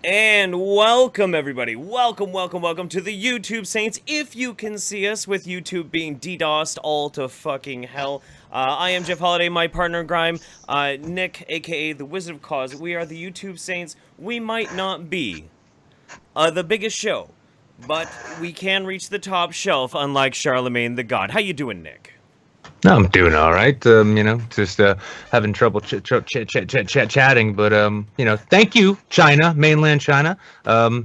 And welcome, everybody. Welcome to the YouTube Saints. If you can see us with YouTube being DDoSed all to fucking hell. I am Jeff Holiday, my partner in crime, Nick, aka the Wizard of Cause. We are the YouTube Saints. We might not be the biggest show, but we can reach the top shelf, unlike Charlamagne the God. How you doing, Nick? I'm doing all right. Just having trouble chatting, but thank you, China, mainland China. I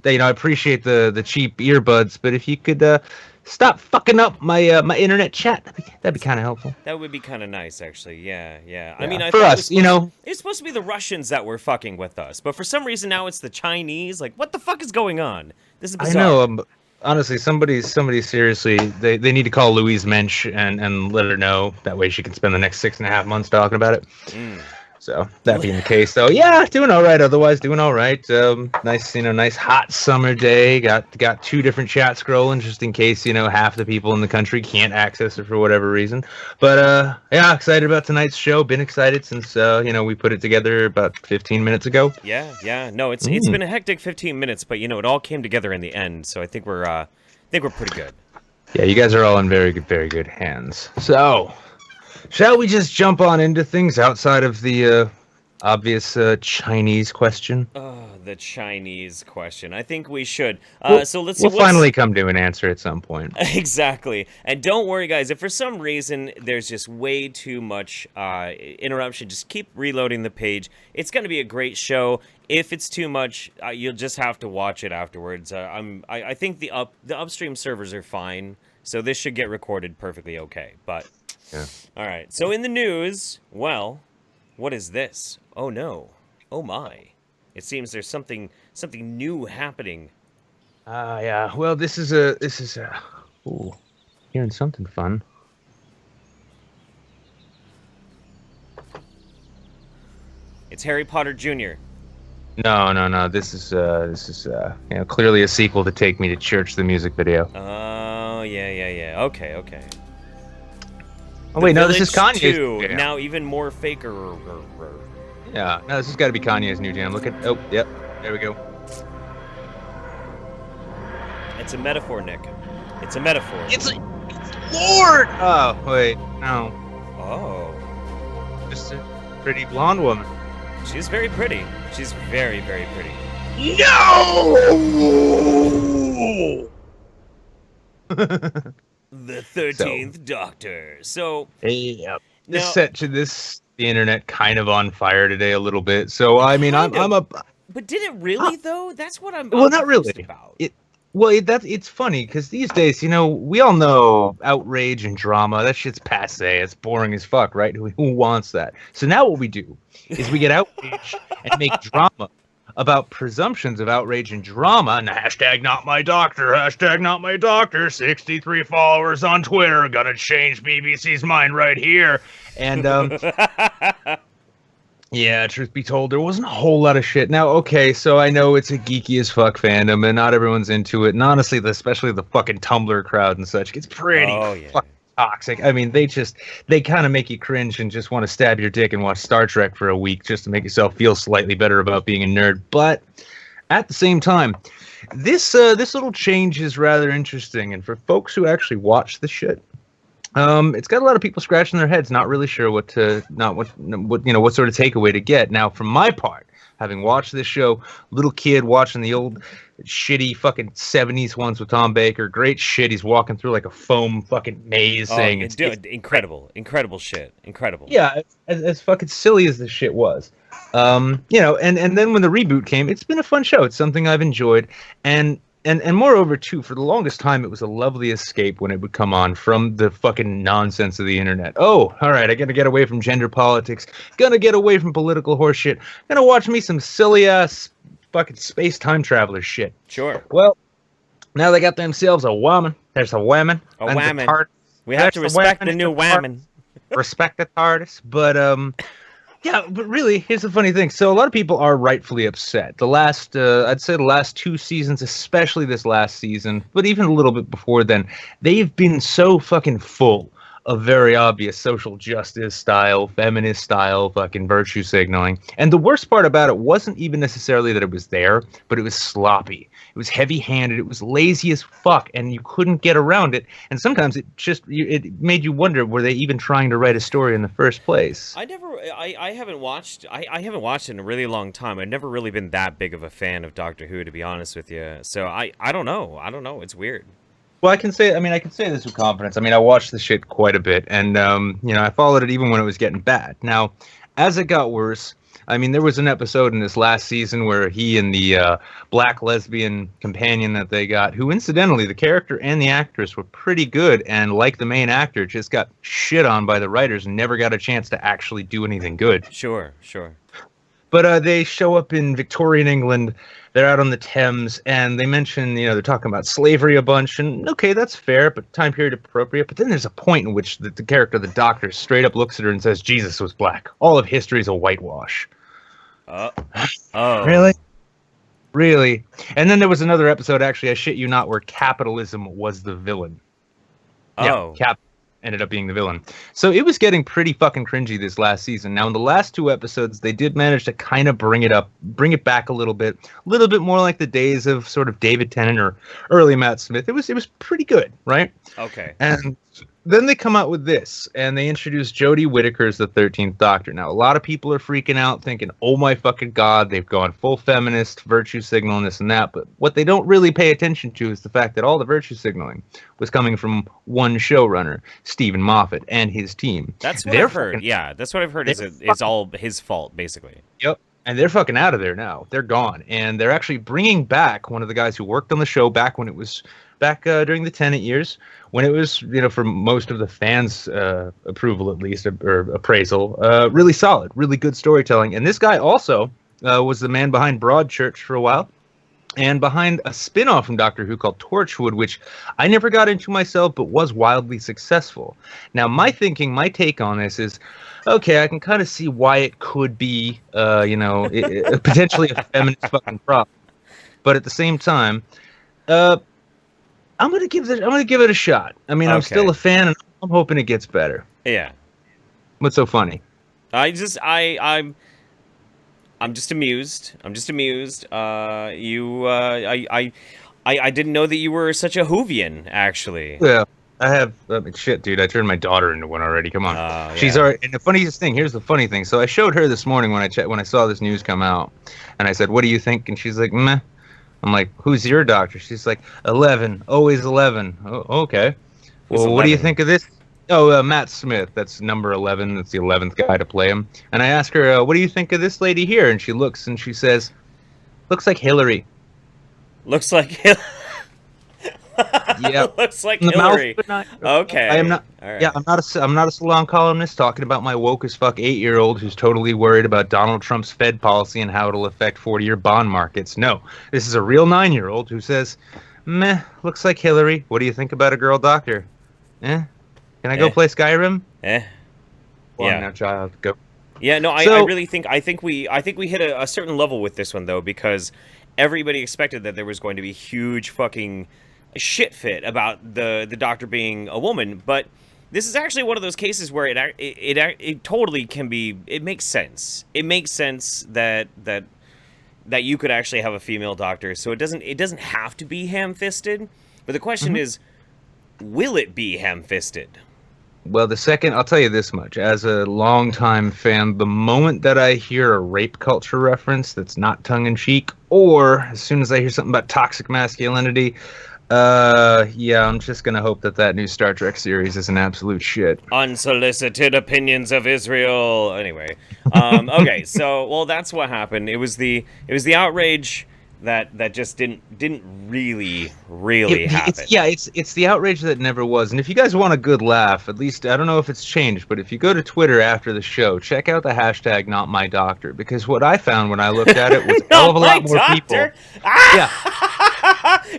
appreciate the cheap earbuds, but if you could stop fucking up my my internet chat, that'd be kind of helpful. That would be kind of nice, actually. Yeah. I mean, I for thought us, it's supposed to be the Russians that were fucking with us, but for some reason now it's the Chinese. Like, what the fuck is going on? This is bizarre. I know. Honestly, somebody seriously, they need to call Louise Mensch and let her know. That way she can spend the next 6.5 months talking about it. So that being the case, though, yeah, doing all right. Otherwise, doing all right. Nice hot summer day. Got 2 different chats scrolling just in case half the people in the country can't access it for whatever reason. But yeah, excited about tonight's show. Been excited since we put it together about 15 minutes ago. Yeah. No, it's been a hectic 15 minutes, but it all came together in the end. So I think we're pretty good. Yeah, you guys are all in very good hands. So, shall we just jump on into things outside of the obvious Chinese question? The Chinese question. I think we should. So let's. We'll finally come to an answer at some point. Exactly. And don't worry, guys. If for some reason there's just way too much interruption, just keep reloading the page. It's going to be a great show. If it's too much, you'll just have to watch it afterwards. I think the upstream servers are fine, so this should get recorded perfectly okay. But. Yeah. All right. So in the news, well, what is this? Oh no. Oh my. It seems there's something new happening. Yeah. Well, this is ooh, hearing something fun. It's Harry Potter Jr. No. This is clearly a sequel to Take Me to Church, the music video. Oh, yeah. Okay. Oh wait, no, this is Kanye's 2, jam. now even more faker. Yeah, no, this has got to be Kanye's new jam. Look at, yep, there we go. It's a metaphor, Nick. It's a metaphor. It's Lord! Oh, wait, no. Oh. Just a pretty blonde woman. She's very pretty. She's very, very pretty. No! The 13th Doctor. So, yeah, this set to the internet kind of on fire today a little bit. So I mean, I'm a. But did it really though? That's what I'm. Well, not really. About. It's funny because these days, we all know outrage and drama. That shit's passe. It's boring as fuck, right? Who wants that? So now what we do is we get outraged and make drama about presumptions of outrage and drama, and hashtag not my doctor, 63 followers on Twitter, gonna change BBC's mind right here. And yeah, truth be told, there wasn't a whole lot of shit. Now, okay, so I know it's a geeky as fuck fandom, and not everyone's into it, and honestly, especially the fucking Tumblr crowd and such, gets pretty fucking toxic. I mean, they kind of make you cringe and just want to stab your dick and watch Star Trek for a week just to make yourself feel slightly better about being a nerd. But at the same time, this little change is rather interesting, and for folks who actually watch the shit, it's got a lot of people scratching their heads, not really sure what sort of takeaway to get. Now, from my part, having watched this show, little kid watching the old shitty fucking 70s ones with Tom Baker, great shit. He's walking through like a foam fucking maze saying it's incredible shit. Incredible. Yeah, as fucking silly as this shit was. And then when the reboot came, it's been a fun show. It's something I've enjoyed. And moreover, too, for the longest time, it was a lovely escape when it would come on from the fucking nonsense of the internet. Oh, all right, I gotta get away from gender politics. Gonna get away from political horseshit. Gonna watch me some silly-ass fucking space time traveler shit. Sure. Well, now they got themselves a woman. There's a woman. A woman. We have to respect the new woman. Respect the TARDIS. But, yeah, but really, here's the funny thing. So a lot of people are rightfully upset. I'd say the last 2 seasons, especially this last season, but even a little bit before then, they've been so fucking full a very obvious social justice style, feminist style fucking virtue signaling. And the worst part about it wasn't even necessarily that it was there, but it was sloppy. It was heavy-handed. It was lazy as fuck, and you couldn't get around it. And sometimes it made you wonder, were they even trying to write a story in the first place? I haven't watched it in a really long time. I've never really been that big of a fan of Doctor Who, to be honest with you. So I don't know. It's weird. Well, I can say this with confidence. I mean, I watched the shit quite a bit, and I followed it even when it was getting bad. Now, as it got worse, I mean, there was an episode in this last season where he and the black lesbian companion that they got, who incidentally, the character and the actress were pretty good, and like the main actor, just got shit on by the writers and never got a chance to actually do anything good. Sure. But they show up in Victorian England. They're out on the Thames, and they mention, they're talking about slavery a bunch, and okay, that's fair, but time period appropriate. But then there's a point in which the character, the doctor, straight up looks at her and says, Jesus was black. All of history is a whitewash. Oh. Really? And then there was another episode, actually, I shit you not, where capitalism was the villain. Oh. Yeah, ended up being the villain. So it was getting pretty fucking cringy this last season. Now in the last two episodes, they did manage to kind of bring it back a little bit more like the days of sort of David Tennant or early Matt Smith. It was pretty good, right? Okay. And then they come out with this, and they introduce Jodie Whittaker as the 13th Doctor. Now, a lot of people are freaking out, thinking, oh my fucking God, they've gone full feminist, virtue signaling, this and that. But what they don't really pay attention to is the fact that all the virtue signaling was coming from one showrunner, Stephen Moffat, and his team. That's what I've heard. Yeah, that's what I've heard is all his fault, basically. Yep. And they're fucking out of there now. They're gone. And they're actually bringing back one of the guys who worked on the show back when it was during the Tennant years, when it was, for most of the fans' approval, at least, or appraisal, really solid, really good storytelling. And this guy also was the man behind Broadchurch for a while, and behind a spin-off from Doctor Who called Torchwood, which I never got into myself, but was wildly successful. Now, my take on this is, okay, I can kind of see why it could be, potentially a feminist fucking prop, but at the same time, I'm gonna give it a shot. I mean, okay. I'm still a fan, and I'm hoping it gets better. Yeah. What's so funny? I'm just amused. I didn't know that you were such a Whovian, actually. Yeah, I have. Shit, dude, I turned my daughter into one already. Come on, she's already. And the funniest thing, here's the funny thing. So I showed her this morning when I saw this news come out, and I said, "What do you think?" And she's like, "Meh." I'm like, "Who's your doctor?" She's like, 11, always 11. Oh, okay. Well, what do you think of this? Oh, Matt Smith. That's number 11. That's the 11th guy to play him. And I ask her, what do you think of this lady here? And she looks and she says, looks like Hillary. Looks like Hillary. Yeah. Looks like Hillary. Okay. I am not. Right. Yeah, I'm not a salon columnist talking about my woke as fuck 8-year-old who's totally worried about Donald Trump's Fed policy and how it'll affect 40-year bond markets. No, this is a real 9-year-old who says, "Meh, looks like Hillary. What do you think about a girl doctor? Can I go play Skyrim? Well, yeah. Now, child, go." Yeah, no, I really think we hit a certain level with this one though, because everybody expected that there was going to be huge fucking shit fit about the doctor being a woman, but this is actually one of those cases where it totally can be. It makes sense. It makes sense that you could actually have a female doctor, so it doesn't have to be ham-fisted. But the question is, will it be ham-fisted? Well, I'll tell you this much. As a longtime fan, the moment that I hear a rape culture reference that's not tongue-in-cheek, or as soon as I hear something about toxic masculinity, I'm just gonna hope that new Star Trek series is an absolute shit. Unsolicited opinions of Israel. Anyway, okay, so well, that's what happened. It was the outrage that just didn't really happen. It's the outrage that never was. And if you guys want a good laugh, at least I don't know if it's changed, but if you go to Twitter after the show, check out the hashtag #NotMyDoctor, because what I found when I looked at it was a hell of a lot more people. Yeah,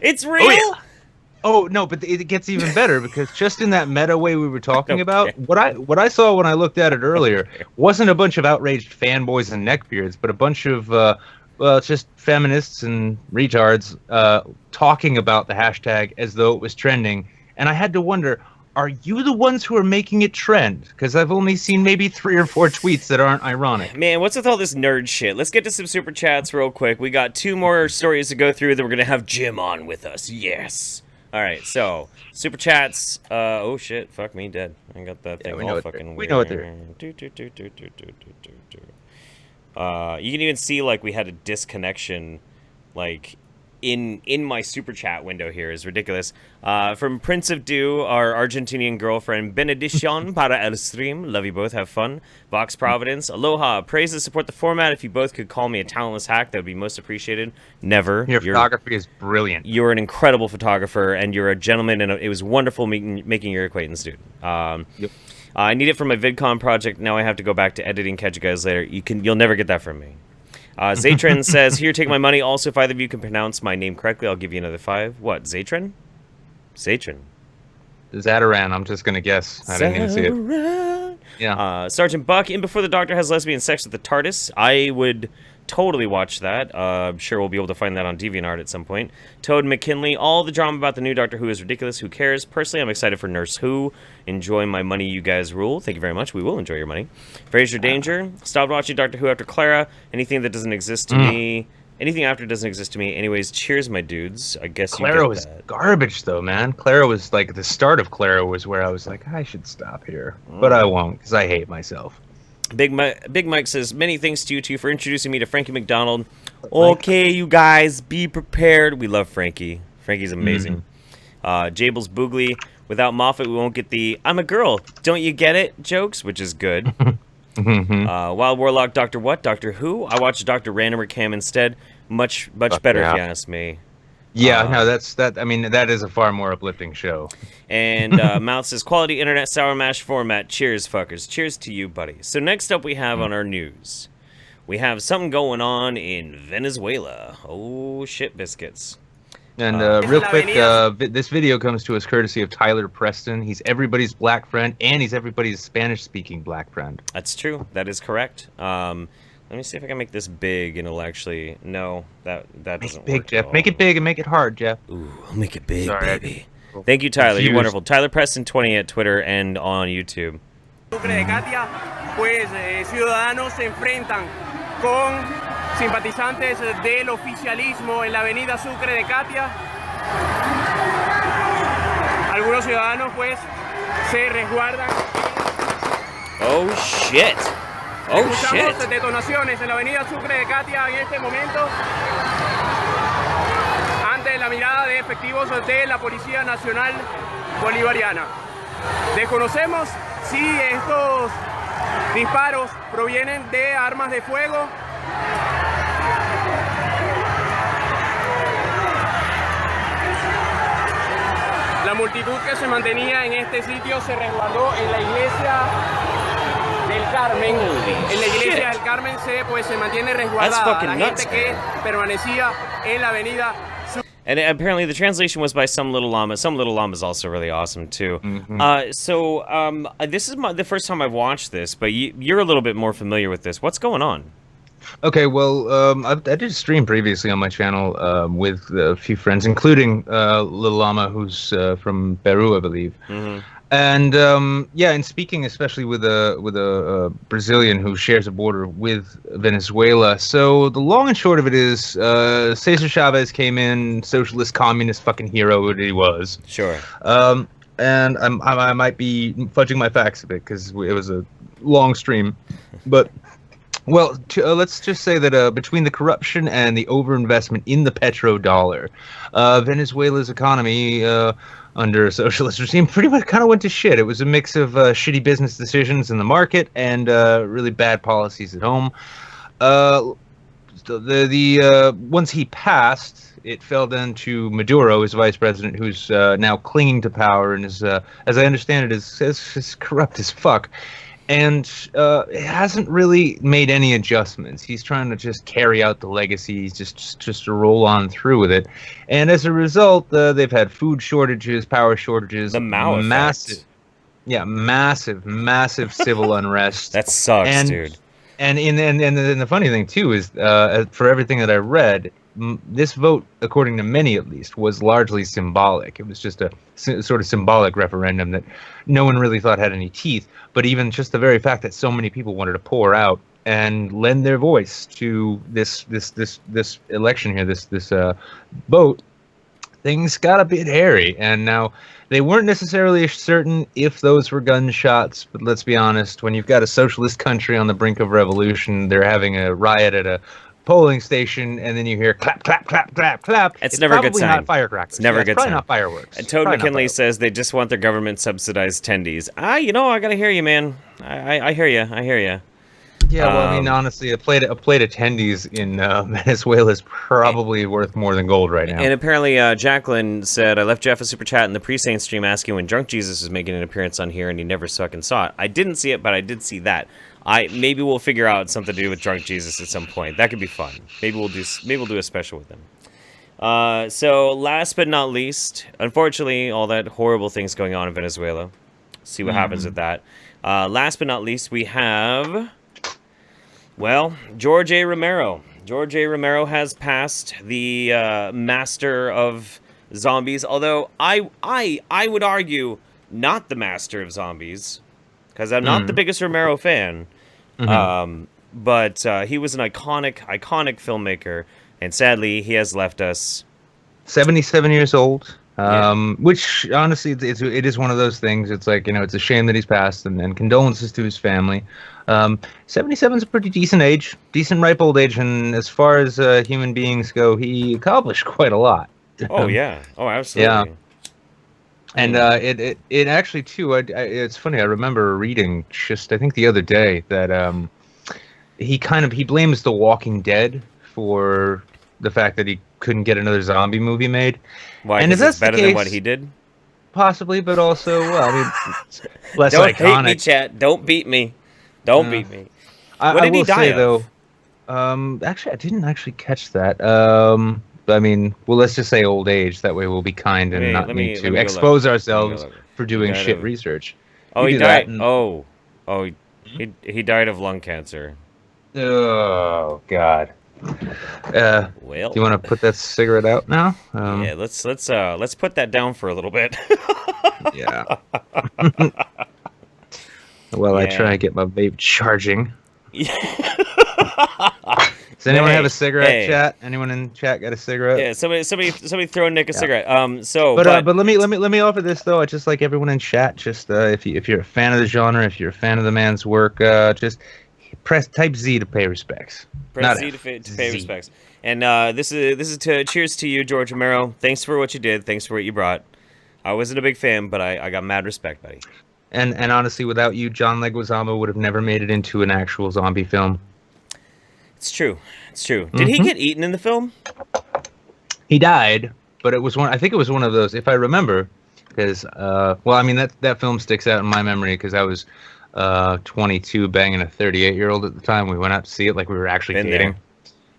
it's real. Oh, yeah. Oh no, but it gets even better, because just in that meta way we were talking about, what I saw when I looked at it earlier wasn't a bunch of outraged fanboys and neckbeards, but a bunch of it's just feminists and retards talking about the hashtag as though it was trending. And I had to wonder, are you the ones who are making it trend? Because I've only seen maybe 3 or 4 tweets that aren't ironic. Man, what's with all this nerd shit? Let's get to some super chats real quick. We got 2 more stories to go through, then we're going to have Jim on with us. Yes. All right, so super chats. Oh shit, fuck me, dead. I got that thing all fucking weird. We know what they're. You can even see like we had a disconnection, like in my super chat window here is ridiculous. From Prince of Dew, our Argentinian girlfriend, Benediction para el stream. Love you both. Have fun. Vox Providence. Aloha. Praise and support the format. If you both could call me a talentless hack, that would be most appreciated. Never. Your photography is brilliant. You're an incredible photographer, and you're a gentleman, and it was wonderful making your acquaintance, dude. Yep. I need it for my VidCon project. Now I have to go back to editing. Catch you guys later. You'll never get that from me. Zatran says, here, take my money. Also, if either of you can pronounce my name correctly, I'll give you another 5. What, Zatran? Zatran. Zataran, I'm just going to guess. I didn't even see it. Yeah. Sergeant Buck, in before the Doctor has lesbian sex with the TARDIS. I would totally watch that. I'm sure we'll be able to find that on DeviantArt at some point. Toad McKinley, all the drama about the new Doctor Who is ridiculous. Who cares? Personally, I'm excited for Nurse Who. Enjoy my money, you guys rule. Thank you very much. We will enjoy your money. Fraser Danger, stopped watching Doctor Who after Clara. Anything that doesn't exist to me. Anything after doesn't exist to me. Anyways, cheers, my dudes. I guess Clara was garbage, though, man. Clara was like the start of Clara was where I was like, I should stop here, but I won't because I hate myself. Big Mike says, many thanks to you two for introducing me to Frankie McDonald. Okay, you guys, be prepared. We love Frankie. Frankie's amazing. Jables Boogly, without Moffat, we won't get the I'm a girl, don't you get it jokes, which is good. Wild Warlock, Doctor What? Doctor Who? I watched Dr. Randomer Cam instead. Much better, if you ask me. Yeah, no, that. I mean, that is a far more uplifting show. And Mouth says, quality internet sour mash format. Cheers, fuckers. Cheers to you, buddy. So next up we have on our news, we have something going on in Venezuela. Oh, shit biscuits. And real quick, this video comes to us courtesy of Tyler Preston. He's everybody's black friend, and he's everybody's Spanish-speaking black friend. That's true. That is correct. Let me see if I can make this big, and it'll actually... No, that doesn't big, work Jeff. Make it big and make it hard, Jeff. Ooh, I'll make it big, baby. Thank you, Tyler. You're wonderful. Tyler Preston 20 at Twitter and on YouTube. Sucre de Katia, pues ciudadanos se enfrentan con simpatizantes del oficialismo en la avenida Sucre de Katia. Algunos ciudadanos pues se resguardan. Oh shit. Oh shit. Escuchamos detonaciones en la avenida Sucre de Katia en este momento ante la mirada de efectivos de la Policía Nacional Bolivariana. Desconocemos si estos disparos provienen de armas de fuego. La multitud que se mantenía en este sitio se resguardó en la iglesia del Carmen. En la iglesia del Carmen se mantiene resguardada la gente que permanecía en la avenida. And apparently the translation was by Some Little Llama. Some Little Llama is also really awesome too. This is the first time I've watched this, but you're a little bit more familiar with this. What's going on? Okay, well, I did a stream previously on my channel with a few friends, including Little Llama, who's from Peru, I believe. And yeah, and speaking especially with a Brazilian who shares a border with Venezuela. So the long and short of it is, Cesar Chavez came in, socialist, communist, fucking hero that he was. Sure. And I might be fudging my facts a bit because it was a long stream, but. Well, let's just say that between the corruption and the overinvestment in the petrodollar, Venezuela's economy under a socialist regime pretty much kind of went to shit. It was a mix of shitty business decisions in the market and really bad policies at home. Once he passed, it fell then to Maduro, his vice president, who's now clinging to power and is, as I understand it, is corrupt as fuck. And it hasn't really made any adjustments. He's trying to just carry out the legacy, just to roll on through with it. And as a result, they've had food shortages, power shortages, the Mao massive, effect. Yeah, massive civil unrest. That sucks, dude. And the funny thing too is, for everything that I read, this vote, according to many at least, was largely symbolic. It was just a sort of symbolic referendum that no one really thought had any teeth. But even just the very fact that so many people wanted to pour out and lend their voice to this election here, this vote, things got a bit hairy. And now they weren't necessarily certain if those were gunshots, but let's be honest, when you've got a socialist country on the brink of revolution, they're having a riot at a polling station, and then you hear clap, clap, clap, clap, clap. It's never a good sign. Not firecrackers. It's never a good probably sign. Not fireworks. And Toad McKinley says they just want their government-subsidized tendies. I gotta hear you, man. I hear you. I hear you. Yeah, well, I mean, honestly, a plate of tendies in Venezuela is probably worth more than gold right now. And apparently, Jacqueline said, I left Jeff a super chat in the pre-Saint stream asking when Drunk Jesus was making an appearance on here, and he never fucking saw it. I didn't see it, but I did see that. Maybe we'll figure out something to do with Drunk Jesus at some point. That could be fun. Maybe we'll do a special with him. So, last but not least, unfortunately, all that horrible things going on in Venezuela. See what happens with that. Last but not least, we have... Well, George A. Romero. George A. Romero has passed the master of zombies, although I would argue not the master of zombies, because I'm not the biggest Romero fan. But he was an iconic filmmaker, and sadly, he has left us. 77 years old. Which honestly, it is one of those things. It's like, it's a shame that he's passed, and condolences to his family. 77 is a pretty decent age, decent ripe old age, and as far as human beings go, he accomplished quite a lot. Oh yeah, oh absolutely. Yeah. And it actually too. It's funny. I remember reading just I think the other day that he blames The Walking Dead for the fact that he couldn't get another zombie movie made. Why? And if that's better than what he did? Possibly, but also, well, I mean, less Don't iconic. Hate me, chat. Don't beat me. Don't beat me. What did he die of? Actually, I didn't actually catch that. I mean, well, let's just say old age. That way, we'll be kind and not need to expose ourselves for doing shit research. Oh, he died. He died of lung cancer. Oh God. Well, do you want to put that cigarette out now? Yeah, let's put that down for a little bit. Yeah. Well, I try to get my vape charging. Does anyone have a cigarette, chat? Anyone in chat got a cigarette? Yeah, somebody throw Nick a cigarette. But let me offer this though. Just like everyone in chat, just if you're a fan of the genre, if you're a fan of the man's work, just type Z to pay respects. Press Z to pay respects. And this is to cheers to you, George Romero. Thanks for what you did. Thanks for what you brought. I wasn't a big fan, but I got mad respect, buddy. And honestly, without you, John Leguizamo would have never made it into an actual zombie film. It's true. It's true. Did he get eaten in the film? He died, but it was I think it was one of those, if I remember, because well, I mean that film sticks out in my memory because I was 22 banging a 38-year-old at the time. We went out to see it like we were actually dating.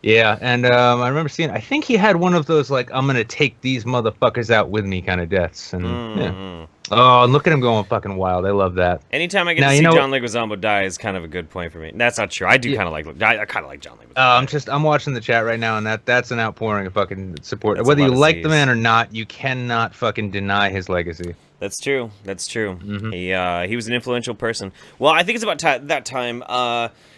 Yeah, and I remember seeing. I think he had one of those like I'm gonna take these motherfuckers out with me kind of deaths, and yeah. Oh, and look at him going fucking wild. I love that. Anytime I get to see John Leguizamo die is kind of a good point for me. That's not true. I do kind of like. I kind of like John Leguizamo. I'm watching the chat right now, and that's an outpouring of fucking support. That's whether you like the man or not, you cannot fucking deny his legacy. That's true. That's true. He was an influential person. Well, I think it's about that time.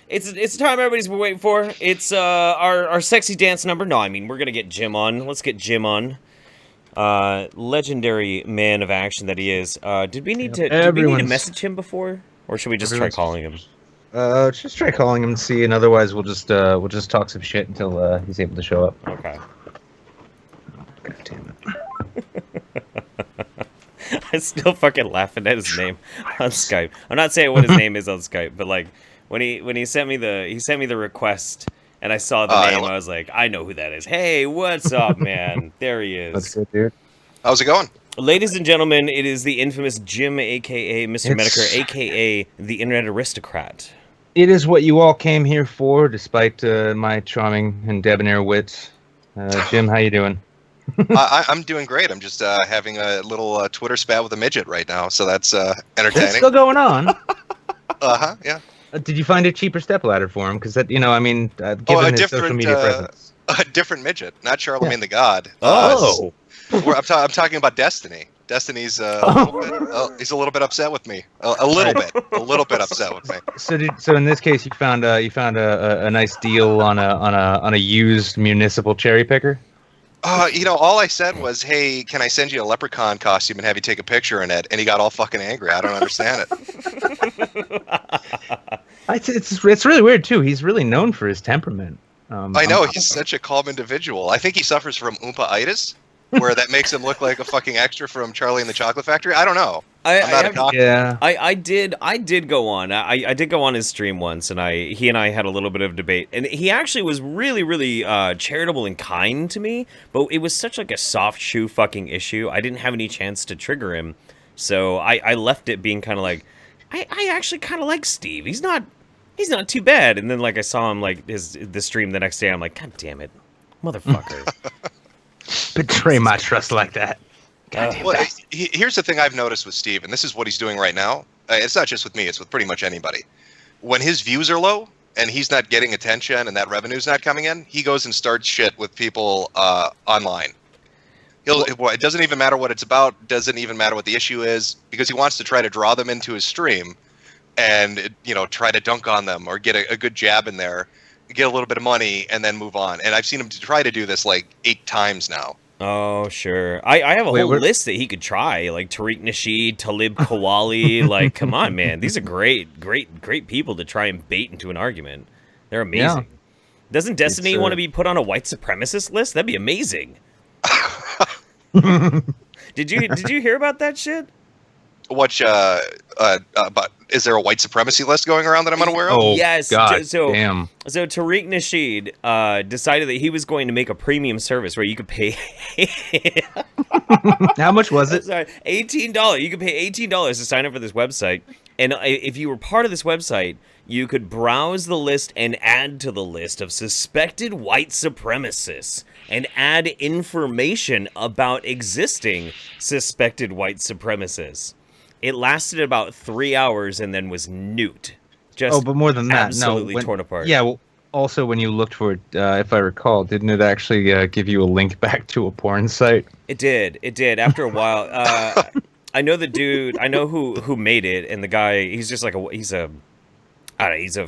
It's the time everybody's been waiting for. It's our sexy dance number. No, I mean we're gonna get Jim on. Let's get Jim on. Legendary man of action that he is. Did we need to message him before, or should we just try calling him? Just try calling him and see, and otherwise we'll just talk some shit until he's able to show up. Okay. God damn it. I'm still fucking laughing at his name on Skype. I'm not saying what his name is on Skype, but like when he sent me the request and I saw the name, I was like, I know who that is. Hey, what's up, man? There he is. That's good, dude. How's it going? Ladies and gentlemen, it is the infamous Jim, aka Mister Metokur, aka the Internet Aristocrat. It is what you all came here for, despite my charming and debonair wits. Jim, how you doing? I'm doing great. I'm just having a little Twitter spat with a midget right now, so that's entertaining. That's still going on. Yeah. Did you find a cheaper stepladder for him? Because that, given his social media presence. A different midget, not Charlamagne the God. Oh. I'm talking about Destiny. Destiny's he's a little bit upset with me. A little bit upset with me. So in this case, you found a nice deal on a used municipal cherry picker. All I said was, "Hey, can I send you a leprechaun costume and have you take a picture in it?" And he got all fucking angry. I don't understand it. It's really weird too. He's really known for his temperament. I know he's such a calm individual. I think he suffers from Oompa-itis, where that makes him look like a fucking extra from Charlie and the Chocolate Factory. I don't know. I did go on. I did go on his stream once, and he and I had a little bit of debate, and he actually was really, really charitable and kind to me. But it was such like a soft shoe fucking issue. I didn't have any chance to trigger him, so I left it being kind of like, I actually kind of like Steve. He's not too bad. And then like I saw him like the stream the next day. I'm like, God damn it, motherfucker. Betray my trust like that. Here's the thing I've noticed with Steve, and this is what he's doing right now. It's not just with me; it's with pretty much anybody. When his views are low and he's not getting attention and that revenue's not coming in, he goes and starts shit with people online. It doesn't even matter what it's about. Doesn't even matter what the issue is, because he wants to try to draw them into his stream, and try to dunk on them or get a good jab in there, get a little bit of money, and then move on. And I've seen him try to do this like 8 times now. Oh, sure. I have a whole list that he could try, like Tariq Nasheed, Talib Kweli. Like, come on, man. These are great people to try and bait into an argument. They're amazing. Yeah. Doesn't Destiny want to be put on a white supremacist list? That'd be amazing. Did you hear about that shit? But is there a white supremacy list going around that I'm unaware of? Oh, yes. God, damn. So Tariq Nasheed decided that he was going to make a premium service where you could pay. How much was it? Sorry, $18. You could pay $18 to sign up for this website, and if you were part of this website, you could browse the list and add to the list of suspected white supremacists and add information about existing suspected white supremacists. It lasted about 3 hours and then was nuked. But more than that, absolutely torn apart. Yeah. Well, also, when you looked for it, if I recall, didn't it actually give you a link back to a porn site? It did. After a while, I know the dude. I know who made it, and the guy. He's just like he's a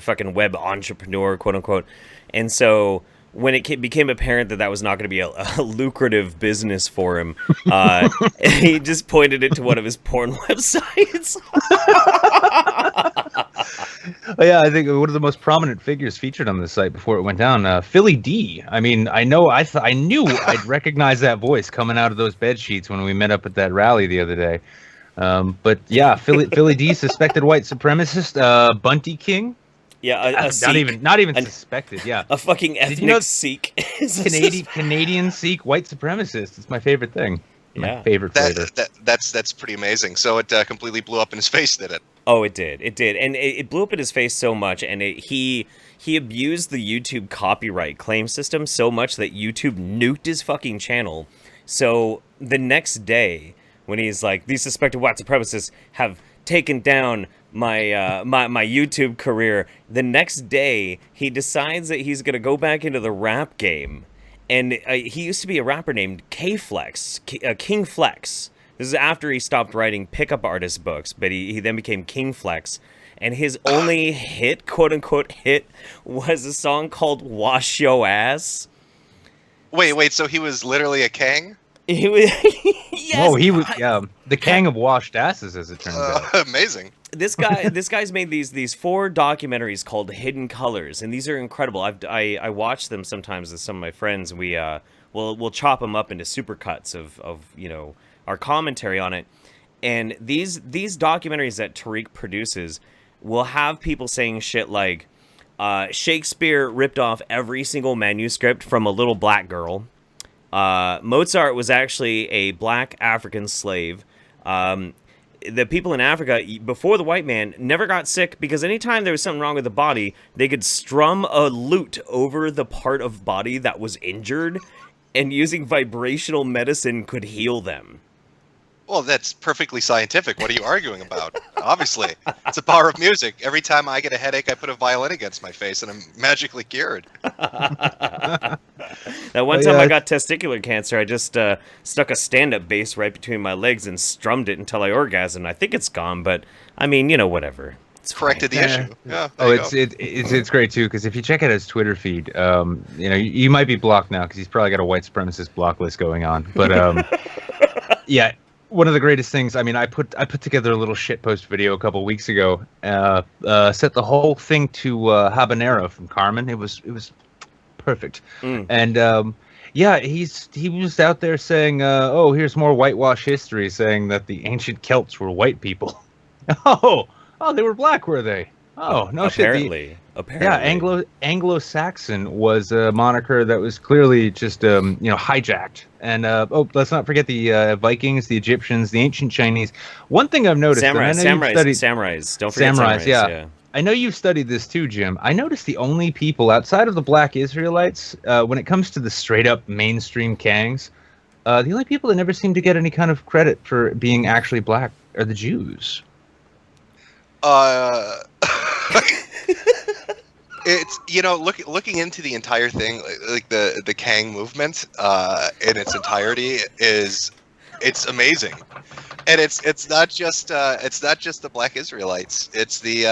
fucking web entrepreneur, quote unquote. And so when it became apparent that was not going to be a lucrative business for him, he just pointed it to one of his porn websites. Yeah, I think one of the most prominent figures featured on the site before it went down, Philly D. I mean, I knew I'd recognize that voice coming out of those bed sheets when we met up at that rally the other day. But yeah, Philly D, suspected white supremacist, Bunty King. Yeah, not even suspected. Yeah, a fucking ethnic Sikh. Canadian Sikh white supremacist. It's my favorite thing. My favorite flavor. That's pretty amazing. So it completely blew up in his face, did it? Oh, it did, and it blew up in his face so much, and he abused the YouTube copyright claim system so much that YouTube nuked his fucking channel. So the next day, when he's like, these suspected white supremacists have taken down my my YouTube career, the next day he decides that he's gonna go back into the rap game, and he used to be a rapper named King Flex. This is after he stopped writing pickup artist books, but he then became King Flex, and his only hit, quote unquote hit, was a song called "Wash Yo Ass." Wait, so he was literally a Kang? He was, yes. Oh, he was the Kang of washed asses, as it turns out. Amazing. This guy's made these 4 documentaries called Hidden Colors, and these are incredible. I watch them sometimes with some of my friends, and we'll chop them up into supercuts of our commentary on it. And these documentaries that Tariq produces will have people saying shit like Shakespeare ripped off every single manuscript from a little black girl. Mozart was actually a black African slave. The people in Africa, before the white man, never got sick because anytime there was something wrong with the body, they could strum a lute over the part of body that was injured, and using vibrational medicine could heal them. Well, that's perfectly scientific. What are you arguing about? Obviously, it's the power of music. Every time I get a headache, I put a violin against my face, and I'm magically cured. That one time I got testicular cancer, I just stuck a stand-up bass right between my legs and strummed it until I orgasmed. I think it's gone, but I mean, you know, whatever. It's corrected the issue. Yeah. It's great too, because if you check out his Twitter feed, you know, you might be blocked now because he's probably got a white supremacist block list going on. But yeah. One of the greatest things, I mean, I put together a little shitpost video a couple weeks ago, set the whole thing to Habanero from Carmen. It was perfect. And yeah, he was out there saying, oh, here's more whitewash history, saying that the ancient Celts were white people. Oh, they were black, were they? Oh, no apparently. Shit. Apparently. Yeah, Anglo-Saxon was a moniker that was clearly just, you know, hijacked. And, let's not forget the Vikings, the Egyptians, the ancient Chinese. One thing I've noticed... Samurais. Don't forget samurais, yeah. I know you've studied this too, Jim. I noticed the only people outside of the black Israelites, when it comes to the straight-up mainstream Kangs, the only people that never seem to get any kind of credit for being actually black are the Jews. It's, you know, looking into the entire thing, like the Kang movement in its entirety it's amazing, and it's not just the black Israelites. It's the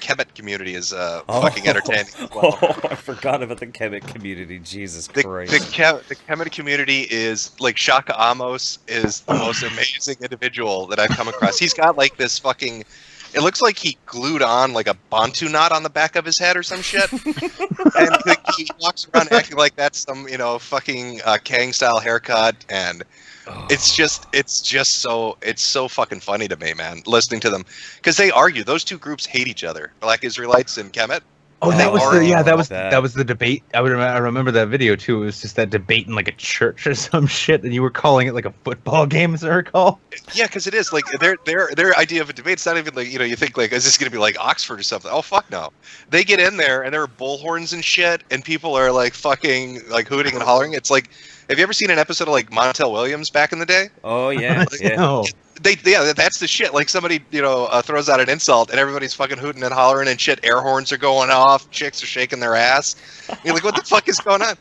Kemet community is fucking entertaining as well. Oh, I forgot about the Kemet community. Jesus Christ. The Kemet community is like Shaka Amos is the most amazing individual that I've come across. He's got like this fucking. It looks like he glued on like a Bantu knot on the back of his head or some shit. And he walks around acting like that's some, you know, fucking Kang style haircut. And it's so fucking funny to me, man, listening to them. Because they argue, those two groups hate each other. Black Israelites and Kemet. Oh, that was the debate. I remember that video too. It was just that debate in like a church or some shit, and you were calling it like a football game, as I recall. Yeah, because it is like their idea of a debate. It's not even like, you know, you think like, is this going to be like Oxford or something? Oh fuck no! They get in there and there are bullhorns and shit, and people are like fucking like hooting and hollering. It's like, have you ever seen an episode of like Montel Williams back in the day? Oh yeah, yeah. No. That's the shit. Like somebody, you know, throws out an insult and everybody's fucking hooting and hollering and shit. Air horns are going off. Chicks are shaking their ass. You're like, what the fuck is going on?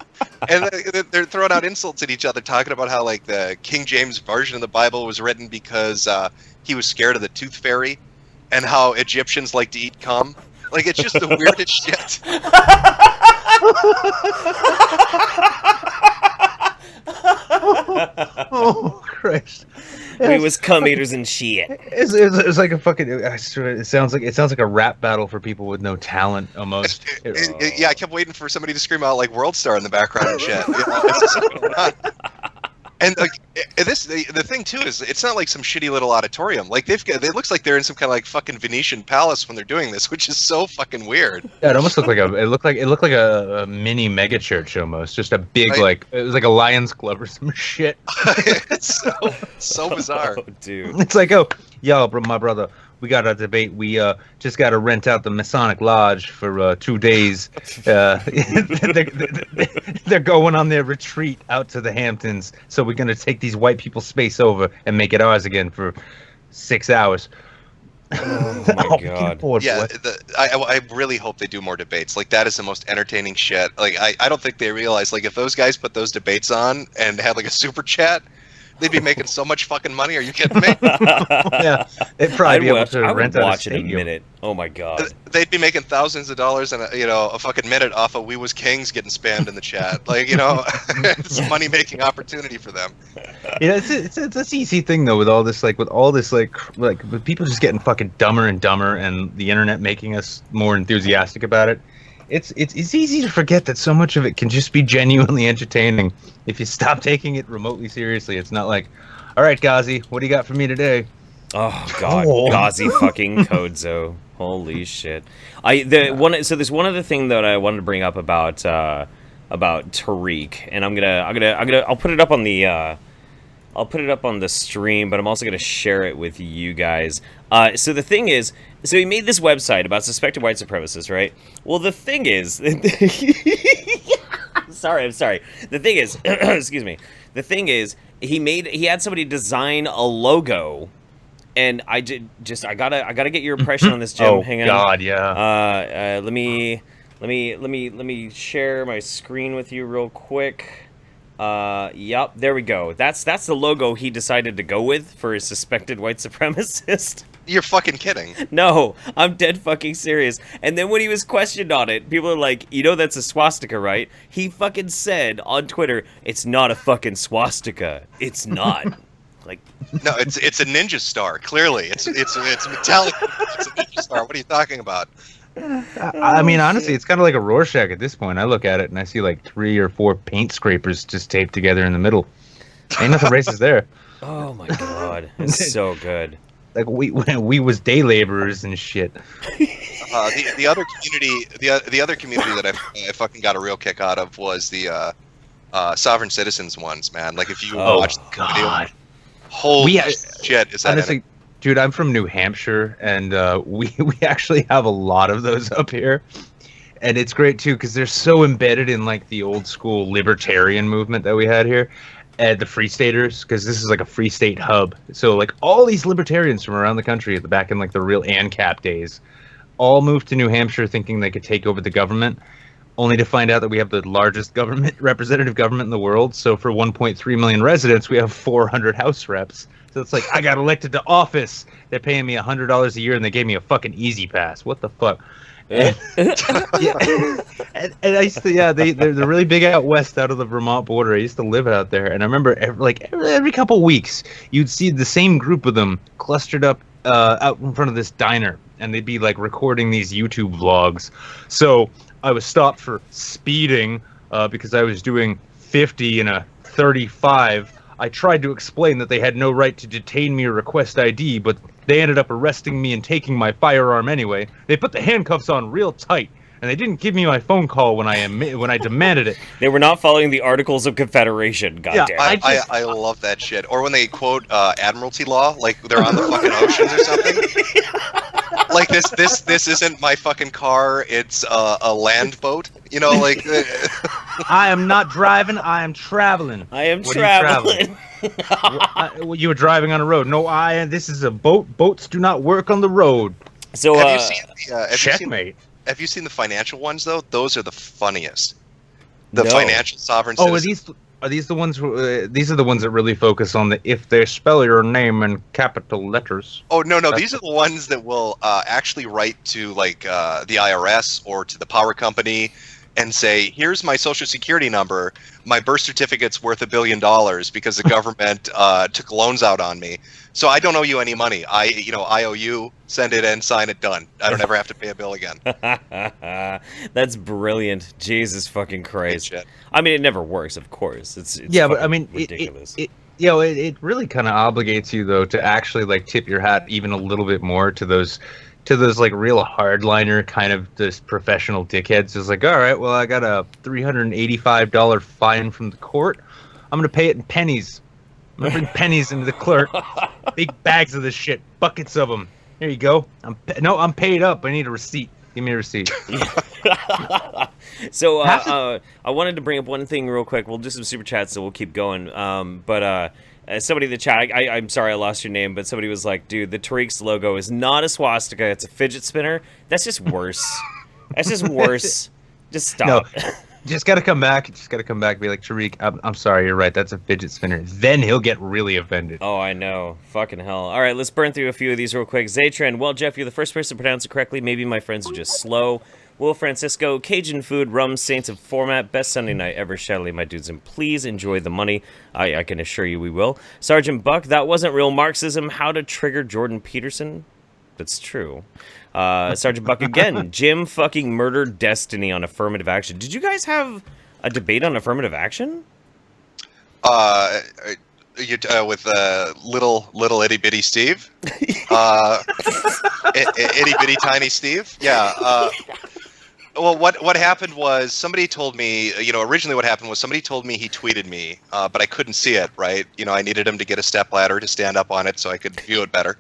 And they're throwing out insults at each other, talking about how like the King James version of the Bible was written because he was scared of the tooth fairy, and how Egyptians like to eat cum. Like, it's just the weirdest shit. Oh Christ! We was cum eaters and shit. It's like a fucking. It sounds like a rap battle for people with no talent, almost. Yeah, I kept waiting for somebody to scream out like "World Star" in the background and shit. You know, it's just going on. And like the thing too is, it's not like some shitty little auditorium. Like it looks like they're in some kind of like fucking Venetian palace when they're doing this, which is so fucking weird. Yeah, it almost looked like it looked like a mini mega church almost, just a big like it was like a Lions Club or some shit. It's so bizarre, oh, dude. It's like, oh, yo, my brother, we got a debate. We just got to rent out the Masonic Lodge for 2 days. They're going on their retreat out to the Hamptons, so we're gonna take these white people's space over and make it ours again for 6 hours. Oh my god! Yeah, I really hope they do more debates. Like, that is the most entertaining shit. Like, I don't think they realize, like, if those guys put those debates on and had like a super chat, they'd be making so much fucking money. Are you kidding me? Yeah, they'd probably be able to rent out a stadium. It a minute. Oh my god! They'd be making thousands of dollars and a fucking minute off of "We Was Kings" getting spammed in the chat. Like, you know, it's a money making opportunity for them. Yeah, it's an easy thing though, with all this like with people just getting fucking dumber and dumber, and the internet making us more enthusiastic about it. It's easy to forget that so much of it can just be genuinely entertaining if you stop taking it remotely seriously. It's not like, all right, Ghazi, what do you got for me today? Oh god, Ghazi fucking Kodzo. Holy shit! So there's one other thing that I wanted to bring up about Tariq, and I'll put it up on the stream, but I'm also gonna share it with you guys. So the thing is, so he made this website about suspected white supremacists, right? Well, the thing is, I'm sorry. The thing is, excuse me. The thing is, he had somebody design a logo, and I gotta get your impression on this, Jim. Oh Hang on. God, yeah. Let me share my screen with you real quick. Yep, there we go. That's the logo he decided to go with for his suspected white supremacist. You're fucking kidding. No, I'm dead fucking serious. And then when he was questioned on it, people are like, you know that's a swastika, right? He fucking said on Twitter, it's not a fucking swastika. It's not. Like, no, it's a ninja star. Clearly, it's metallic. It's a ninja star. What are you talking about? I mean, honestly, it's kind of like a Rorschach at this point. I look at it and I see like 3 or 4 paint scrapers just taped together in the middle. Ain't nothing racist there. Oh my God, it's so good. Like we was day laborers and shit. The other community, the other community that I fucking got a real kick out of was the sovereign citizens ones, man. Like if you watch the video, holy shit, is that honestly, dude? I'm from New Hampshire, and we actually have a lot of those up here, and it's great too because they're so embedded in like the old school libertarian movement that we had here. At the Free Staters, because this is like a Free State hub. So like all these libertarians from around the country back in like the real ANCAP days all moved to New Hampshire thinking they could take over the government, only to find out that we have the largest representative government in the world. So for 1.3 million residents, we have 400 House reps. So it's like, I got elected to office. They're paying me $100 a year and they gave me a fucking easy pass. What the fuck? And, and I used to, they're really big out west, out of the Vermont border. I used to live out there, and I remember every couple weeks you'd see the same group of them clustered up out in front of this diner, and they'd be like recording these YouTube vlogs. So I was stopped for speeding because I was doing 50 in a 35. I tried to explain that they had no right to detain me or request ID, but they ended up arresting me and taking my firearm anyway. They put the handcuffs on real tight, and they didn't give me my phone call when I demanded it. They were not following the Articles of Confederation. Goddamn. Yeah, I love that shit. Or when they quote Admiralty law, like they're on the fucking oceans or something. Like this isn't my fucking car. It's a land boat. You know, like. I am not driving. I am traveling. I am traveling. You were driving on a road. No, this is a boat. Boats do not work on the road. So have you seen checkmate? Have you seen the financial ones though? Those are the funniest. The financial sovereign citizens. Are these the ones? These are the ones that really focus on if they spell your name in capital letters. Oh no, these are the ones that will actually write to like the IRS or to the power company and say, here's my social security number. My birth certificate's worth $1 billion because the government took loans out on me. So I don't owe you any money. I owe you. Send it in, sign it, done. I don't ever have to pay a bill again. That's brilliant. Jesus fucking Christ. I mean, it never works, of course. It's but I mean, ridiculous. It really kind of obligates you though to actually like tip your hat even a little bit more to those like real hardliner kind of this professional dickheads. It's like, all right, well, I got a $385 fine from the court. I'm gonna pay it in pennies. I'm gonna bring pennies into the clerk. Big bags of this shit, buckets of them. Here you go. I'm paid up. I need a receipt. Give me a receipt. So I wanted to bring up one thing real quick. We'll do some super chats, so we'll keep going. Somebody in the chat, I'm sorry I lost your name, but somebody was like, dude, the Tariq's logo is not a swastika, it's a fidget spinner. That's just worse. That's just worse. Just stop. No, just gotta come back. Be like, Tariq, I'm sorry, you're right. That's a fidget spinner. Then he'll get really offended. Oh, I know. Fucking hell. All right, let's burn through a few of these real quick. Zatran, well, Jeff, you're the first person to pronounce it correctly. Maybe my friends are just slow. Will Francisco, Cajun food, rum, saints of format, best Sunday night ever, Shadley, my dudes, and please enjoy the money. I can assure you we will. Sergeant Buck, that wasn't real Marxism. How to trigger Jordan Peterson? That's true. Sergeant Buck again. Jim fucking murdered Destiny on affirmative action. Did you guys have a debate on affirmative action? With little itty bitty Steve, itty bitty tiny Steve. Yeah. Well, what happened was somebody told me, originally what happened was somebody told me he tweeted me, but I couldn't see it, right? I needed him to get a stepladder to stand up on it so I could view it better.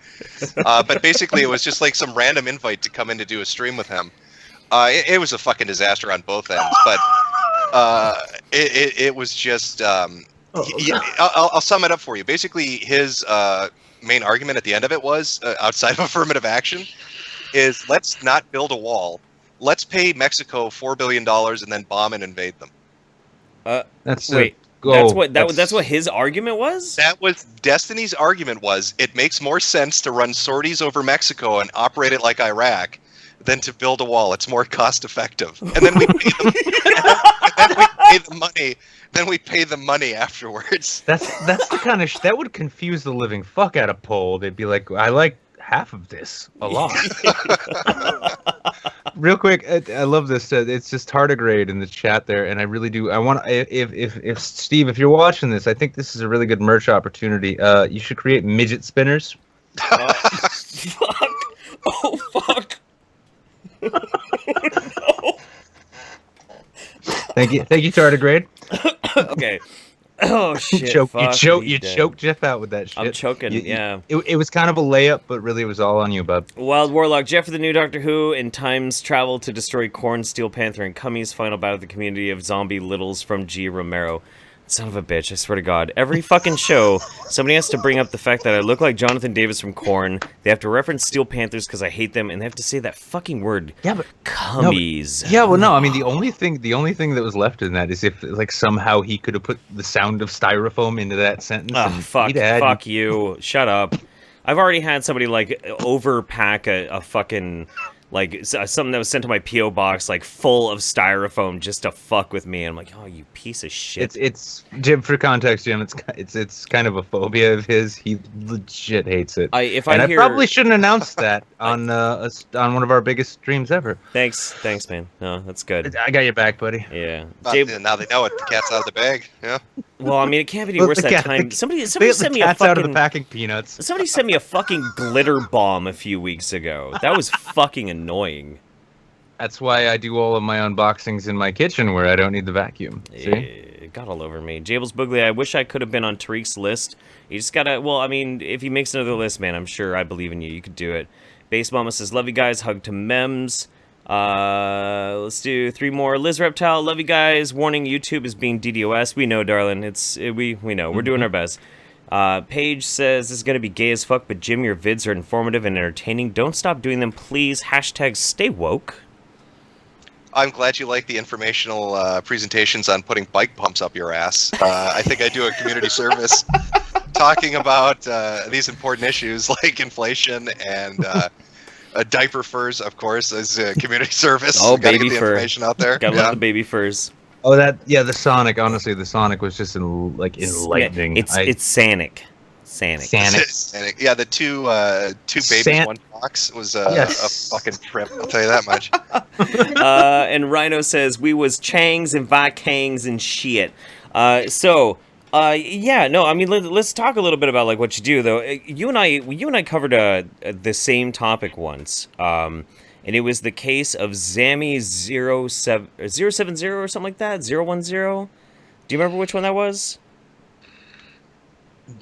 But basically it was just like some random invite to come in to do a stream with him. It was a fucking disaster on both ends, but it was just, I'll sum it up for you. Basically, his main argument at the end of it was, outside of affirmative action, is let's not build a wall. Let's pay Mexico $4 billion and then bomb and invade them. That's what his argument was? That was Destiny's argument was it makes more sense to run sorties over Mexico and operate it like Iraq than to build a wall. It's more cost effective. And then we pay them Then we pay the money afterwards. That's the kind of that would confuse the living fuck out of Pole. They'd be like, I like half of this a lot. Real quick, I love this. It's just tardigrade in the chat there, and I really do. I want if Steve, if you're watching this, I think this is a really good merch opportunity. You should create midget spinners. Fuck! Oh fuck! No. Thank you, tardigrade. Okay. Oh shit! You choked Jeff out with that shit. I'm choking. Yeah. It was kind of a layup, but really it was all on you, bub. Wild Warlock, Jeff for the new Doctor Who, and times travel to destroy Korn, Steel Panther, and Cummy's final battle of the community of zombie littles from G. Romero. Son of a bitch, I swear to God. Every fucking show, somebody has to bring up the fact that I look like Jonathan Davis from Korn. They have to reference Steel Panthers because I hate them, and they have to say that fucking word. Yeah, but Cummies. No, I mean the only thing that was left in that is if like somehow he could have put the sound of styrofoam into that sentence. Oh, fuck you. Shut up. I've already had somebody like overpack a fucking like something that was sent to my P.O. box like full of styrofoam just to fuck with me, and I'm like, oh, you piece of shit. It's Jim, for context, Jim, it's kind of a phobia of his. He legit hates it. I probably shouldn't announce that on one of our biggest streams ever. Thanks man. No, that's good. I got your back, buddy. Yeah. Now they know it. The cat's out of the bag. Yeah. Well, I mean, it can't be any worse that time. Somebody sent me a fucking... out of the packing peanuts. Somebody sent me a fucking glitter bomb a few weeks ago. That was fucking annoying. That's why I do all of my unboxings in my kitchen where I don't need the vacuum. See? It got all over me. Jables Boogly, I wish I could have been on Tariq's list. You just gotta... Well, I mean, if he makes another list, man, I'm sure I believe in you. You could do it. Base Mama says, love you guys. Hug to Mems. Let's do 3 more. Liz Reptile, love you guys. Warning, YouTube is being DDoS. We know, darling. We know. We're doing our best. Paige says, this is going to be gay as fuck, but Jim, your vids are informative and entertaining. Don't stop doing them, please. Hashtag stay woke. I'm glad you like the informational presentations on putting bike pumps up your ass. I think I do a community service talking about these important issues like inflation and... diaper furs, of course, as a community service. Oh, gotta baby get the fur. information out there. Gotta love the baby furs. Oh, the Sonic. Honestly, the Sonic was just enlightening. It's Sanic. Sanic. Yeah, the two babies, one box was a fucking trip. I'll tell you that much. And Rhino says we was Changs and Vikangs and shit. Yeah, no, I mean, let's talk a little bit about like what you do though. You and I covered the same topic once, and it was the case of Zammy 070 or something like that, 010. Do you remember which one that was?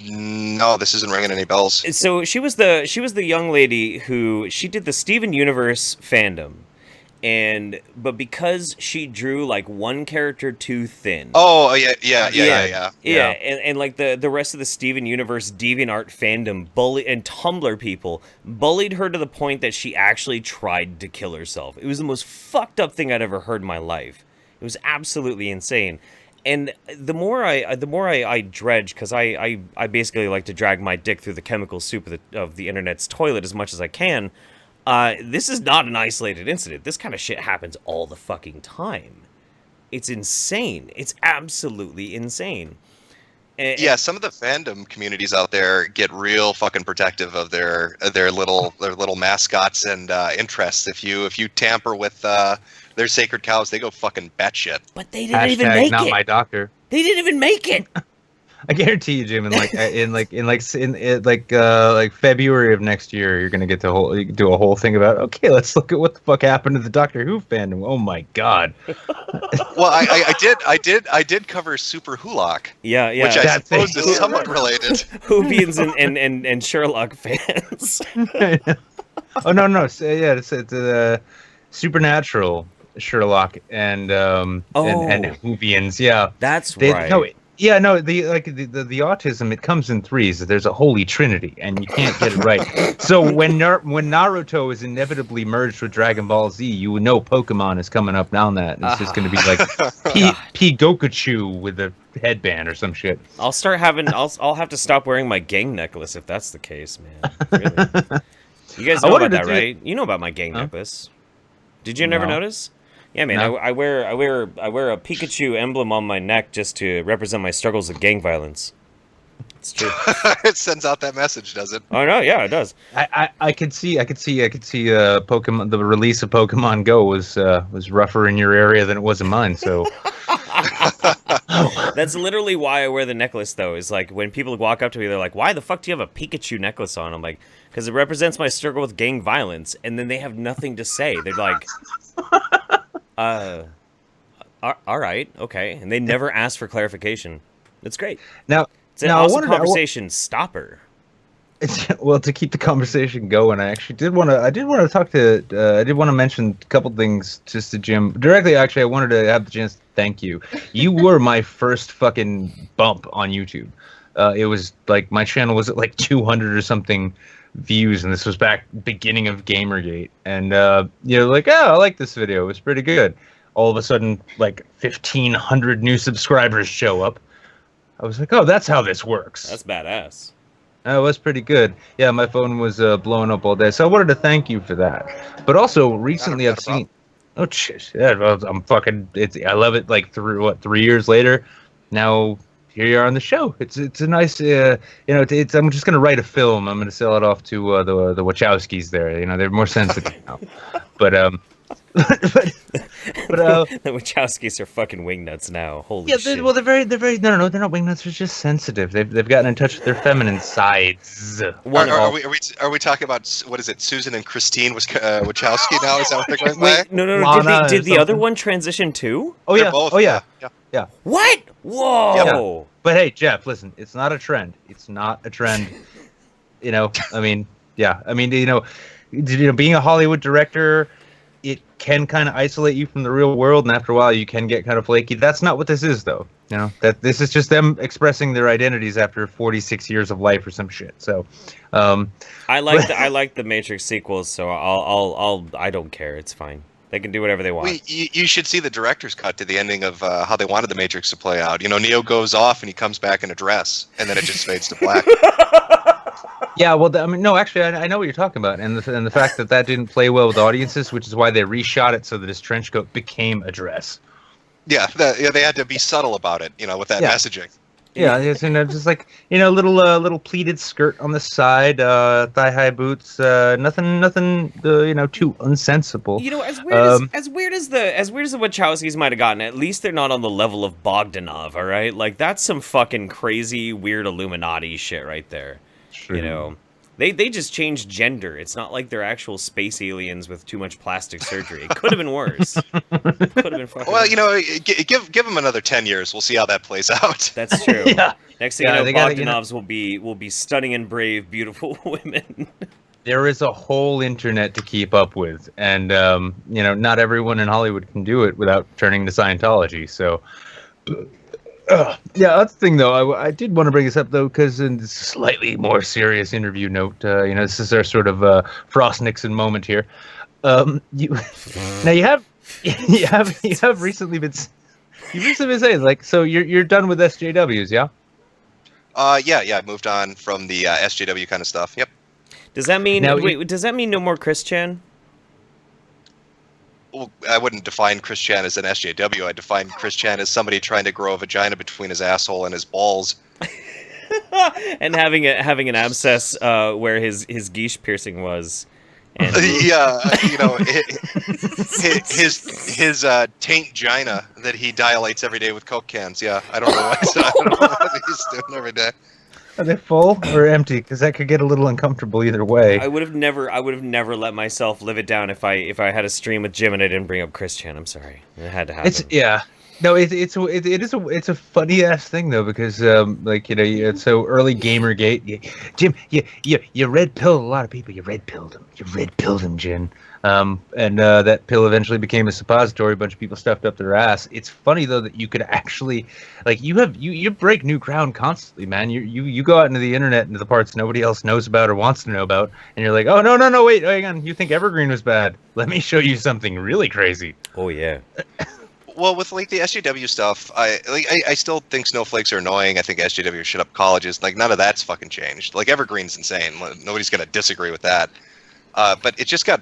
No, this isn't ringing any bells. So she was the young lady who she did the Steven Universe fandom. But because she drew like one character too thin. Oh yeah. And like the rest of the Steven Universe DeviantArt fandom and Tumblr people bullied her to the point that she actually tried to kill herself. It was the most fucked up thing I'd ever heard in my life. It was absolutely insane. And the more I dredge, because I basically like to drag my dick through the chemical soup of the internet's toilet as much as I can. This is not an isolated incident. This kind of shit happens all the fucking time. It's insane. It's absolutely insane. Yeah, some of the fandom communities out there get real fucking protective of their little mascots and interests. If you tamper with their sacred cows, they go fucking batshit. But they didn't even make it. Not my doctor. They didn't even make it. I guarantee you, Jim, in February of next year, you're gonna get to do a whole thing about. Okay, let's look at what the fuck happened to the Doctor Who fandom. Oh my god. Well, I did cover Super Hulock. Yeah. Which I suppose is somewhat related. Whovians and Sherlock fans. Oh no. It's Supernatural Sherlock and Whovians. Yeah, that's right. No, Yeah, no, the autism, it comes in threes. There's a holy trinity, and you can't get it right. So when Naruto is inevitably merged with Dragon Ball Z, you know Pokemon is coming up down that. And it's just going to be like P Gokuchu with a headband or some shit. I'll have to stop wearing my gang necklace if that's the case, man. Really. You guys know about that, right? You know about my gang necklace. Did you never notice? Yeah, man, no. I wear a Pikachu emblem on my neck just to represent my struggles with gang violence. It's true. It sends out that message, does it? Oh no, yeah, it does. I could see Pokemon. The release of Pokemon Go was rougher in your area than it was in mine. So that's literally why I wear the necklace, though. Is like when people walk up to me, they're like, "Why the fuck do you have a Pikachu necklace on?" I'm like, "Because it represents my struggle with gang violence." And then they have nothing to say. They're like. All right, okay, and they never ask for clarification. It's great. Now, it's an awesome conversation stopper. Well, to keep the conversation going, I did want to mention a couple things just to Jim directly. Actually, I wanted to have the chance to thank you. You were my first fucking bump on YouTube. It was like my channel was at like 200 or something views, and this was back beginning of Gamergate, and like, oh, I like this video, it was pretty good. All of a sudden, like 1,500 new subscribers show up. I was like, oh, that's how this works. That's badass. It was pretty good. Yeah, my phone was blowing up all day, so I wanted to thank you for that. But also recently I've seen oh shit, yeah, I'm fucking I love it. Like 3 years later now, here you are on the show. It's a nice, I'm just gonna write a film. I'm gonna sell it off to the Wachowskis. There, they're more sensitive now. But the Wachowskis are fucking wingnuts now. Holy shit. They're very no, they're not wingnuts. They're just sensitive. They've gotten in touch with their feminine sides. Are we talking about, what is it, Susan and Christine Wachowski now? Is that what they're going by? No. Did the other one transition too? Oh yeah. Both, oh yeah. What? Whoa. Yeah. But hey, Jeff, listen, it's not a trend. It's not a trend. I mean, being a Hollywood director, it can kind of isolate you from the real world, and after a while you can get kind of flaky. That's not what this is, though. That this is just them expressing their identities after 46 years of life or some shit. So I like the Matrix sequels, so I don't care. It's fine. They can do whatever they want. You should see the director's cut to the ending of how they wanted the Matrix to play out. Neo goes off and he comes back in a dress, and then it just fades to black. Yeah, well, no, actually, I know what you're talking about, and the fact that didn't play well with audiences, which is why they reshot it so that his trench coat became a dress. Yeah, they had to be subtle about it, with that messaging. Yeah, it's, just like little pleated skirt on the side, thigh-high boots, nothing, too unsensible. As weird as the Wachowskis might have gotten, at least they're not on the level of Bogdanov, all right? Like, that's some fucking crazy, weird Illuminati shit right there. True. They just changed gender. It's not like they're actual space aliens with too much plastic surgery. It could have been worse. Could have been fucking worse. Give them another 10 years. We'll see how that plays out. That's true. Yeah. Next thing you know, Bogdanovs will be stunning and brave, beautiful women. There is a whole internet to keep up with, and not everyone in Hollywood can do it without turning to Scientology. So. Yeah, that's the thing, though. I did want to bring this up, though, because in this slightly more serious interview note, this is our sort of Frost Nixon moment here. You have recently been saying, like, so you're done with SJWs, yeah? Yeah, I moved on from the SJW kind of stuff. Yep. Does that mean does that mean no more Chris Chan? Well, I wouldn't define Chris Chan as an SJW. I'd define Chris Chan as somebody trying to grow a vagina between his asshole and his balls. And having an abscess where his guiche piercing was. And yeah, his taint gina that he dilates every day with Coke cans. Yeah, I don't know what he's doing every day. Are they full or empty? Because that could get a little uncomfortable either way. I would have never let myself live it down if I had a stream with Jim and I didn't bring up Chris Chan. I'm sorry, it had to happen. No, it's a funny ass thing though, because like, you know, it's so early Gamergate. Jim, you red pilled a lot of people. You red pilled them, Jim. And that pill eventually became a suppository. A bunch of people stuffed up their ass. It's funny though that you could actually, like, you break new ground constantly, man. You go out into the internet, into the parts nobody else knows about or wants to know about, and you're like, oh no, wait, hang on. You think Evergreen was bad? Let me show you something really crazy. Oh yeah. Well, with like the SJW stuff, I still think snowflakes are annoying. I think SJW shit up colleges. Like none of that's fucking changed. Like Evergreen's insane. Nobody's gonna disagree with that. But it just got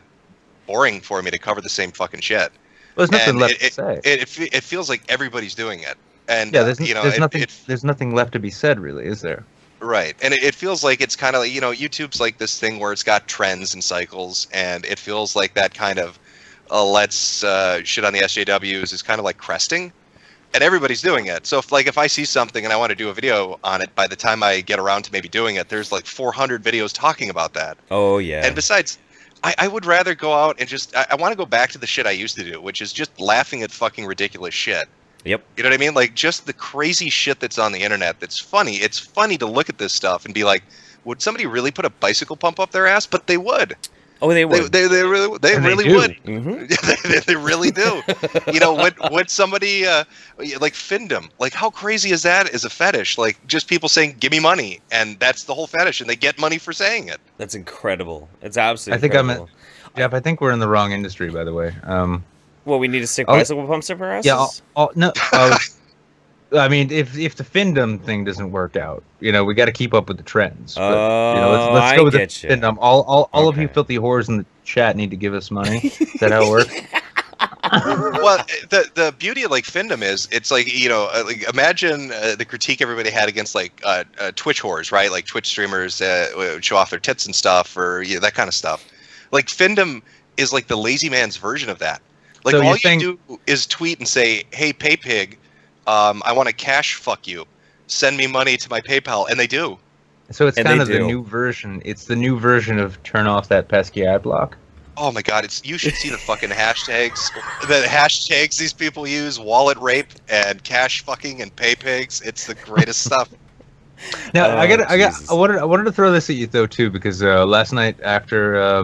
boring for me to cover the same fucking shit. Well, there's nothing left to say. It feels like everybody's doing it. And yeah, there's nothing left to be said, really, is there? Right, and it feels like it's kind of like, you know, YouTube's like this thing where it's got trends and cycles, and it feels like that kind of let's shit on the SJWs is kind of like cresting, and everybody's doing it. So if I see something and I want to do a video on it, by the time I get around to maybe doing it, there's like 400 videos talking about that. Oh yeah. And besides, I would rather go out and just I want to go back to the shit I used to do, which is just laughing at fucking ridiculous shit. Yep. You know what I mean? Like just the crazy shit that's on the internet that's funny. It's funny to look at this stuff and be like, would somebody really put a bicycle pump up their ass? But they would. Oh, they would. They really would. Mm-hmm. They really do. You know, would somebody like findom? Like, how crazy is that as a fetish? Like, just people saying, "Give me money," and that's the whole fetish, and they get money for saying it. That's incredible. It's absolutely. Jeff, I think we're in the wrong industry, by the way. Well, we need to stick bicycle pumps up our asses. Yeah. No. I mean, if the findom thing doesn't work out, you know, we got to keep up with the trends. But, you know, let's go with the findom. All of you filthy whores in the chat need to give us money. Is that how it works? Well, the beauty of like findom is it's like, you know, like imagine the critique everybody had against like Twitch whores, right? Like Twitch streamers show off their tits and stuff, or that kind of stuff. Like findom is like the lazy man's version of that. Like so all you do is tweet and say, "Hey, PayPig, I want to cash fuck you. Send me money to my PayPal," and they do. So it's kind of the new version. It's the new version of turn off that pesky ad block. Oh my god, you should see the fucking hashtags. The hashtags these people use: wallet rape and cash fucking and pay pigs. It's the greatest stuff. Now I wanted to throw this at you though too, because last night after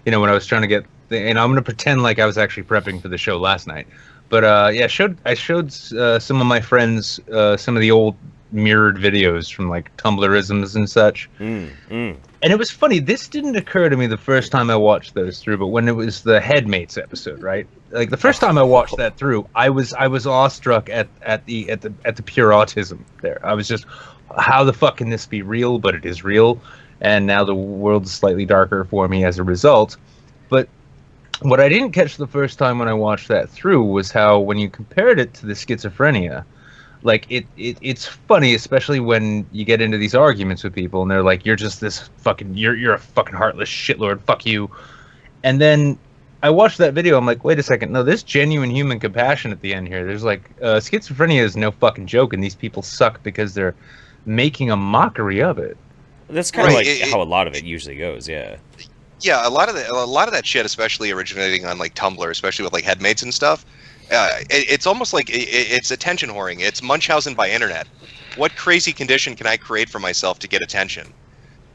you know, when I was trying to get and I'm gonna pretend like I was actually prepping for the show last night. But yeah, I showed some of my friends some of the old mirrored videos from like Tumblrisms and such. And it was funny. This didn't occur to me the first time I watched those through, but when it was the Headmates episode, right? Like the first time I watched that through, I was awestruck at the pure autism there. I was just, how the fuck can this be real? But it is real, and now the world's slightly darker for me as a result. But what I didn't catch the first time when I watched that through was how when you compared it to the schizophrenia, like it's funny, especially when you get into these arguments with people and they're like, "You're just this fucking, you're a fucking heartless shitlord, fuck you." And then I watched that video, I'm like, wait a second, no, there's genuine human compassion at the end here. There's like, schizophrenia is no fucking joke, and these people suck because they're making a mockery of it. That's kind of like how a lot of it usually goes, yeah. Yeah, a lot of that shit, especially originating on like Tumblr, especially with like Headmates and stuff. It's almost like it's attention whoring. It's Munchausen by internet. What crazy condition can I create for myself to get attention?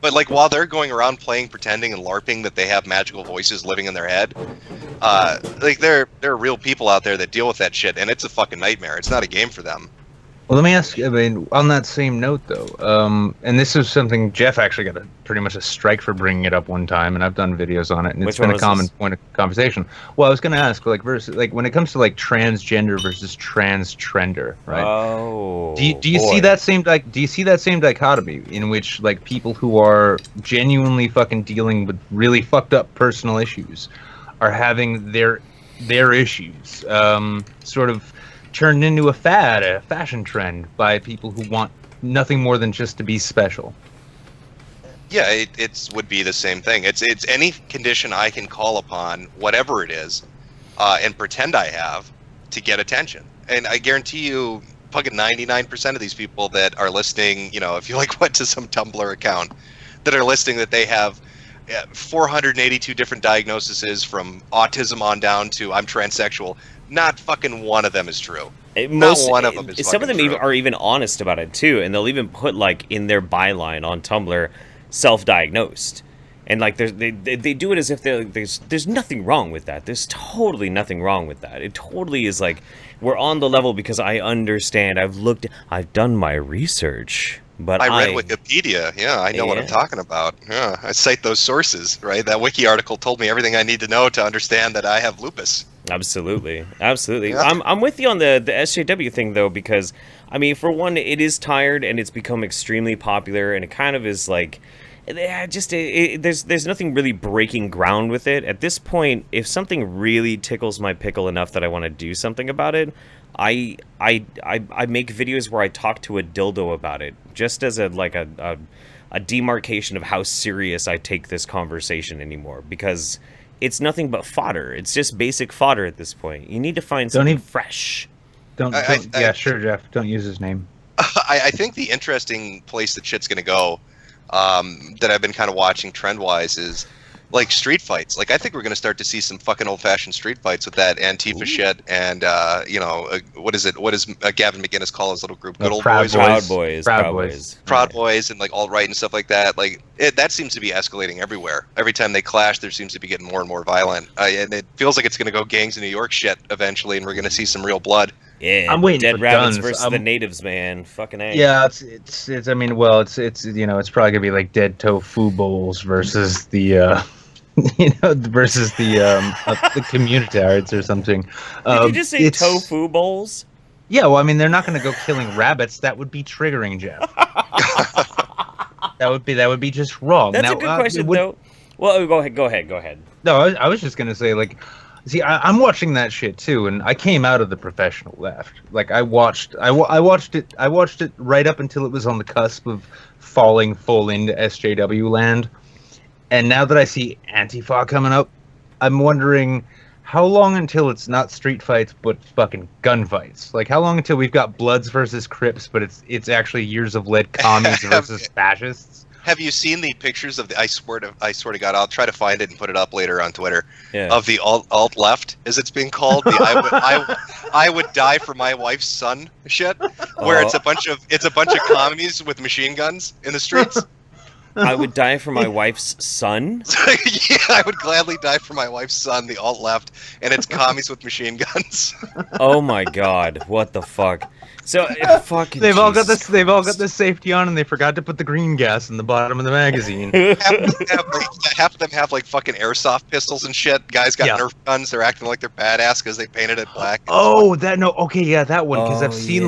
But like while they're going around playing, pretending, and LARPing that they have magical voices living in their head, like there are real people out there that deal with that shit, and it's a fucking nightmare. It's not a game for them. Well, let me ask you, I mean, on that same note, though, and this is something Jeff actually got pretty much a strike for bringing it up one time, and I've done videos on it, and it's been a common point of conversation. Well, I was going to ask, like, when it comes to like transgender versus transtrender, right? Oh, do you see that same dichotomy in which like people who are genuinely fucking dealing with really fucked up personal issues are having their issues sort of turned into a fashion trend by people who want nothing more than just to be special? Yeah, it would be the same thing. It's any condition I can call upon, whatever it is, and pretend I have to get attention. And I guarantee you, fucking 99% of these people that are listening, you know, if you like went to some Tumblr account, that are listing that they have 482 different diagnoses from autism on down to I'm transsexual. Not fucking one of them is true. Not one of them is some of them true. are even honest about it too, and they'll even put like in their byline on Tumblr, self-diagnosed, and like they do it as if there's nothing wrong with that. There's totally nothing wrong with that. It totally is like we're on the level because I understand. I've done my research. But I read Wikipedia. Yeah, I know what I'm talking about. Yeah, I cite those sources, right? That wiki article told me everything I need to know to understand that I have lupus. Absolutely. Yeah. I'm with you on the SJW thing though, because I mean, for one, it is tired and it's become extremely popular, and it kind of is like, there's nothing really breaking ground with it at this point. If something really tickles my pickle enough that I want to do something about it, I make videos where I talk to a dildo about it, just as a demarcation of how serious I take this conversation anymore, because it's nothing but fodder. It's just basic fodder at this point. You need to find something fresh. Yeah, sure, Jeff. Don't use his name. I think the interesting place that shit's gonna go, that I've been kind of watching trend-wise, is like street fights. Like I think we're gonna start to see some fucking old-fashioned street fights with that Antifa shit, and what does Gavin McInnes call his little group? Good Old Boys. Proud Boys. Proud Boys, and like alt-right and stuff like that. Like that seems to be escalating everywhere. Every time they clash, there seems to be getting more and more violent, and it feels like it's gonna go gangs of New York shit eventually, and we're gonna see some real blood. Yeah, I'm waiting dead for rabbits guns. versus the natives, man. Fucking A. Yeah, it's. I mean, well, it's it's probably gonna be like dead tofu bowls versus the versus the communitards or something. Did you just say tofu bowls? Yeah, well, I mean, they're not gonna go killing rabbits. That would be triggering, Jeff. that would be just wrong. That's a good question, though. Well, go ahead. No, I was just gonna say, like, see, I'm watching that shit too, and I came out of the professional left. Like, I watched it right up until it was on the cusp of falling full into SJW land. And now that I see Antifa coming up, I'm wondering how long until it's not street fights but fucking gunfights. Like, how long until we've got Bloods versus Crips, but it's actually years of lead commies versus fascists? Have you seen the pictures of the? I swear to God, I'll try to find it and put it up later on Twitter. Yeah. Of the alt left, as it's being called, the I would die for my wife's son shit, where it's a bunch of commies with machine guns in the streets. I would die for my wife's son? Yeah, I would gladly die for my wife's son, the alt-left, and it's commies with machine guns. Oh my god, what the fuck? So, fucking They've all got the safety on, and they forgot to put the green gas in the bottom of the magazine. half of them have like fucking airsoft pistols and shit. Guys got Nerf guns. They're acting like they're badass because they painted it black. Oh, that one, because I've seen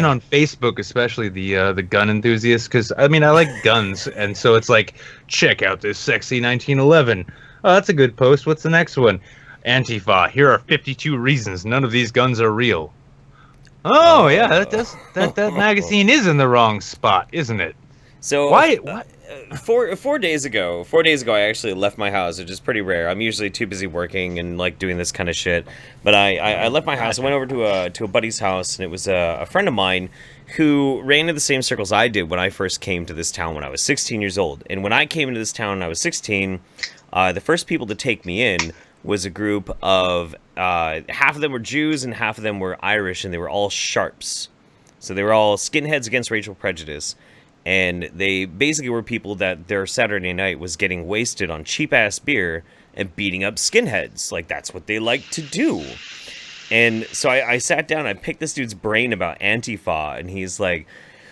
on Facebook, especially the gun enthusiasts, because I mean I like guns, and so it's like, check out this sexy 1911. Oh, that's a good post. What's the next one? Antifa. Here are 52 reasons none of these guns are real. Oh yeah, that magazine is in the wrong spot, isn't it? So why? 4 days ago, I actually left my house, which is pretty rare. I'm usually too busy working and like doing this kind of shit. But I left my house. I went over to a buddy's house, and it was a friend of mine who ran in the same circles I did when I first came to this town when I was 16 years old. And when I came into this town when I was 16, the first people to take me in was a group of half of them were Jews and half of them were Irish, and they were all sharps. So they were all skinheads against racial prejudice. And they basically were people that their Saturday night was getting wasted on cheap-ass beer and beating up skinheads. Like, that's what they like to do. And so I sat down, I picked this dude's brain about Antifa, and he's like,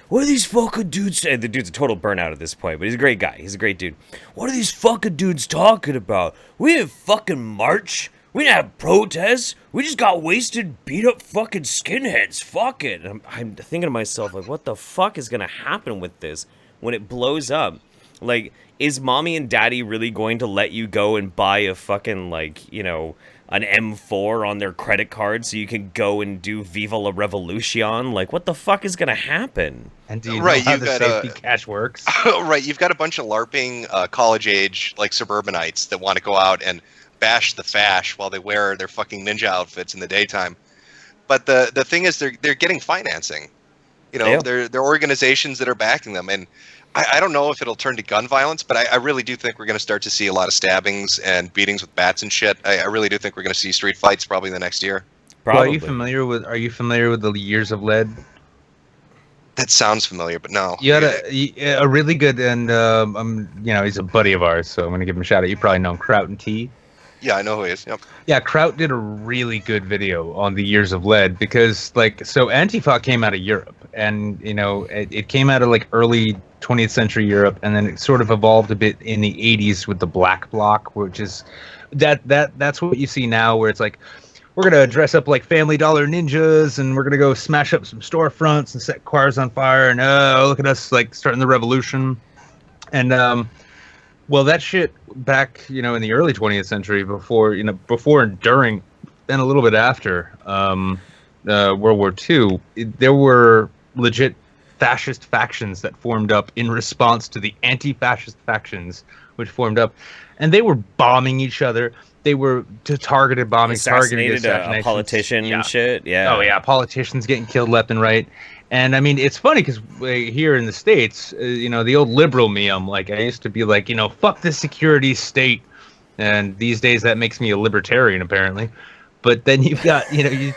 what are these fucking dudes? And the dude's a total burnout at this point, but he's a great guy. He's a great dude. What are these fucking dudes talking about? We didn't fucking march. We didn't have protests. We just got wasted, beat up fucking skinheads. Fuck it. And I'm thinking to myself, like, what the fuck is going to happen with this when it blows up? Like, is mommy and daddy really going to let you go and buy a fucking, like, you know, an M4 on their credit card so you can go and do Viva la Revolution? Like, what the fuck is going to happen? And do you know how the safety catch works? Right, you've got a bunch of LARPing college-age, like, suburbanites that want to go out and bash the fash while they wear their fucking ninja outfits in the daytime. But the thing is, they're getting financing. You know, they're organizations that are backing them, and I don't know if it'll turn to gun violence, but I really do think we're going to start to see a lot of stabbings and beatings with bats and shit. I really do think we're going to see street fights probably the next year. Probably. Well, are you familiar with the Years of Lead? That sounds familiar, but no. You had a really good, and he's a buddy of ours, so I'm gonna give him a shout out. You probably know him, Kraut and T. Yeah, I know who he is. Yep. Yeah, Kraut did a really good video on the Years of Lead because, so Antifa came out of Europe, and it came out of like early 20th century Europe, and then it sort of evolved a bit in the 80s with the Black Bloc, which is that's what you see now, where it's like, we're gonna dress up like Family Dollar ninjas, and we're gonna go smash up some storefronts and set cars on fire, and look at us like starting the revolution. And well, that shit back in the early 20th century, before and during, and a little bit after World War II, there were legit fascist factions that formed up in response to the anti-fascist factions which formed up, and they were bombing each other. They were targeted bombing, targeted a politician and shit. Yeah. Oh yeah, politicians getting killed left and right. And I mean, it's funny because here in the States, the old liberal me, I used to be like, fuck the security state, and these days that makes me a libertarian apparently. But then you've got, you've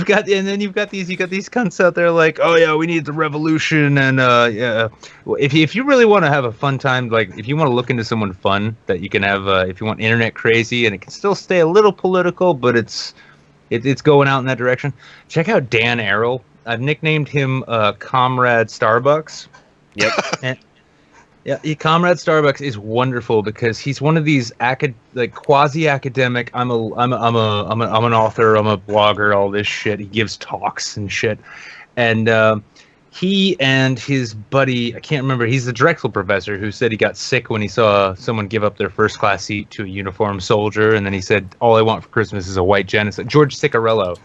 got these cunts out there like, oh yeah, we need the revolution, and if you really want to have a fun time, like if you want to look into someone fun that you can have, if you want internet crazy and it can still stay a little political, but it's going out in that direction, check out Dan Arrow. I've nicknamed him Comrade Starbucks. Yep. And, yeah, Comrade Starbucks is wonderful because he's one of these quasi-academic. I'm an author. I'm a blogger. All this shit. He gives talks and shit, and he and his buddy, I can't remember. He's the Drexel professor who said he got sick when he saw someone give up their first class seat to a uniformed soldier, and then he said, "All I want for Christmas is a white genocide." George Cicarello.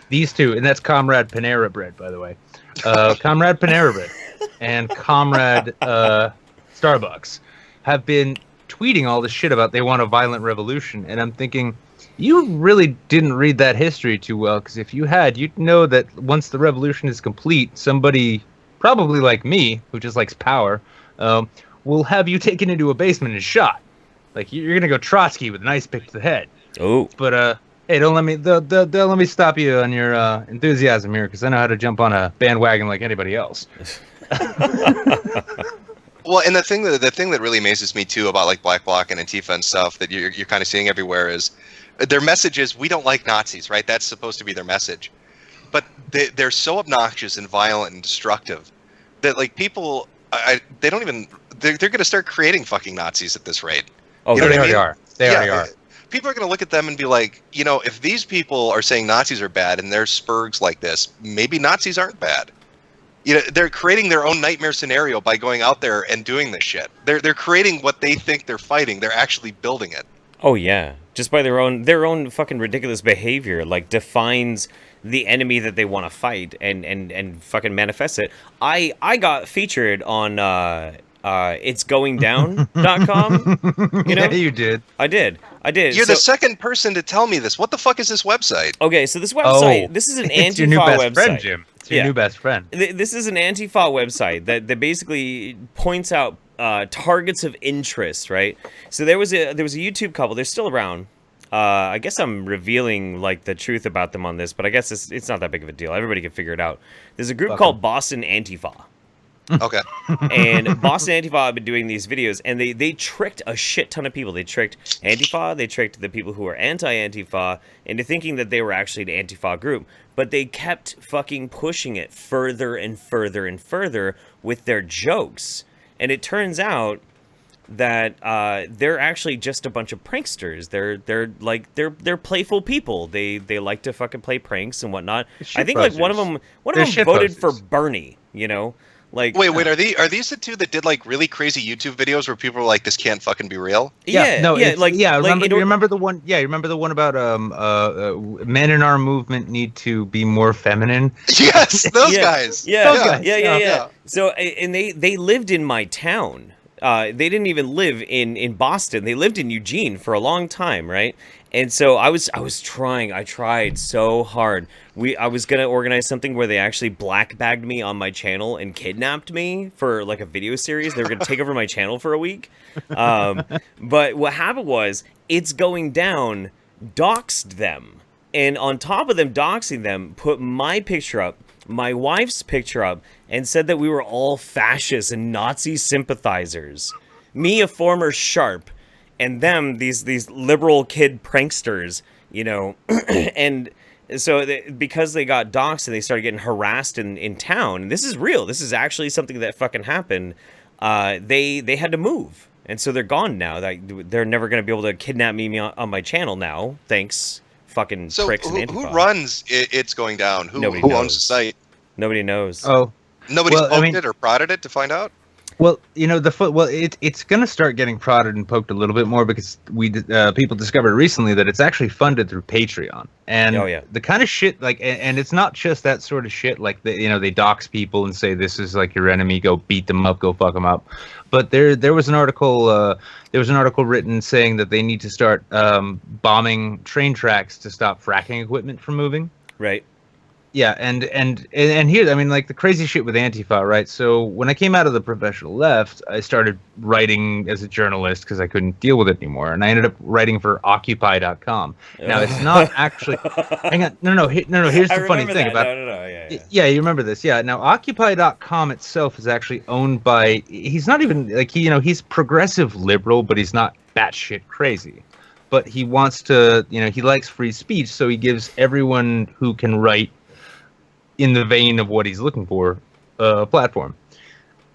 These two, and that's Comrade Panera Bread, by the way. Comrade Panera Bread and Comrade Starbucks have been tweeting all this shit about they want a violent revolution, and I'm thinking, you really didn't read that history too well, because if you had, you'd know that once the revolution is complete, somebody, probably like me, who just likes power, will have you taken into a basement and shot. Like, you're gonna go Trotsky with an ice pick to the head. Oh. But, hey, don't let me stop you on your enthusiasm here, because I know how to jump on a bandwagon like anybody else. Well, and the thing that really amazes me too about like Black Bloc and Antifa and stuff that you're kind of seeing everywhere is their message is, we don't like Nazis, right? That's supposed to be their message, but they're so obnoxious and violent and destructive that like people, they're going to start creating fucking Nazis at this rate. Oh, they already are. They already are. People are going to look at them and be like, if these people are saying Nazis are bad and they're spurgs like this, maybe Nazis aren't bad. They're creating their own nightmare scenario by going out there and doing this shit. They're creating what they think they're fighting. They're actually building it. Oh yeah, just by their own fucking ridiculous behavior, like defines the enemy that they want to fight and fucking manifests it. I got featured on itsgoingdown.com. Yeah, you did. I did. You're the second person to tell me this. What the fuck is this website? Okay, so this website, this is an Antifa it's your new best website. Friend, Jim. It's your new best friend. This is an Antifa website that basically points out targets of interest, right? So there was a YouTube couple. They're still around. I guess I'm revealing like the truth about them on this, but I guess it's not that big of a deal. Everybody can figure it out. There's a group called Boston Antifa. Okay. And Boston Antifa have been doing these videos, and they tricked a shit ton of people. They tricked Antifa, they tricked the people who were anti-Antifa into thinking that they were actually an Antifa group. But they kept fucking pushing it further and further and further with their jokes. And it turns out that they're actually just a bunch of pranksters. They're playful people. They like to fucking play pranks and whatnot. I think like one of them voted for Bernie, Like, wait, are these the two that did like really crazy YouTube videos where people were like, "This can't fucking be real"? Remember the one? Yeah, you remember the one about men in our movement need to be more feminine. Yes, those guys. Yeah. So, and they lived in my town. They didn't even live in Boston. They lived in Eugene for a long time, right? And so I tried so hard. I was gonna organize something where they actually black bagged me on my channel and kidnapped me for like a video series. They were gonna take over my channel for a week. But what happened was, It's Going Down doxed them. and on top of them doxing them, put my picture up, my wife's picture up, and said that we were all fascists and Nazi sympathizers. Me, a former sharp, and them, these liberal kid pranksters, you know, and so because they got doxxed and they started getting harassed in town, and this is real, this is actually something that fucking happened, they had to move. And so they're gone now. They're never going to be able to kidnap me on my channel now, thanks fucking pricks and Antifa. Who runs It's Going Down? Who Nobody owns the site? Nobody knows. Oh. Nobody's poked it or prodded it to find out? Well, you know, it's going to start getting prodded and poked a little bit more because people discovered recently that it's actually funded through Patreon. And the kind of shit, like, and it's not just that sort of shit, like, they dox people and say this is like your enemy, go beat them up, go fuck them up. But there was an article written saying that they need to start bombing train tracks to stop fracking equipment from moving. Right. Yeah, and here, I mean, like, the crazy shit with Antifa, right? So when I came out of the professional left, I started writing as a journalist because I couldn't deal with it anymore, and I ended up writing for Occupy.com. Now, it's not actually... Hang on, no, here's the funny thing about... Yeah, you remember this, yeah. Now, Occupy.com itself is actually owned by... He's not even, like, he's progressive liberal, but he's not batshit crazy. But he wants to, he likes free speech, so he gives everyone who can write in the vein of what he's looking for, a platform.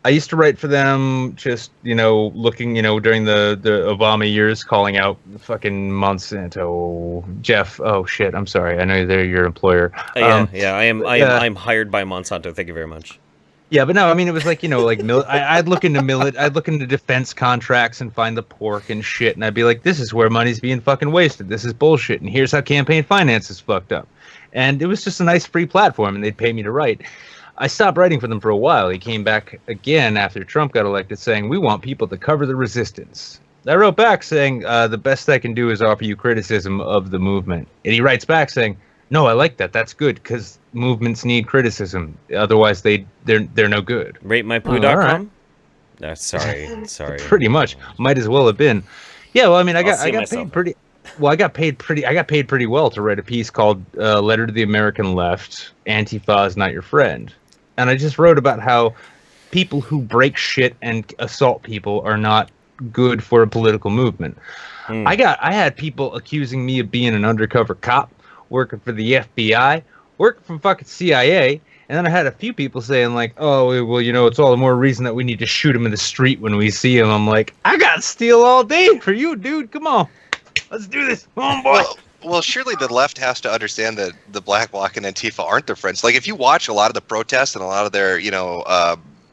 I used to write for them, just, looking, during the Obama years, calling out fucking Monsanto. Jeff, oh shit, I'm sorry, I know they're your employer. I'm hired by Monsanto, thank you very much. Yeah, but no, I mean, it was like, I'd look into defense contracts and find the pork and shit, and I'd be like, this is where money's being fucking wasted, this is bullshit, and here's how campaign finance is fucked up. And it was just a nice free platform, and they'd pay me to write. I stopped writing for them for a while. He came back again after Trump got elected saying, we want people to cover the resistance. I wrote back saying, the best I can do is offer you criticism of the movement. And he writes back saying, no, I like that. That's good, because movements need criticism. Otherwise, they're no good. RateMyPoo.com? No, sorry. Pretty much. Might as well have been. Yeah, well, I mean, I got paid pretty... Well, I got paid pretty well to write a piece called "Letter to the American Left: Antifa is Not Your Friend," and I just wrote about how people who break shit and assault people are not good for a political movement. I had people accusing me of being an undercover cop, working for the FBI, working for fucking CIA, and then I had a few people saying like, "Oh, well, it's all the more reason that we need to shoot him in the street when we see him." I'm like, I got steel all day for you, dude. Come on. Let's do this. Come on, boy. Well, surely the left has to understand that the Black Bloc and Antifa aren't their friends. Like, if you watch a lot of the protests and a lot of their,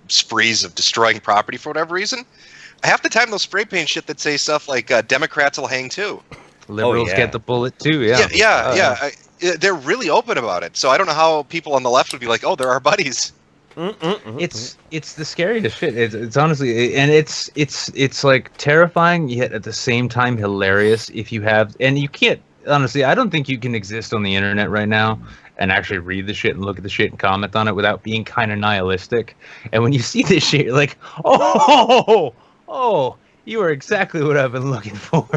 sprees of destroying property for whatever reason, half the time they'll spray paint shit that say stuff like Democrats will hang too. Liberals get the bullet too, they're really open about it. So I don't know how people on the left would be like, oh, they're our buddies. It's the scariest shit. It's honestly, and it's like terrifying yet at the same time hilarious. If you have, and you can't, honestly, I don't think you can exist on the internet right now and actually read the shit and look at the shit and comment on it without being kind of nihilistic. And when you see this shit, you're like, oh, you are exactly what I've been looking for.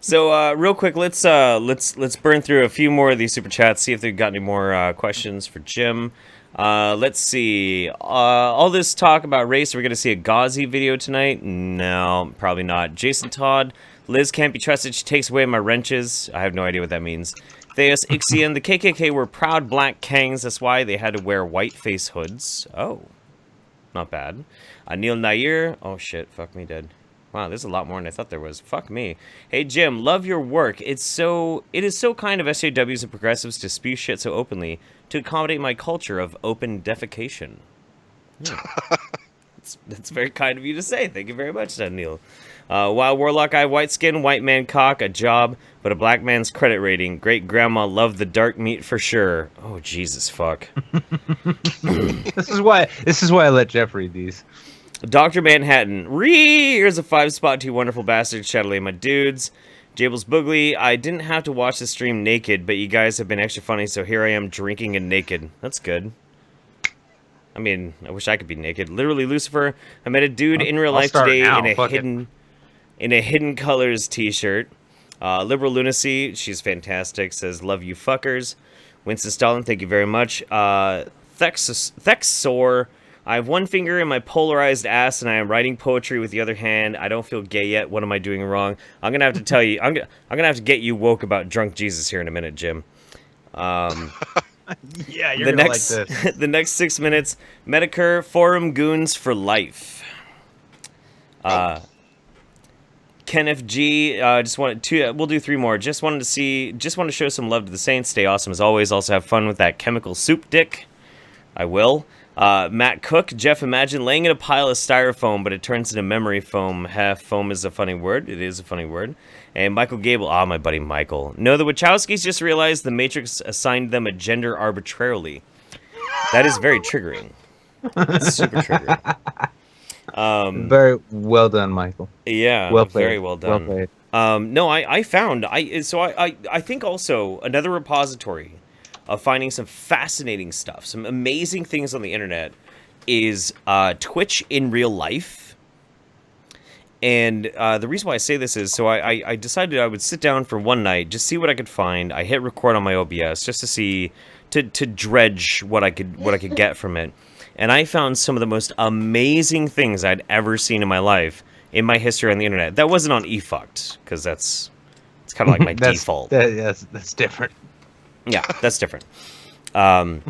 So real quick, let's burn through a few more of these super chats. See if they've got any more questions for Jim. Let's see. All this talk about race, we're going to see a Ghazi video tonight? No, probably not. Jason Todd, Liz can't be trusted. She takes away my wrenches. I have no idea what that means. Theos Ixion, the KKK were proud black Kangs. That's why they had to wear white face hoods. Oh, not bad. Neil Nair. Oh, shit. Fuck me dead. Wow, there's a lot more than I thought there was. Fuck me. Hey, Jim, love your work. It is so kind of SJWs and progressives to spew shit so openly to accommodate my culture of open defecation. That's very kind of you to say. Thank you very much, Neil. Wild Warlock Eye, white skin, white man cock, a job, but a black man's credit rating. Great grandma loved the dark meat for sure. Oh, Jesus, fuck. This is why I let Jeff read these. Dr. Manhattan. Here's a 5-spot to you wonderful bastards. Shadowlay, my dudes. Jables Boogly. I didn't have to watch the stream naked, but you guys have been extra funny, so here I am drinking and naked. That's good. I mean, I wish I could be naked. Literally, Lucifer. I met a dude in real life today in a hidden colors t-shirt. Liberal Lunacy, she's fantastic, says, love you fuckers. Winston Stalin, thank you very much. Thexor, I have one finger in my polarized ass and I am writing poetry with the other hand. I don't feel gay yet. What am I doing wrong? I'm going to have to tell you, I'm going to have to get you woke about drunk Jesus here in a minute, Jim. Yeah, you're going to like this. The next 6 minutes, Metokur, forum goons for life. Kenneth G, just wanted to, we'll do 3 more. Just wanted to show some love to the Saints. Stay awesome as always. Also have fun with that chemical soup dick. I will. Matt Cook, Jeff, imagine laying in a pile of styrofoam, but it turns into memory foam. Foam is a funny word. It is a funny word. And Michael Gable, my buddy Michael. No, the Wachowskis just realized the Matrix assigned them a gender arbitrarily. That is very triggering. It's super triggering. Very well done, Michael. Yeah, well played. Very well done. Well played. No, I found I think also another repository of finding some fascinating stuff, some amazing things on the internet is Twitch in real life. And the reason why I say this is, so I decided I would sit down for one night, just see what I could find. I hit record on my OBS just to see, to dredge what I could get from it. And I found some of the most amazing things I'd ever seen in my life, in my history on the internet. That wasn't on eFucked, because it's kind of like my default. That's different. Yeah, that's different. But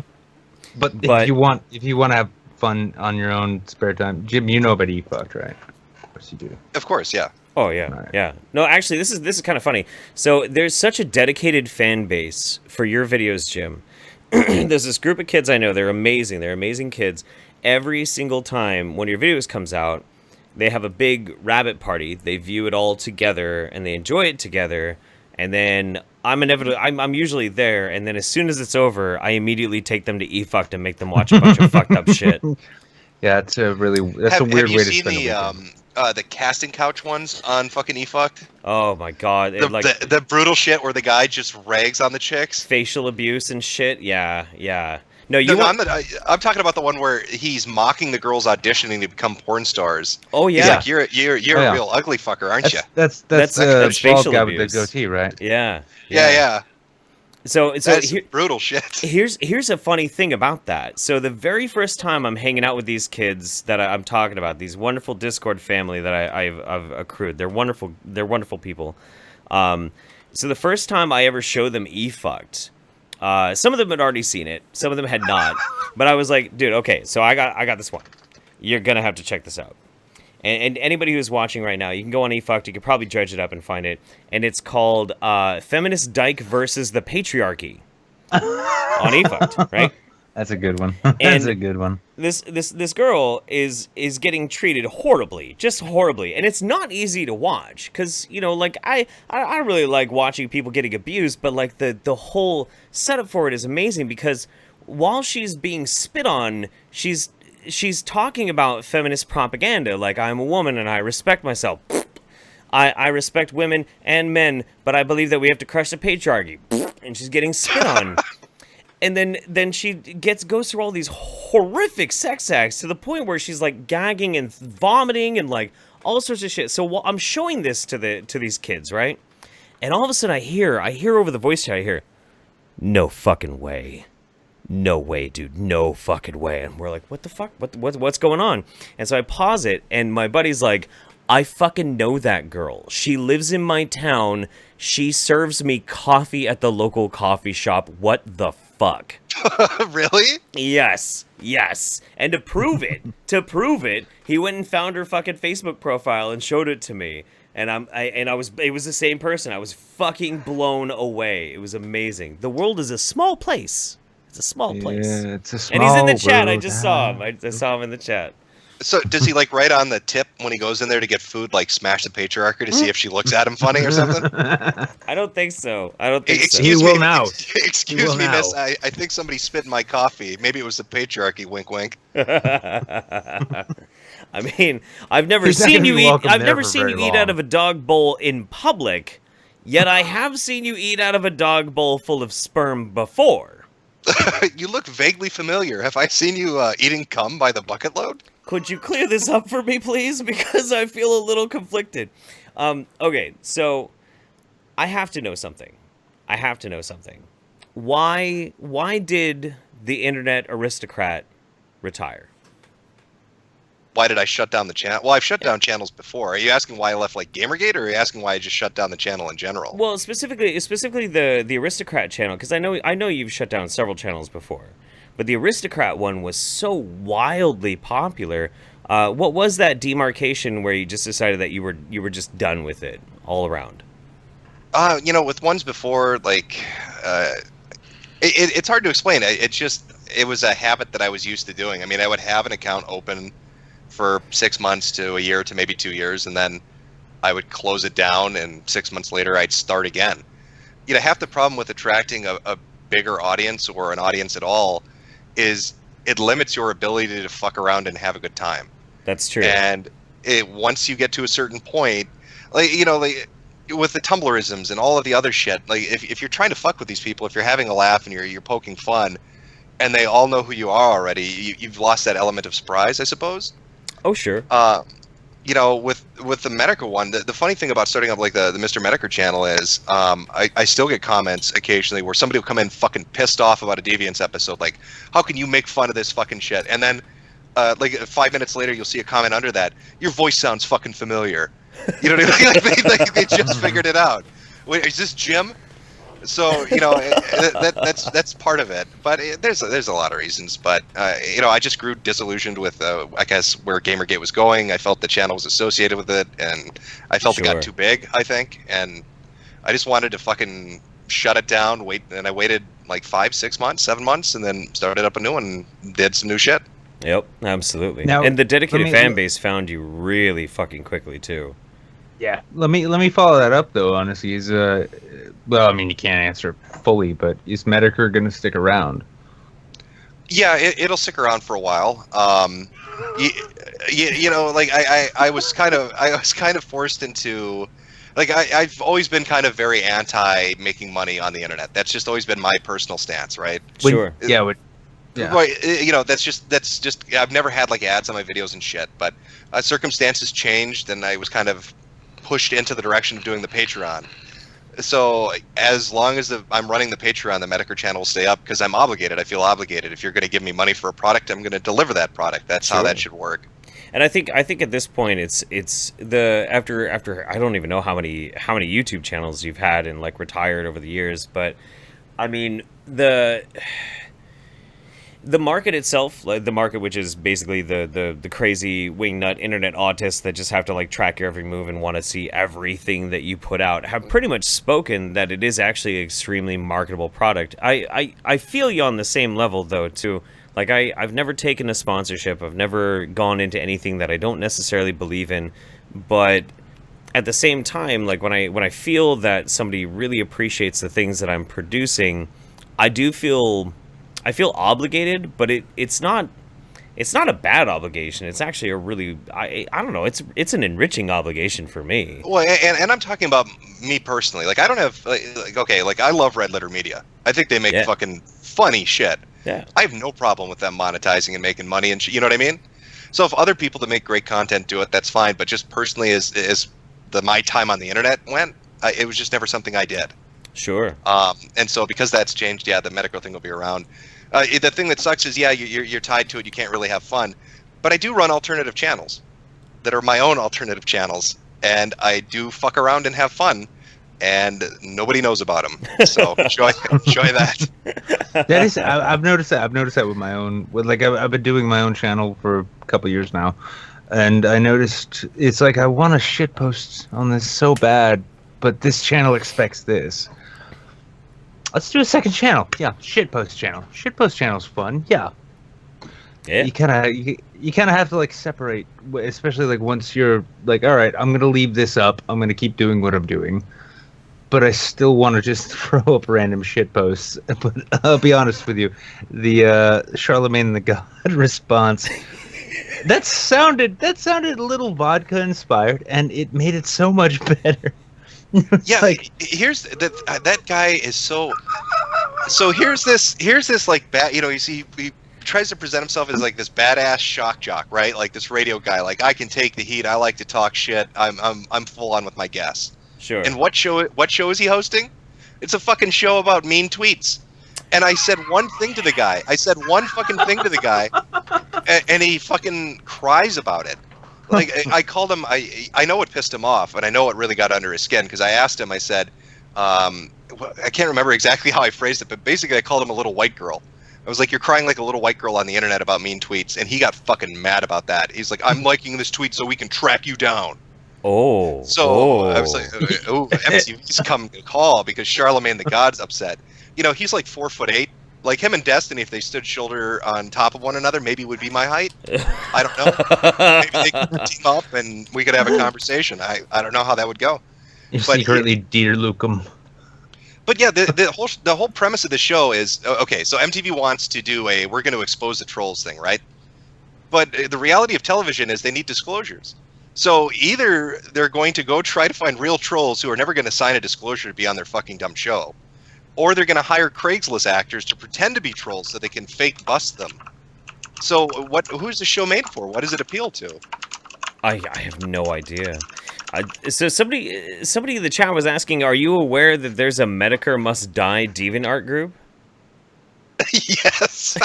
if you want to have fun on your own spare time, Jim, you know about eFucked, right? Of course you do. Of course, yeah. Oh yeah, right. Yeah. No, actually, this is kind of funny. So there's such a dedicated fan base for your videos, Jim. There's this group of kids I know. They're amazing. They're amazing kids. Every single time one of your videos comes out, they have a big rabbit party. They view it all together and they enjoy it together. And then I'm usually there, and then as soon as it's over, I immediately take them to eFucked and make them watch a bunch of fucked up shit. Yeah, that's a weird way to spend Have you seen the casting couch ones on fucking eFucked? Oh my god. The brutal shit where the guy just rags on the chicks? Facial abuse and shit? Yeah. I'm talking about the one where he's mocking the girls auditioning to become porn stars. Oh yeah. He's like, you're a real ugly fucker, aren't you? That's facial guy abuse. With the goatee, right? Yeah. So that's brutal shit. Here's a funny thing about that. So the very first time I'm hanging out with these kids that I'm talking about, these wonderful Discord family that I've accrued, they're wonderful people. So the first time I ever showed them eFucked, some of them had already seen it, some of them had not. But I was like, dude, okay, so I got this one. You're gonna have to check this out. And anybody who's watching right now, you can go on eFucked, you could probably dredge it up and find it. And it's called Feminist Dyke versus the Patriarchy on eFucked, right? That's a good one. That's a good one. This girl is getting treated horribly, just horribly. And it's not easy to watch because, you know, like I really like watching people getting abused, but like the whole setup for it is amazing because while she's being spit on, she's talking about feminist propaganda, like I'm a woman and I respect myself. I respect women and men, but I believe that we have to crush the patriarchy. And she's getting spit on. And then she goes through all these horrific sex acts to the point where she's like gagging and vomiting and like all sorts of shit. So while I'm showing this to these kids, right? And all of a sudden I hear over the voice chat, I hear, no fucking way. No way, dude. No fucking way. And we're like, what the fuck? What's going on? And so I pause it, and my buddy's like, I fucking know that girl. She lives in my town. She serves me coffee at the local coffee shop. What the fuck? Really? Yes. And to prove it, he went and found her fucking Facebook profile and showed it to me. And it was the same person. I was fucking blown away. It was amazing. The world is a small place. It's a small place. Yeah, it's a small And he's in the chat. world. I just saw him. I saw him in the chat. So does he like write on the tip when he goes in there to get food, like smash the patriarchy to see if she looks at him funny or something? I don't think so. Excuse me, me, now. Excuse me, miss. I think somebody spit in my coffee. Maybe it was the patriarchy. Wink, wink. I mean, I've never seen you eat. I've never seen you eat out of a dog bowl in public. Yet I have seen you eat out of a dog bowl full of sperm before. You look vaguely familiar. Have I seen you eating cum by the bucket load? Could you clear this up for me, please? Because I feel a little conflicted. Okay, so I have to know something. Why did the internet aristocrat retire? Why did I shut down the channel? Well, I've shut down channels before. Are you asking why I left like Gamergate, or are you asking why I just shut down the channel in general? Well, specifically the aristocrat channel, because I know you've shut down several channels before, but the aristocrat one was so wildly popular. What was that demarcation where you just decided that you were just done with it all around? With ones before, like, it's hard to explain. It was a habit that I was used to doing. I mean, I would have an account open for 6 months to a year to maybe 2 years, and then I would close it down, and 6 months later I'd start again. Half the problem with attracting a bigger audience, or an audience at all, is it limits your ability to fuck around and have a good time. That's true. And once you get to a certain point, like with the Tumblrisms and all of the other shit, like if you're trying to fuck with these people, if you're having a laugh and you're poking fun, and they all know who you are already, you've lost that element of surprise, I suppose. Oh, sure. With the Metokur one, the funny thing about starting up like the Mister Metokur channel is, I still get comments occasionally where somebody will come in fucking pissed off about a Deviants episode, like, how can you make fun of this fucking shit? And then, like 5 minutes later, you'll see a comment under that, your voice sounds fucking familiar. You know what I mean? Like they just figured it out. Wait, is this Jim? So that's part of it, but there's a lot of reasons. But I just grew disillusioned with I guess where Gamergate was going. I felt the channel was associated with it, and I felt it got too big, I think, and I just wanted to fucking shut it down. And I waited like 5, 6 months, 7 months, and then started up a new one and did some new shit. Yep, absolutely. Now, and the dedicated fan base found you really fucking quickly too. Yeah, let me follow that up though. Honestly, is well, I mean, you can't answer fully, but is Metokur gonna stick around? Yeah, it'll stick around for a while. Like I was kind of forced into, like I've always been kind of very anti making money on the internet. That's just always been my personal stance, right? Sure. Yeah. Right, that's just I've never had like ads on my videos and shit, but circumstances changed, and I was kind of pushed into the direction of doing the Patreon. So as long as I'm running the Patreon, the Metokur channel will stay up because I'm obligated. I feel obligated. If you're going to give me money for a product, I'm going to deliver that product. That's how that should work. And I think at this point it's the after I don't even know how many YouTube channels you've had and like retired over the years, but I mean the market itself, like the market, which is basically the crazy wingnut internet autists that just have to like track your every move and want to see everything that you put out, have pretty much spoken that it is actually an extremely marketable product. I feel you on the same level though too. Like I've never taken a sponsorship. I've never gone into anything that I don't necessarily believe in, but at the same time, like when I feel that somebody really appreciates the things that I'm producing, I feel obligated, but it's not a bad obligation. It's actually a really I don't know, it's an enriching obligation for me. Well, and I'm talking about me personally. Like I don't have like I love Red Letter Media. I think they make fucking funny shit. Yeah. I have no problem with them monetizing and making money and you know what I mean? So if other people that make great content do it, that's fine, but just personally as my time on the internet went, it was just never something I did. Sure. And so because that's changed, yeah, the Metokur thing will be around. The thing that sucks is, yeah, you're tied to it. You can't really have fun. But I do run alternative channels that are my own alternative channels, and I do fuck around and have fun, and nobody knows about them. So enjoy that. That is, I've noticed that. I've noticed that with my own. I've been doing my own channel for a couple years now, and I noticed it's like I want to shitpost on this so bad, but this channel expects this. Let's do a second channel. Yeah, shitpost channel. Shitpost channel's fun. Yeah. Yeah. You kind of have to like separate, especially like once you're like, all right, I'm gonna leave this up. I'm gonna keep doing what I'm doing, but I still want to just throw up random shitposts. But I'll be honest with you, the Charlamagne the God response. That sounded a little vodka inspired, and it made it so much better. Yeah, like, here's that guy is so here's this like bad, you see he tries to present himself as like this badass shock jock, right? Like this radio guy, like I can take the heat, I like to talk shit, I'm full on with my guests. Sure. And what show is he hosting? It's a fucking show about mean tweets. And I said one thing to the guy. And he fucking cries about it. Like, I called him, I know what pissed him off, and I know what really got under his skin, because I asked him, I said, I can't remember exactly how I phrased it, but basically I called him a little white girl. I was like, you're crying like a little white girl on the internet about mean tweets, and he got fucking mad about that. He's like, I'm liking this tweet so we can track you down. Oh. I was like, oh, MTV's come to call because Charlamagne the God's upset. You know, he's like 4'8". Like him and Destiny, if they stood shoulder on top of one another, maybe would be my height. I don't know. Maybe they could team up and we could have a conversation. I don't know how that would go. You secretly Dieter Lukem. But yeah, the whole premise of the show is okay. So MTV wants to do we're going to expose the trolls thing, right? But the reality of television is they need disclosures. So either they're going to go try to find real trolls who are never going to sign a disclosure to be on their fucking dumb show, or they're going to hire Craigslist actors to pretend to be trolls so they can fake bust them. So who's the show made for? What does it appeal to? I have no idea. So somebody in the chat was asking, are you aware that there's a Metokur Must Die DeviantArt group? Yes.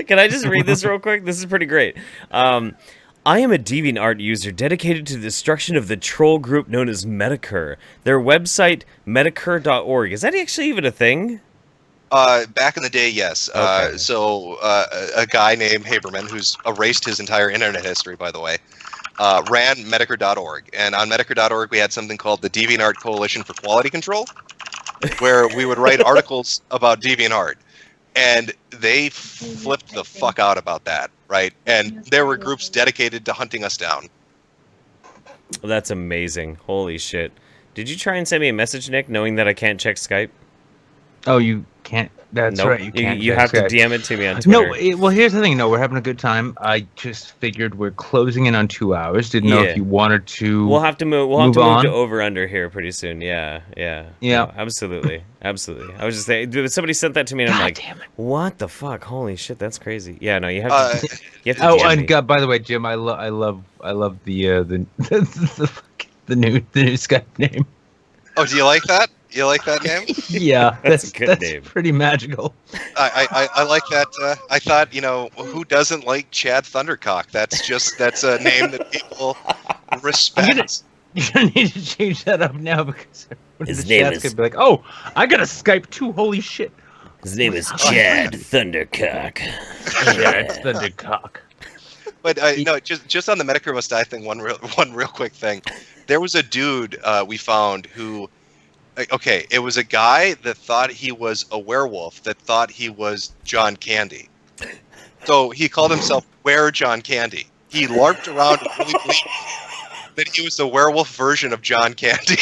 Can I just read this real quick? This is pretty great. I am a DeviantArt user dedicated to the destruction of the troll group known as Metokur. Their website, metokur.org. Is that actually even a thing? Back in the day, yes. Okay. So a guy named Haberman, who's erased his entire internet history, by the way, ran Metokur.org. And on Metokur.org, we had something called the DeviantArt Coalition for Quality Control, where we would write articles about DeviantArt. And they flipped the fuck out about that, right? And there were groups dedicated to hunting us down. That's amazing. Holy shit. Did you try and send me a message, Nick, knowing that I can't check Skype? Oh, you can't. That's nope. right. You can't. You have Skype. to DM it to me on Twitter. No, well, here's the thing. No, we're having a good time. I just figured we're closing in on 2 hours. Didn't know if you wanted to. We'll have to move. We'll have to move on. to over under here pretty soon. Yeah. No, absolutely. I was just saying. Somebody sent that to me, and I'm like, what the fuck? Holy shit, that's crazy. Yeah, no, you have to. You have to DM me. God, by the way, Jim, I love the new Skype name. Oh, do you like that? You like that name? Yeah, that's a good name. Pretty magical. I like that. I thought, who doesn't like Chad Thundercock? That's a name that people respect. You're gonna need to change that up now because his name is gonna be like, oh, I gotta Skype too. Holy shit! His name is Chad Thundercock. Chad Thundercock. But no, just on the Metokur Must Die thing, one real quick thing. There was a dude we found who. Okay, it was a guy that thought he was a werewolf that thought he was John Candy. So he called himself Were John Candy. He LARPed around and really believed that he was the werewolf version of John Candy.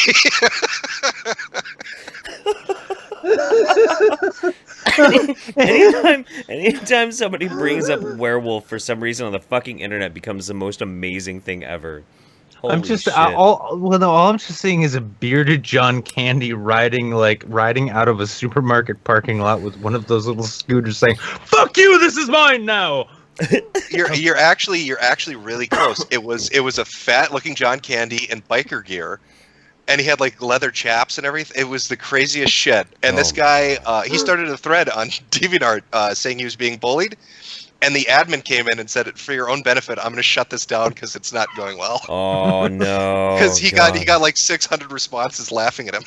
anytime somebody brings up werewolf for some reason on the fucking internet becomes the most amazing thing ever. Holy shit. All I'm just seeing is a bearded John Candy riding out of a supermarket parking lot with one of those little scooters saying, "Fuck you, this is mine now." You're actually really close. It was a fat looking John Candy in biker gear, and he had like leather chaps and everything. It was the craziest shit. And this guy, he started a thread on DeviantArt saying he was being bullied. And the admin came in and said, "For your own benefit, I'm going to shut this down because it's not going well." Oh no! Because he got like 600 responses laughing at him.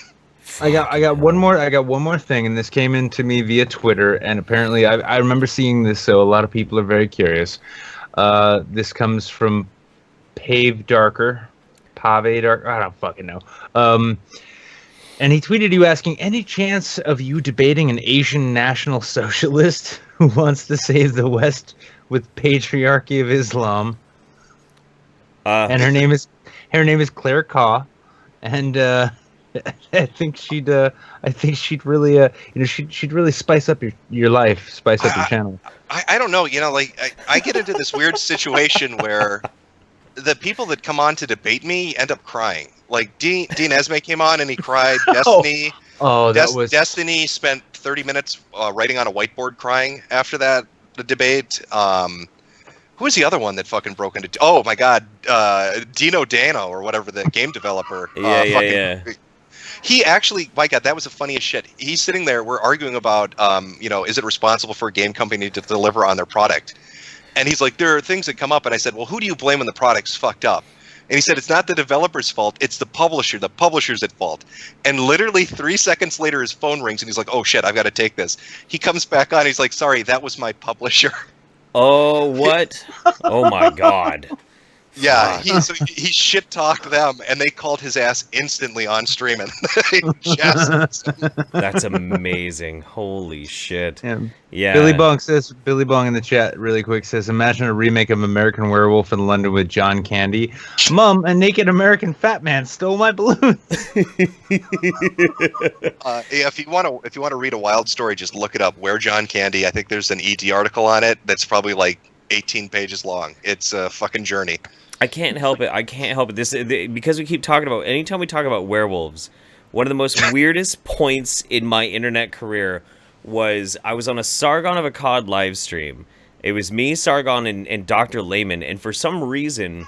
I got one more thing, and this came in to me via Twitter, and apparently I remember seeing this, so a lot of people are very curious. This comes from Pave Darker, I don't fucking know. And he tweeted you asking, any chance of you debating an Asian National Socialist who wants to save the West with patriarchy of Islam? And her name is Claire Kaw, and I think she'd really she'd really spice up your life, spice up your channel. I don't know, I get into this weird situation where the people that come on to debate me end up crying. Like Dean Esme came on and he cried. Destiny. Destiny spent 30 minutes writing on a whiteboard crying after the debate. Who was the other one that fucking broke into? Oh my God, Dino Dano or whatever, the game developer. Yeah. He actually, my God, that was the funniest shit. He's sitting there. We're arguing about, is it responsible for a game company to deliver on their product? And he's like, there are things that come up. And I said, well, who do you blame when the product's fucked up? And he said, it's not the developer's fault. It's the publisher. The publisher's at fault. And literally 3 seconds later, his phone rings and he's like, oh shit, I've got to take this. He comes back on. He's like, sorry, that was my publisher. Oh, what? Oh my God. Yeah, he shit talked them, and they called his ass instantly on streaming. That's amazing. Holy shit. Yeah. Billy Bong in the chat really quick says, imagine a remake of American Werewolf in London with John Candy. Mom, a naked American fat man stole my balloon. If you want to read a wild story, just look it up. Where John Candy? I think there's an ED article on it that's probably like 18 pages long. It's a fucking journey. I can't help it. Because we keep talking about, anytime we talk about werewolves, one of the most weirdest points in my internet career was I was on a Sargon of Akkad live stream. It was me, Sargon, and Dr. Layman, and for some reason,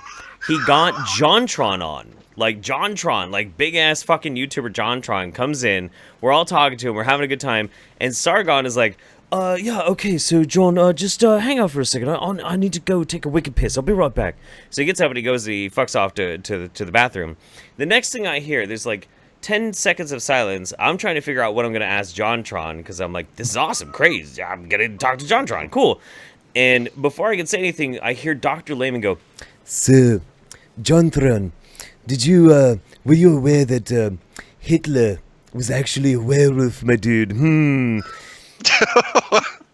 he got JonTron on. Like, JonTron, like big-ass fucking YouTuber JonTron comes in, we're all talking to him, we're having a good time, and Sargon is like, yeah, okay, so John, just hang out for a second. I need to go take a wicked piss. I'll be right back. So he gets up and he fucks off to the bathroom. The next thing I hear, there's like 10 seconds of silence. I'm trying to figure out what I'm going to ask JonTron, because I'm like, this is awesome, crazy. I'm going to talk to JonTron, cool. And before I can say anything, I hear Dr. Layman go, so, JonTron, were you aware that Hitler was actually a werewolf, my dude?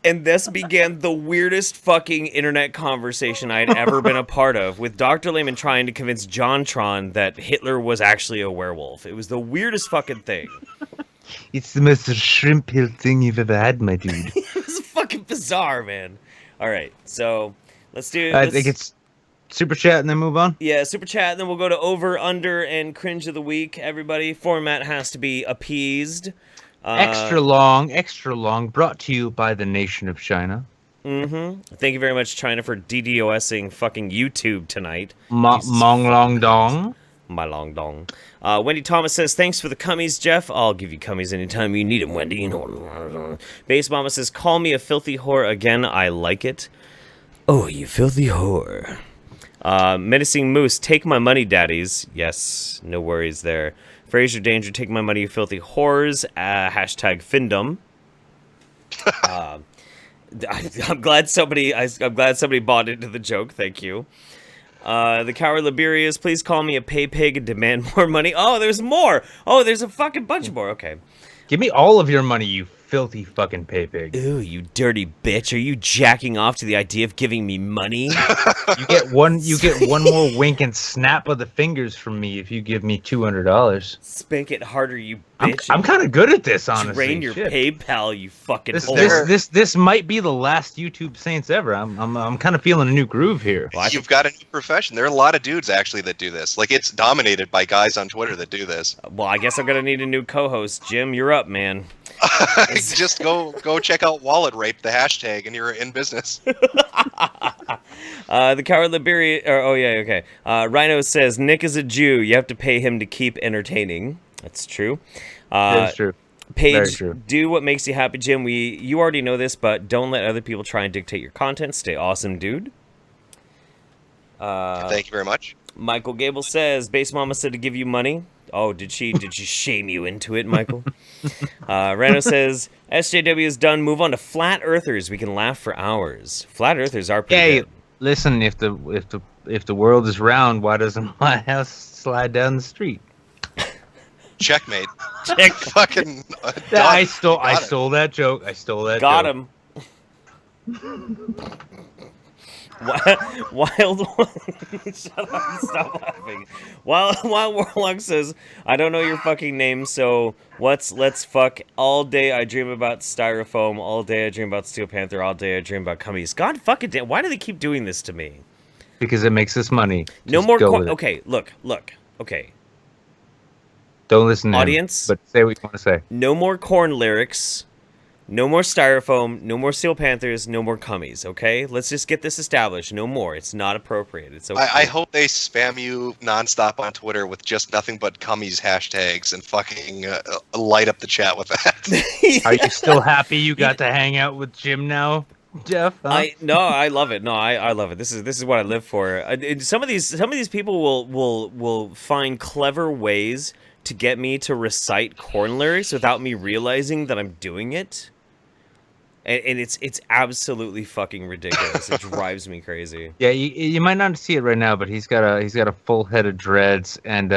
And this began the weirdest fucking internet conversation I'd ever been a part of, with Dr. Layman trying to convince JonTron that Hitler was actually a werewolf. It was the weirdest fucking thing. It's the most shrimp-hill thing you've ever had, my dude. It was fucking bizarre, man. All right, so let's do. I think it's super chat and then move on. Yeah, super chat, and then we'll go to over, under, and cringe of the week. Everybody, format has to be appeased. Extra long, brought to you by the nation of China. Thank you very much, China, for DDoSing fucking YouTube tonight. Mong long dong. My long dong. Wendy Thomas says, thanks for the cummies, Jeff. I'll give you cummies anytime you need them, Wendy. Base Mama says, call me a filthy whore again. I like it. Oh, you filthy whore. Menacing Moose, take my money, daddies. Yes, no worries there. Fraser Danger, take my money, you filthy whores. Hashtag Findom. I'm glad somebody bought into the joke. Thank you. The Coward Liberius, please call me a pay pig and demand more money. Oh, there's more. Oh, there's a fucking bunch more. Okay. Give me all of your money, you filthy fucking pay pig. Ooh, you dirty bitch. Are you jacking off to the idea of giving me money? You get one more wink and snap of the fingers from me if you give me $200. Spank it harder, you bitch. I'm kind of good at this, honestly. Drain your PayPal, you fucking this might be the last YouTube Saints ever. I'm kind of feeling a new groove here. Well, you've got a new profession. There are a lot of dudes actually that do this. Like, it's dominated by guys on Twitter that do this. Well, I guess I'm gonna need a new co-host. Jim, you're up, man. Just go check out Wallet Rape, the hashtag, and you're in business. The Coward Liberia. Oh yeah, okay. Rhino says Nick is a Jew. You have to pay him to keep entertaining. That's true. That's true. Paige, Very true. Do what makes you happy, Jim. You already know this, but don't let other people try and dictate your content. Stay awesome, dude. Thank you very much. Michael Gable says Base Mama said to give you money. Oh, did she shame you into it, Michael? Rano says SJW is done. Move on to Flat Earthers. We can laugh for hours. Flat Earthers are pretty good. Listen, if the world is round, why doesn't my house slide down the street? Checkmate. Check. Fucking. I stole that joke. I stole that. Got joke. him. Wild one. Shut up, stop laughing. Wild Warlock says, I don't know your fucking name, so let's fuck. All day I dream about styrofoam, all day I dream about Steel Panther, all day I dream about cummies. God fucking damn, why do they keep doing this to me? Because it makes us money. No more okay, look, okay. Don't listen to audience, him, but say what you want to say. No more corn lyrics. No more styrofoam, no more Steel Panthers, no more cummies, okay? Let's just get this established. No more. It's not appropriate. It's okay. I hope they spam you nonstop on Twitter with just nothing but cummies hashtags and fucking light up the chat with that. Are you still happy you got to hang out with Jim now, Jeff? Huh? I love it. No, I love it. This is what I live for. Some of these people will find clever ways to get me to recite corn lyrics without me realizing that I'm doing it. And it's absolutely fucking ridiculous. It drives me crazy. Yeah, you might not see it right now, but he's got a full head of dreads, and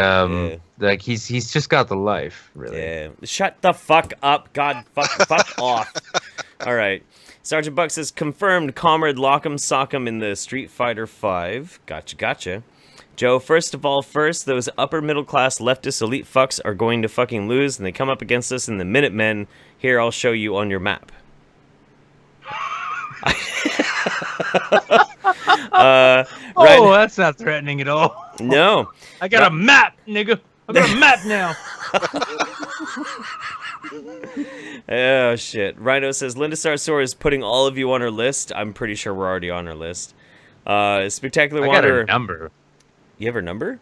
like he's just got the life, really. Yeah. Shut the fuck up, God, fuck off. All right. Sergeant Buck says confirmed. Comrade Lock'em Sock'em in the Street Fighter 5. Gotcha. Joe, first of all, those upper middle class leftist elite fucks are going to fucking lose, and they come up against us in the Minutemen. Here, I'll show you on your map. Oh, that's not threatening at all. No. I got a map, nigga. I got a map now. Oh, shit. Rhino says, Linda Sarsour is putting all of you on her list. I'm pretty sure we're already on her list. Spectacular Wanderer. I got her number. You have her number?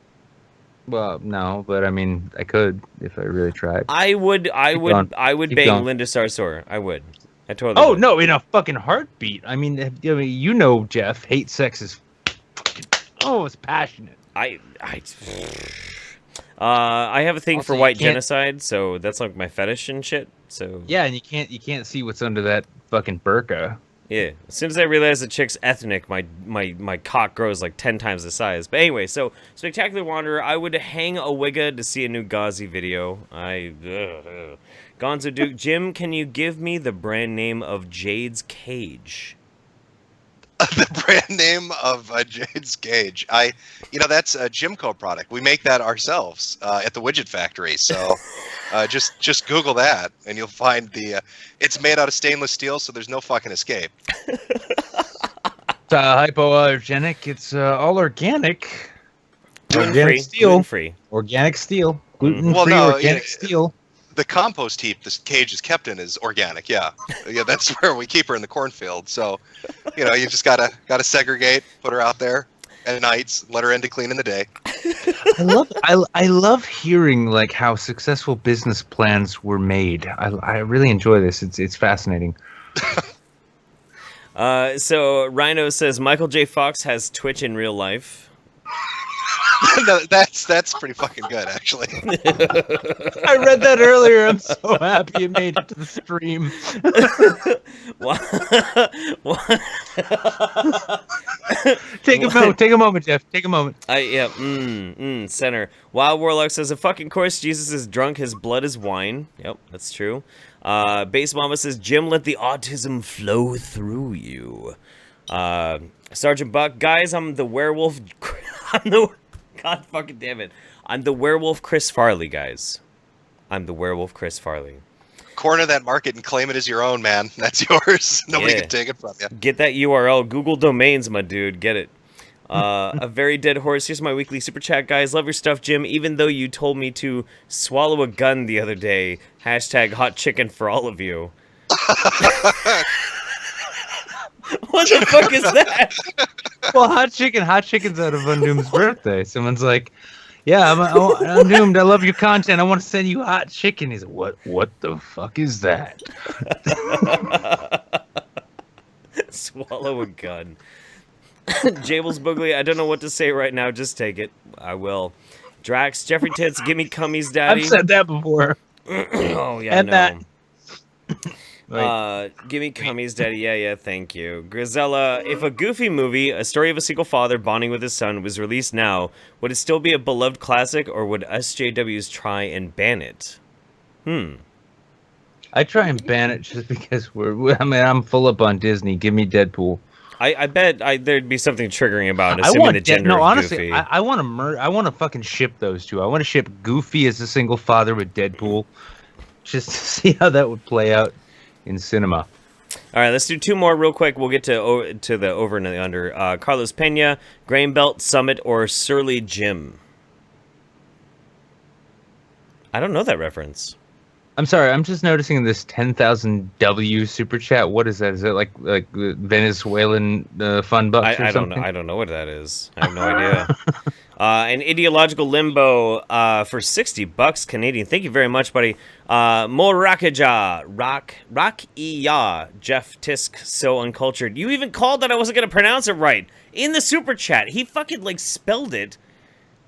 Well, no, but I mean, I could if I really tried. I would bang going. Linda Sarsour. I would. I totally would. No, in a fucking heartbeat. I mean, you know, Jeff, hate sex is fucking, it's passionate. I have a thing Also, for white genocide, so that's like my fetish and shit. So yeah, and you can't see what's under that fucking burqa. Yeah, as soon as I realize the chick's ethnic, my cock grows like 10 times the size. But anyway, so Spectacular Wanderer, I would hang a wigga to see a new Ghazi video. Gonzo Duke, Jim, can you give me the brand name of Jade's Cage? The brand name of Jade's Cage. That's a Jimco product. We make that ourselves at the Widget Factory. So just Google that, and you'll find it's made out of stainless steel, so there's no fucking escape. It's hypoallergenic. It's all organic. Gluten-free. Steel. Gluten-free. Organic steel. Gluten-free organic steel. The compost heap this cage is kept in is organic. Yeah, that's where we keep her in the cornfield. So, you just gotta segregate, put her out there at nights, let her in to clean in the day. I love hearing like how successful business plans were made. I really enjoy this. It's fascinating. So Rhino says Michael J. Fox has Twitch in real life. No, that's pretty fucking good, actually. I read that earlier. I'm so happy it made it to the stream. Take a moment, Jeff. Take a moment. Center. Wild Warlock says, of fucking course, Jesus is drunk. His blood is wine. Yep, that's true. Base Mama says, Jim, let the autism flow through you. Sergeant Buck, guys, I'm the werewolf. God fucking damn it. I'm the werewolf Chris Farley, guys. I'm the werewolf Chris Farley. Corner that market and claim it as your own, man. That's yours. Nobody can take it from you. Get that URL. Google domains, my dude. Get it. A very dead horse. Here's my weekly super chat, guys. Love your stuff, Jim. Even though you told me to swallow a gun the other day. Hashtag hot chicken for all of you. What the fuck is that? Well, hot chicken's out of Undoom's birthday. Someone's like, yeah, I'm Doomed. I love your content. I want to send you hot chicken. He's like, what the fuck is that? Swallow a gun. Jables Boogly, I don't know what to say right now. Just take it. I will. Drax, Jeffrey Tits, give me cummies, daddy. I've said that before. Oh, yeah, and no. That. Give me cummies, daddy. Yeah, thank you. Grisella, if a Goofy movie, A Story of a Single Father Bonding with His Son, was released now, would it still be a beloved classic, or would SJWs try and ban it? I try and ban it just because I'm full up on Disney. Give me Deadpool. I bet there'd be something triggering about assuming the gender of honestly, Goofy. I want to fucking ship those two. I want to ship Goofy as a single father with Deadpool, just to see how that would play out in cinema. All right, let's do two more real quick. We'll get to the over and the under. Carlos Pena, Grain Belt, Summit, or Surly Jim. I don't know that reference. I'm sorry, I'm just noticing this 10,000 W super chat. What is that? Is it like Venezuelan fun bucks or something? I don't know what that is. I have no idea. An ideological limbo for $60 Canadian. Thank you very much, buddy. Morakaja, Rock-iya, Jeff Tisk, so uncultured. You even called that I wasn't gonna pronounce it right in the super chat. He fucking like spelled it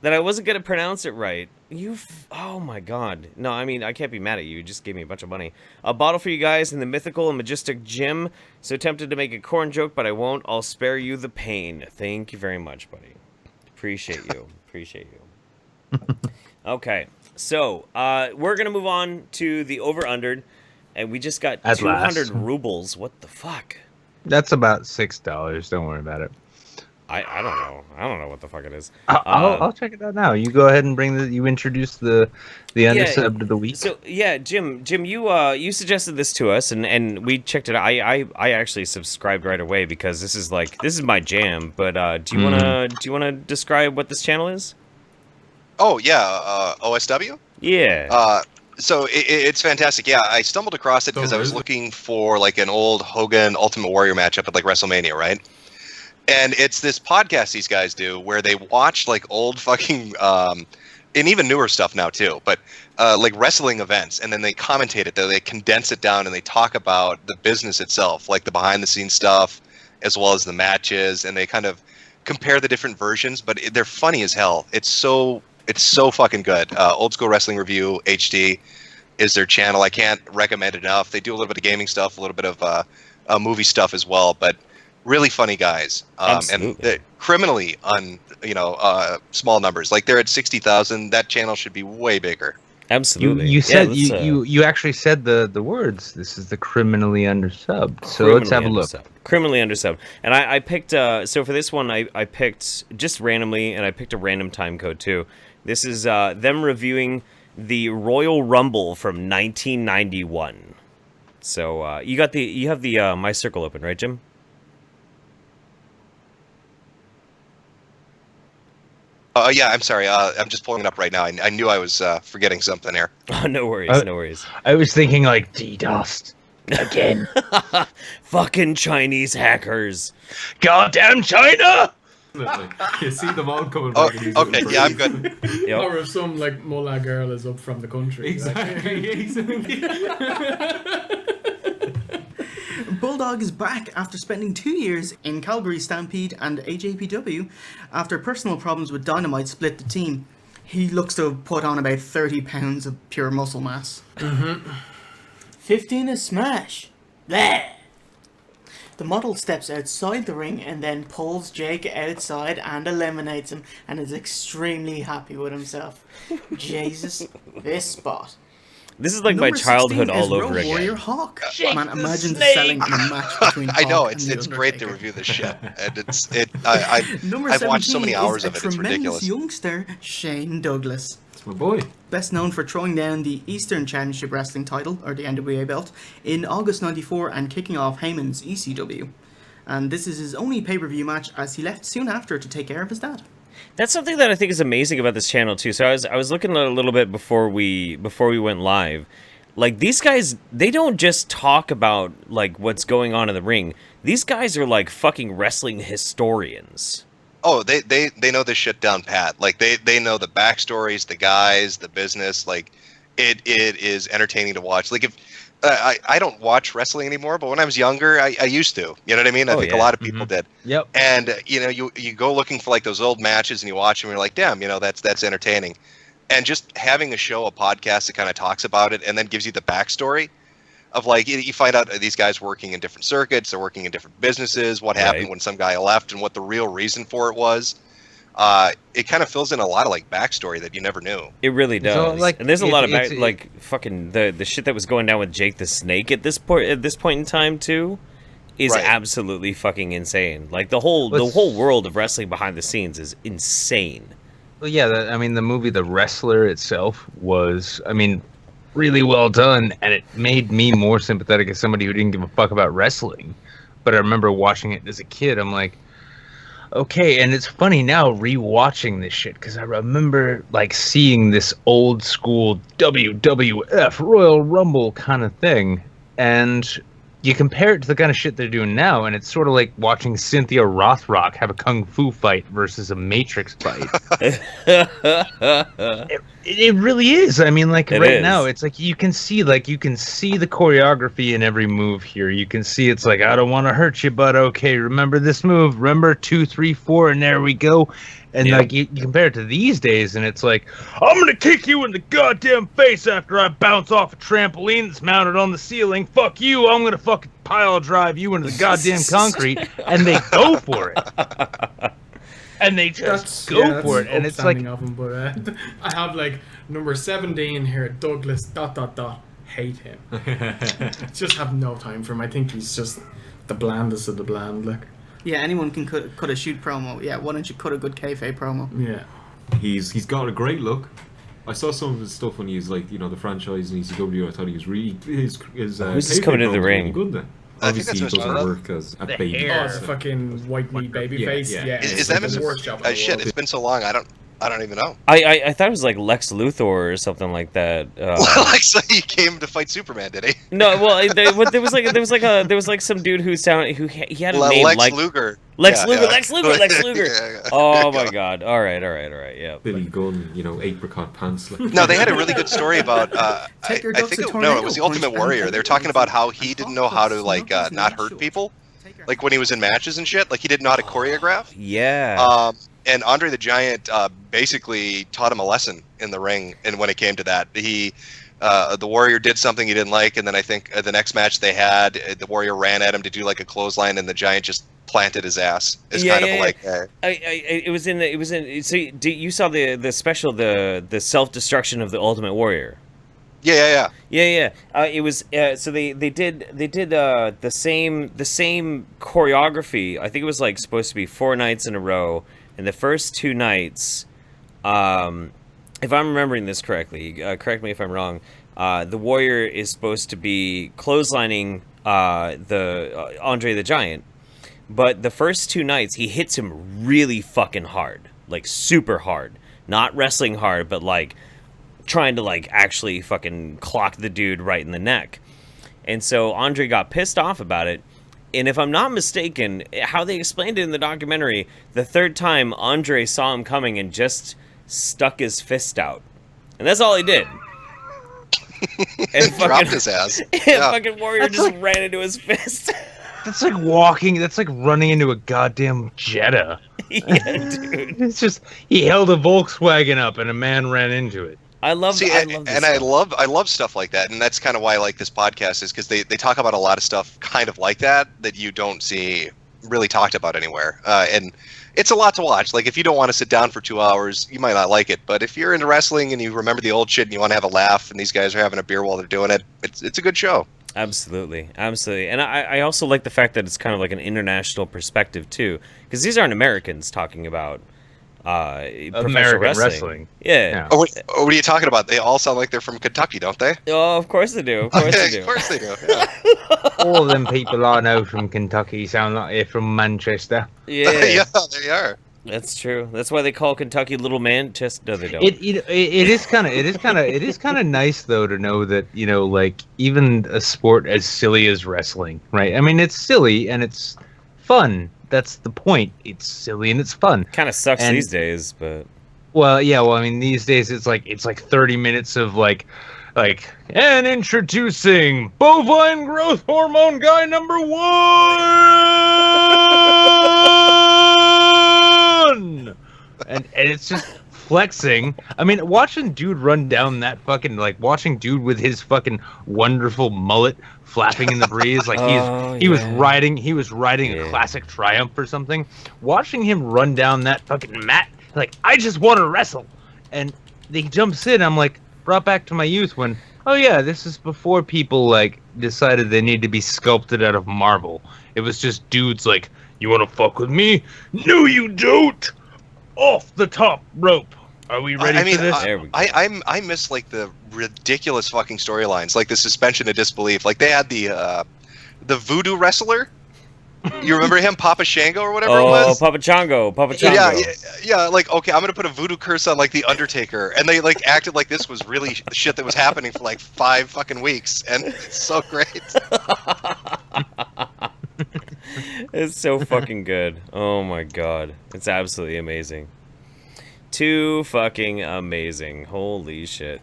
that I wasn't gonna pronounce it right. Oh my god. No, I mean, I can't be mad at you. You just gave me a bunch of money. A bottle for you guys in the mythical and majestic gym. So tempted to make a corn joke, but I won't. I'll spare you the pain. Thank you very much, buddy. Appreciate you. Appreciate you. Okay. So, we're gonna move on to the over-under. And we just got 200 rubles. What the fuck? That's about $6. Don't worry about it. I don't know. I don't know what the fuck it is. I'll check it out now. You go ahead and you introduce the undersubbed of the week. So yeah, Jim, you suggested this to us, and we checked it out. I actually subscribed right away because this is my jam. But do you wanna describe what this channel is? Oh yeah, OSW. Yeah. So it's fantastic. Yeah, I stumbled across it because I was looking for like an old Hogan Ultimate Warrior matchup at like WrestleMania, right? And it's this podcast these guys do where they watch like old fucking and even newer stuff now too, but like wrestling events, and then they commentate it. They condense it down and they talk about the business itself, like the behind the scenes stuff, as well as the matches, and they kind of compare the different versions. But they're funny as hell. It's so fucking good. Old School Wrestling Review HD is their channel. I can't recommend it enough. They do a little bit of gaming stuff, a little bit of movie stuff as well, but really funny guys, and they're criminally on small numbers. Like they're at 60,000. That channel should be way bigger. Absolutely. You said you actually said the words. This is the criminally undersubbed. So let's have a look. Criminally undersubbed. And I picked so for this one I picked just randomly, and I picked a random time code too. This is them reviewing the Royal Rumble from 1991. So you have the My Circle open, right, Jim? Yeah, I'm sorry. I'm just pulling it up right now. I knew I was forgetting something here. Oh, no worries, no worries. I was thinking like DDoS again. Fucking Chinese hackers. Goddamn China! You see them all coming Oh, back. okay, yeah, I'm good. Yep. Or if some like mullah girl is up from the country. Exactly. Bulldog is back after spending 2 years in Calgary Stampede and AJPW. After personal problems with Dynamite split the team, he looks to have put on about 30 pounds of pure muscle mass. 15 is Smash. Bleh. The model steps outside the ring and then pulls Jake outside and eliminates him, and is extremely happy with himself. Jesus, this spot. This is like my childhood all over again. Warrior Hawk. Man, imagine the selling in a match between Hawk I know and it's the great to Undertaker. review this shit, and I've watched so many hours of it. It's ridiculous. Youngster Shane Douglas. It's my boy. Best known for throwing down the Eastern Championship Wrestling title, or the NWA belt, in August '94 and kicking off Heyman's ECW. And this is his only pay-per-view match, as he left soon after to take care of his dad. That's something that I think is amazing about this channel too. So I was looking at it a little bit before we went live. Like, these guys, they don't just talk about like what's going on in the ring. These guys are like fucking wrestling historians. Oh, they know this shit down pat. Like they know the backstories, the guys, the business. Like it is entertaining to watch. Like if I don't watch wrestling anymore, but when I was younger, I used to. You know what I mean? I think a lot of people did. Yep. And you go looking for like those old matches and you watch them and you're like, damn, that's entertaining. And just having a show, a podcast that kind of talks about it and then gives you the backstory of like, you find out these guys working in different circuits, they're working in different businesses, what happened when some guy left and what the real reason for it was. It kind of fills in a lot of like backstory that you never knew. It really does. So, like, and there's a lot of like fucking the shit that was going down with Jake the Snake at this point in time too is absolutely fucking insane. Like the whole world of wrestling behind the scenes is insane. Well, yeah, the movie The Wrestler itself was, really well done, and it made me more sympathetic as somebody who didn't give a fuck about wrestling. But I remember watching it as a kid. I'm like, okay, and it's funny now rewatching this shit because I remember like seeing this old school WWF Royal Rumble kind of thing, and you compare it to the kind of shit they're doing now, and it's sort of like watching Cynthia Rothrock have a kung fu fight versus a Matrix fight. It really is. I mean, like now, it's like you can see the choreography in every move here. You can see it's like, I don't want to hurt you, but okay, remember this move. Remember 2, 3, 4, and there we go. And like you compare it to these days, and it's like, I'm gonna kick you in the goddamn face after I bounce off a trampoline that's mounted on the ceiling. Fuck you! I'm gonna fucking pile drive you into the goddamn concrete, and they go for it. And they just go for it, and it's like, of him, but I have like number 17 here, Douglas ... hate him. Just have no time for him. I think he's just the blandest of the bland. Like, yeah, anyone can cut a shoot promo. Yeah, why don't you cut a good kayfabe promo? Yeah, he's got a great look. I saw some of his stuff when he was like, the franchise in ECW. I thought he was really his who's just coming into the ring? Good then. Obviously, he doesn't work as a baby. Oh, fucking white meat baby face. Yeah. Is that the worst job? Shit, it's been so long. I don't even know. I thought it was like Lex Luthor or something like that. So he came to fight Superman, did he? No, well, there was like some dude who he had a name Lex like Luger. Lex Luger. Yeah. Oh my God! All right, yeah. Billy Gunn, apricot pants. Like. No, they had a really good story about. I think it was the Ultimate Warrior. They were talking about how he didn't know how to not hurt people, like when he was in matches and shit. Like he didn't know how to choreograph. Yeah. And Andre the Giant basically taught him a lesson in the ring, and when it came to that, the Warrior did something he didn't like, and then I think the next match they had, the Warrior ran at him to do like a clothesline, and the Giant just planted his ass. It's It was in. So you saw the special, the self-destruction of the Ultimate Warrior. Yeah. It was so they did the same choreography. I think it was like supposed to be 4 nights in a row. And the first 2 nights, if I'm remembering this correctly, correct me if I'm wrong, the Warrior is supposed to be clotheslining the Andre the Giant. But the first 2 nights, he hits him really fucking hard. Like, super hard. Not wrestling hard, but, like, trying to, like, actually fucking clock the dude right in the neck. And so Andre got pissed off about it. And if I'm not mistaken, how they explained it in the documentary, the 3rd time Andre saw him coming and just stuck his fist out. And that's all he did. And dropped his ass. Fucking Warrior just ran into his fist. That's like walking. That's like running into a goddamn Jetta. Yeah, dude. It's just he held a Volkswagen up and a man ran into it. I love stuff like that, and that's kind of why I like this podcast, is because they talk about a lot of stuff kind of like that you don't see really talked about anywhere, and it's a lot to watch. Like, if you don't want to sit down for 2 hours, you might not like it, but if you're into wrestling and you remember the old shit and you want to have a laugh, and these guys are having a beer while they're doing it, it's a good show. Absolutely. And I also like the fact that it's kind of like an international perspective too, because these aren't Americans talking about American wrestling. Yeah. Oh, what are you talking about? They all sound like they're from Kentucky, don't they? Oh, of course they do. Of course they do. Of course they do. Yeah. All of them people I know from Kentucky sound like they're from Manchester. Yeah. Yeah, they are. That's true. That's why they call Kentucky Little Manchester. No, they don't. It is kind of nice though to know that, like, even a sport as silly as wrestling, right? I mean, it's silly and it's fun. That's the point. It's silly and it's fun. Kind of sucks these days, but well, yeah. Well, I mean, these days it's like 30 minutes of like, and introducing bovine growth hormone guy number 1, and it's just flexing. I mean, watching dude run down that fucking, like, watching dude with his fucking wonderful mullet flapping in the breeze, like he was riding a classic Triumph or something. Watching him run down that fucking mat, like, I just want to wrestle, and he jumps in. I'm like, brought back to my youth when, oh yeah, this is before people like decided they need to be sculpted out of marble. It was just dudes like, you want to fuck with me? No, you don't. Off the top rope. Are we ready for this? I miss like the ridiculous fucking storylines, like the suspension of disbelief. Like they had the voodoo wrestler You remember him, Papa Shango or whatever it Oh, was? Papa Chongo. Papa Chongo. Yeah. Like, okay, I'm gonna put a voodoo curse on like the Undertaker, and they like acted like this was really shit that was happening for like 5 fucking weeks, and it's so great. It's so fucking good. Oh my god, it's absolutely amazing. Too fucking amazing. Holy shit.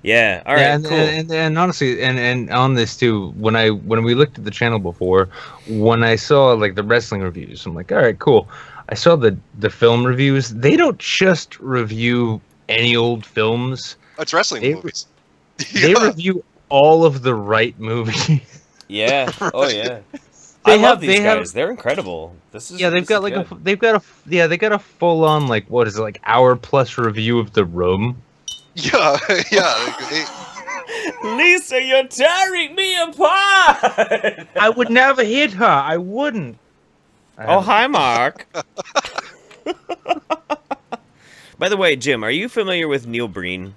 Yeah. All right. Yeah, Cool. and honestly, and on this too, when we looked at the channel before, when I saw like the wrestling reviews, I'm like, all right, cool. I saw the film reviews. They don't just review any old films. It's wrestling movies. They review all of the right movies. Yeah. Oh yeah. They I love have- these they have- guys. They're incredible. This is They've got like good. they got a full on like what is it, like hour plus review of The Room. Yeah. Lisa, you're tearing me apart. I would never hit her. I wouldn't. Oh, hi, Mark. By the way, Jim, are you familiar with Neil Breen?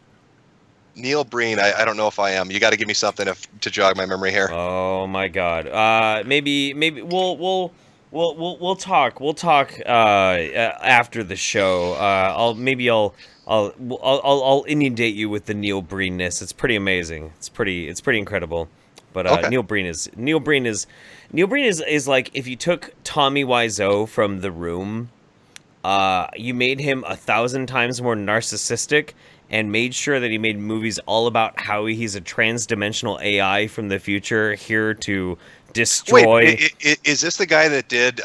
Neil Breen, I don't know if I am. You got to give me something to jog my memory here. Oh my God. Maybe we'll talk. We'll talk after the show. I'll inundate you with the Neil Breenness. It's pretty amazing. It's pretty incredible. But Okay. Neil Breen is like if you took Tommy Wiseau from The Room, you made him 1,000 times more narcissistic and made sure that he made movies all about how he's a trans-dimensional AI from the future here to destroy. Wait, is this the guy that did?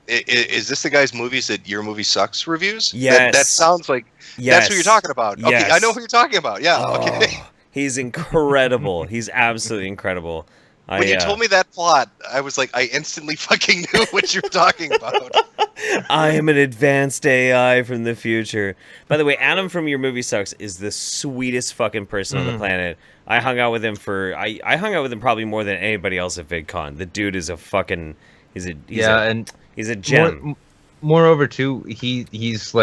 Is this the guy's movies that Your Movie Sucks reviews? Yes. That sounds like that's who you're talking about. Okay, Yes. I know who you're talking about. Yeah. Okay. He's incredible. He's absolutely incredible. When you told me that plot, I was like, I instantly fucking knew what you're talking about. I am an advanced AI from the future. By the way, Adam from Your Movie Sucks is the sweetest fucking person on the planet. I hung out with him I hung out with him probably more than anybody else at VidCon. The dude is a fucking he's a gem. Moreover, too, he's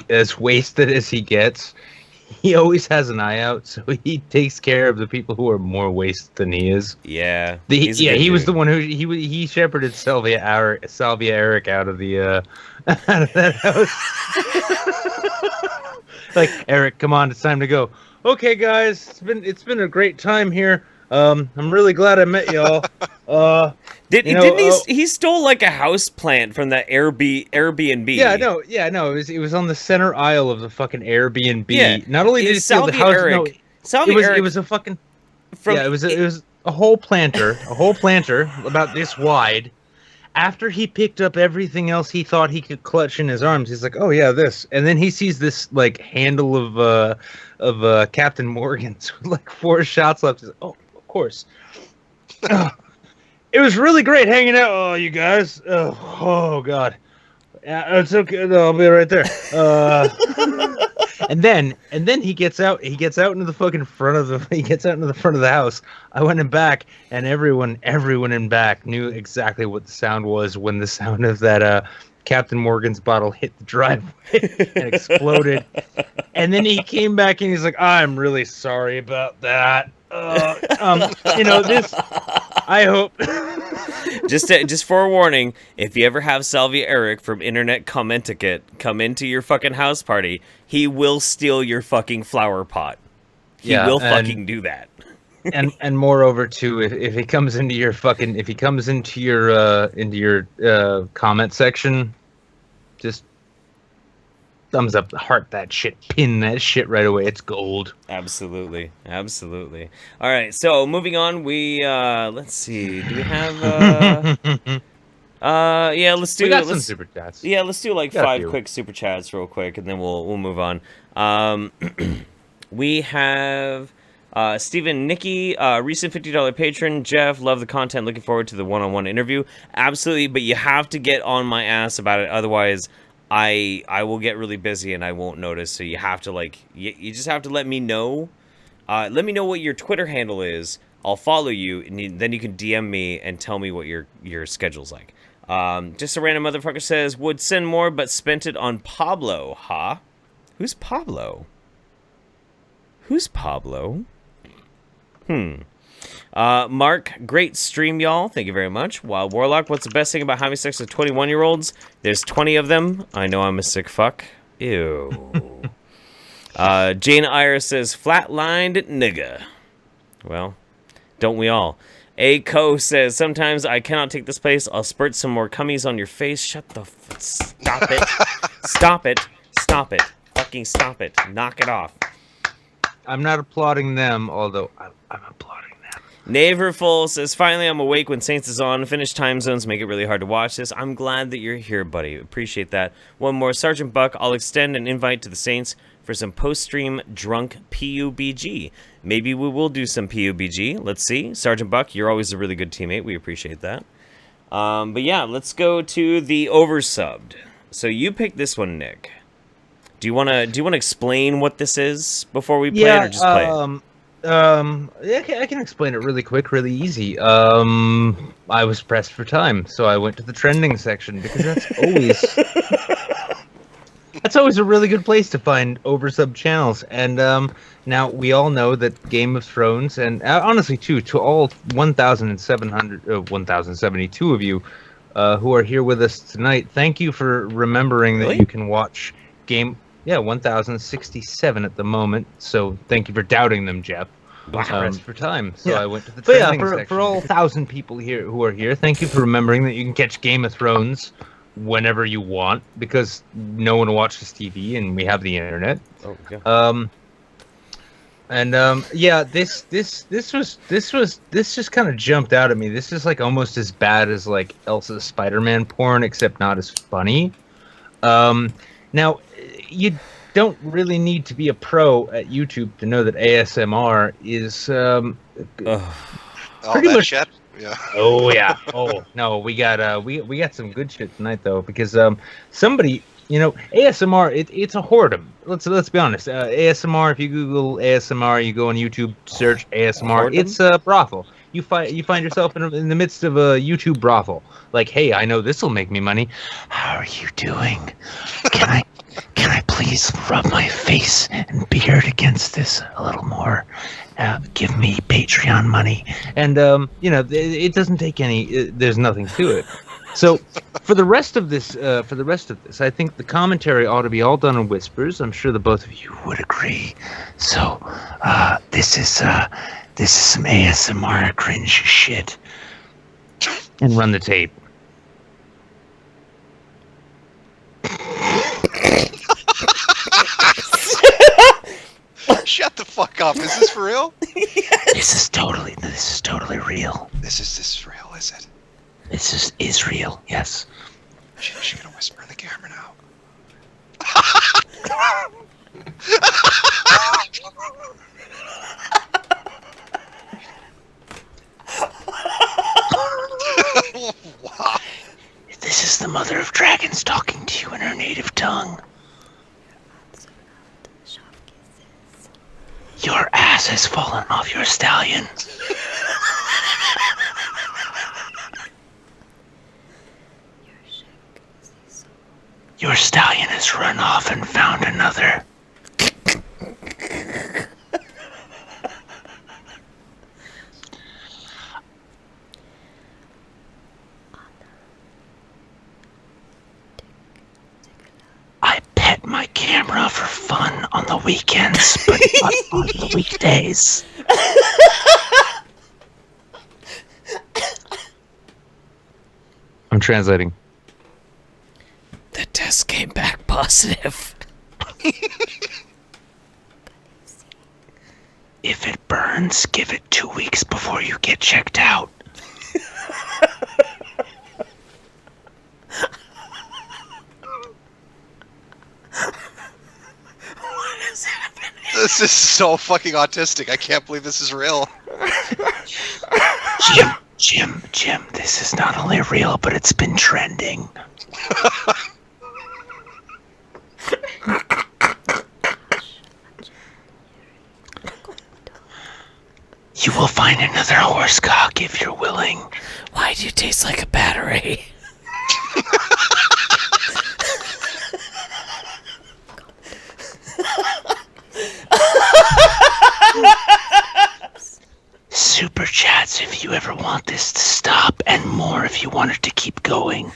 as wasted as he gets. He always has an eye out, so he takes care of the people who are more wasted than he is. Yeah. He was the one who he shepherded Salvia Eric out of the out of that house. Like, Eric, come on, it's time to go. Okay, guys, it's been a great time here. I'm really glad I met y'all. He stole like a house plant from the Airbnb. It was on the center aisle of the fucking Airbnb. Yeah. Not only did he steal the house, it was a fucking it was a whole planter, about this wide. After he picked up everything else he thought he could clutch in his arms, he's like, "Oh yeah, this." And then he sees this like handle of Captain Morgan's with like 4 shots left. He's like, "Oh, of course." It was really great hanging out, oh, you guys. Oh God. Yeah, it's okay. I'll be right there. And then he gets out into the fucking front of the house. I went in back, and everyone in back knew exactly what the sound was when the sound of that Captain Morgan's bottle hit the driveway and exploded. And then he came back and he's like, "I'm really sorry about that. This. I hope." Just forewarning, if you ever have Salvia Eric from Internet Commenticate come into your fucking house party, he will steal your fucking flower pot. He will fucking do that. and moreover too, if he comes into your comment section, just thumbs up, heart that shit, pin that shit right away. It's gold. Absolutely. All right, so moving on, we let's see. Do we have let's do. We got some super chats. Yeah, let's do like Got a 5 few. quick super chats real quick, and then we'll move on. We have Stephen Nicky, recent $50 patron. Jeff, love the content. Looking forward to the one-on-one interview. Absolutely, but you have to get on my ass about it, otherwise I will get really busy and I won't notice. So you have to you just have to let me know. Let me know what your Twitter handle is. I'll follow you, and then you can DM me and tell me what your schedule's like. Just a random motherfucker says, would send more but spent it on Pablo, huh? Who's Pablo? Mark, great stream, y'all. Thank you very much. Wild Warlock, what's the best thing about having sex with 21-year-olds? There's 20 of them. I know I'm a sick fuck. Ew. Jane Iris says, flatlined nigga. Well, don't we all? A. Co says, sometimes I cannot take this place. I'll spurt some more cummies on your face. Shut the stop it. Stop it. Stop it. Fucking stop it. Knock it off. I'm not applauding them, although I'm applauding them. Naverful says, finally I'm awake when Saints is on. Finished time zones make it really hard to watch this. I'm glad that you're here, buddy. Appreciate that. One more. Sergeant Buck, I'll extend an invite to the Saints for some post-stream drunk PUBG. Maybe we will do some PUBG. Let's see. Sergeant Buck, you're always a really good teammate. We appreciate that. But yeah, let's go to the oversubbed. So you picked this one, Nick. Do you wanna explain what this is before we play it, or just play it? Yeah, I can explain it really quick, really easy. I was pressed for time, so I went to the trending section because that's always a really good place to find oversub channels. And now we all know that Game of Thrones, and honestly too, to all 1,072 of you who are here with us tonight, thank you for remembering that you can watch Game. Yeah, 1,067 at the moment. So thank you for doubting them, Jeff. Pressed for time, so I went to the trending section. For all 1,000 people here who are here, thank you for remembering that you can catch Game of Thrones whenever you want, because no one watches TV and we have the internet. Oh, yeah. Yeah, this just kind of jumped out at me. This is like almost as bad as like Elsa's Spider-Man porn, except not as funny. Now, you don't really need to be a pro at YouTube to know that ASMR is pretty much shit. Yeah. Oh yeah. Oh no, we got we got some good shit tonight though, because somebody, you know, ASMR, it's a whoredom. Let's be honest. ASMR, if you Google ASMR, you go on YouTube, search ASMR, it's a brothel. You find yourself in the midst of a YouTube brothel. Like, hey, I know this will make me money. How are you doing? Can I please rub my face and beard against this a little more? Give me Patreon money. And you know, it doesn't take any. There's nothing to it. So for the rest of this, I think the commentary ought to be all done in whispers. I'm sure the both of you would agree. So this is some ASMR cringe shit. And run the tape. Shut the fuck up. Is this for real? Yes. This is totally real. This is real, is it? This is real, yes. She's gonna whisper in the camera now. Wow. This is the mother of dragons talking to you in her native tongue. Your ass has fallen off your stallion. Your stallion has run off and found another. I pet my camera for fun on the weekends, but not on the weekdays. I'm translating. The test came back positive. If it burns, give it 2 weeks before you get checked out. What is happening? This is so fucking autistic. I can't believe this is real. Jim, this is not only real, but it's been trending. You will find another horse cock if you're willing. Why do you taste like a battery? Super ever want this to stop, and more if you want it to keep going.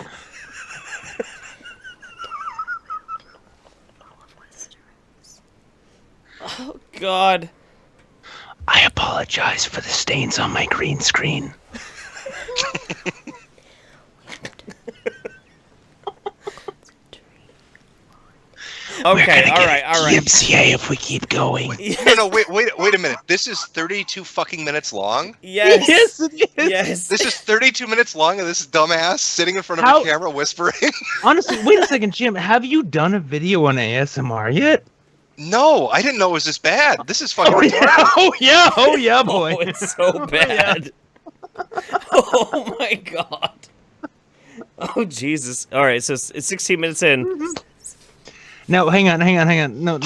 Oh, God. I apologize for the stains on my green screen. Okay, all right. DMCA if we keep going. No, wait a minute. This is 32 fucking minutes long? Yes. Yes, it is. Yes. This is 32 minutes long and this dumbass sitting in front of a camera whispering? Honestly, wait a second, Jim. Have you done a video on ASMR yet? No, I didn't know it was this bad. This is fucking Yeah. Oh, yeah, boy. Oh, it's so bad. Oh, my God. Oh, Jesus. All right, so it's 16 minutes in. Now, hang on. No.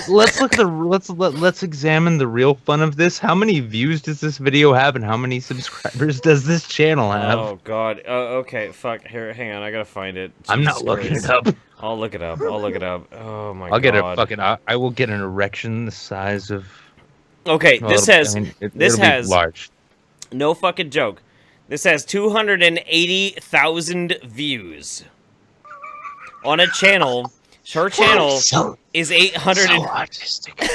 Let's examine the real fun of this. How many views does this video have, and how many subscribers does this channel have? Oh God. Okay. Fuck. Here. Hang on. I gotta find it. I'm not looking it up. I'll look it up. Oh my God. I'll get a fucking. I will get an erection the size of. Okay. This has. This has. Large. No fucking joke. This has 280,000 views on a channel. Her channel is 800.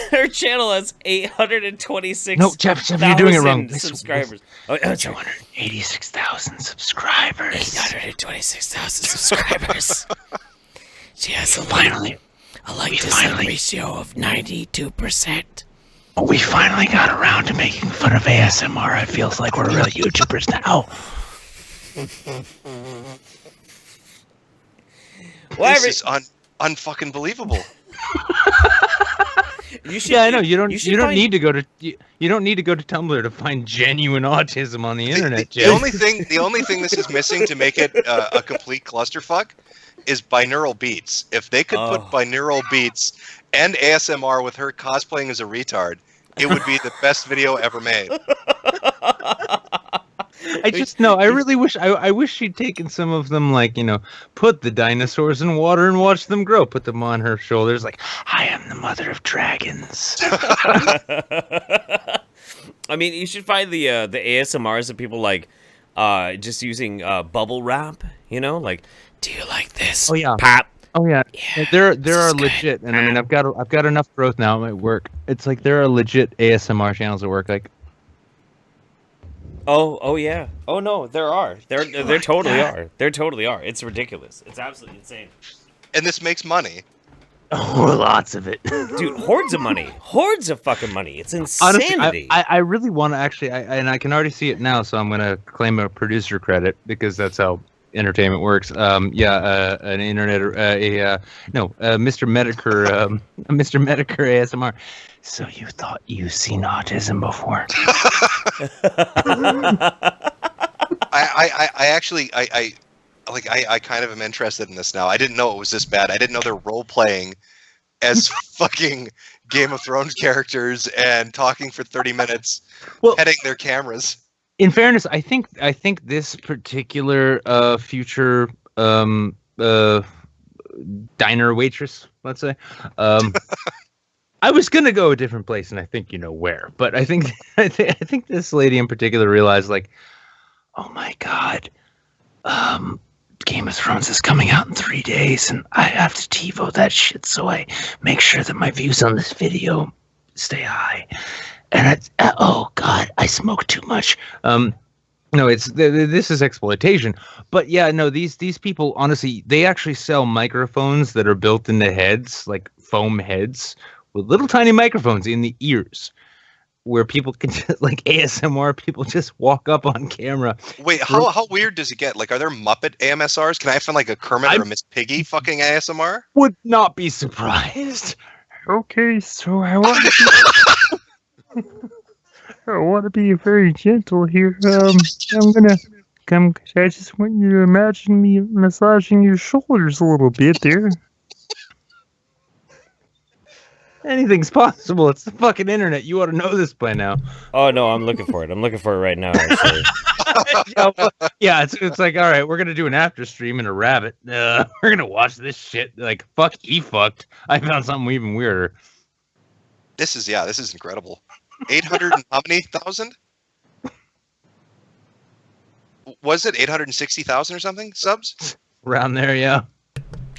Her channel has 826. No, Jeff, you're doing it wrong. Subscribers. 286,000 subscribers. 826,000 subscribers. She has a like-to-sub ratio of 92%. We finally got around to making fun of ASMR. It feels like we're real YouTubers now. This is unfucking believable. I know. You don't need to go to Tumblr to find genuine autism on the internet. The only thing this is missing to make it a complete clusterfuck is binaural beats. If they could put binaural beats and ASMR with her cosplaying as a retard, it would be the best video ever made. I really wish I wish she'd taken some of them, like, put the dinosaurs in water and watch them grow. Put them on her shoulders, like, I am the mother of dragons. I mean, you should find the ASMRs of people like just using bubble wrap. Like, do you like this? Oh yeah, pop. Oh yeah, there are good. legit, and I mean, I've got enough growth now at my work. It's like there are legit ASMR channels at work, like. Oh yeah. Oh no, there are. There totally are. There totally are. It's ridiculous. It's absolutely insane. And this makes money. Oh, lots of it. Dude, hordes of money. Hordes of fucking money. It's insanity. Honestly, I really want to actually, and I can already see it now, so I'm going to claim a producer credit because that's how entertainment works. An internet, Mister Metokur, Mister Metokur ASMR. So you thought you've seen autism before? I kind of am interested in this now. I didn't know it was this bad. I didn't know they're role playing as fucking Game of Thrones characters and talking for 30 minutes, petting their cameras. In fairness, I think this particular future diner waitress, let's say, I was gonna go a different place, and I think you know where. But I think this lady in particular realized, like, oh my God, Game of Thrones is coming out in 3 days, and I have to TiVo that shit, so I make sure that my views on this video stay high. And oh God, I smoke too much. No, this is exploitation. But yeah, no, these people, honestly, they actually sell microphones that are built into heads, like foam heads, with little tiny microphones in the ears, where people can just, like ASMR, people just walk up on camera. Wait, how weird does it get? Like, are there Muppet AMSRs? Can I find like a Kermit or a Miss Piggy fucking ASMR? Would not be surprised. Okay, so I want to be very gentle here. I'm gonna come. I just want you to imagine me massaging your shoulders a little bit there. Anything's possible. It's the fucking internet. You ought to know this by now. Oh no, I'm looking for it. I'm looking for it right now. Actually. Yeah, it's like, all right, we're gonna do an after stream and a rabbit. We're gonna watch this shit. Like, fuck, he fucked. I found something even weirder. This is incredible. 800 and how many thousand? was it 860,000 or something subs? Around there, yeah.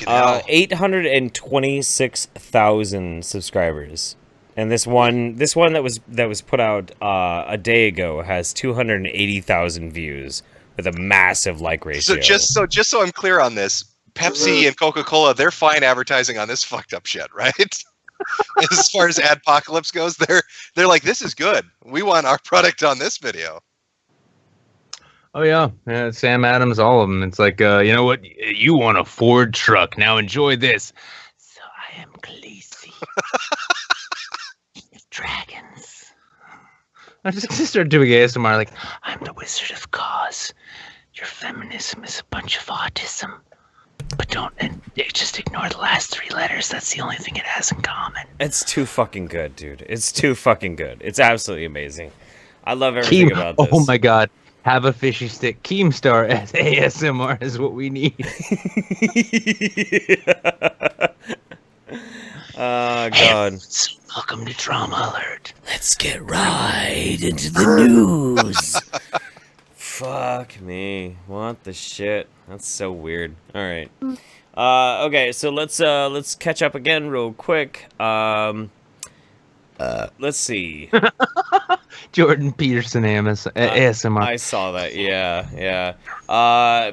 826,000 subscribers, and this one that was put out a day ago has 280,000 views with a massive like ratio. So just so I'm clear on this, Pepsi and Coca-Cola, they're fine advertising on this fucked up shit, right? As far as Adpocalypse goes, they're like, this is good. We want our product on this video. Oh yeah, Sam Adams, all of them. It's like, you know what? You want a Ford truck? Now enjoy this. So I am Khaleesi. Dragons. I just start doing ASMR like, I'm the Wizard of Cause. Your feminism is a bunch of autism. But just ignore the last 3 letters. That's the only thing it has in common. It's too fucking good, dude. It's too fucking good. It's absolutely amazing. I love everything about this. Oh my god. Have a fishy stick. Keemstar as ASMR is what we need. Oh, God. Welcome to Trauma Alert. Let's get right into the news. Fuck me. What the shit? That's so weird. All right. Okay, so let's catch up again real quick. Let's see. Jordan Peterson ASMR. I saw that. Yeah.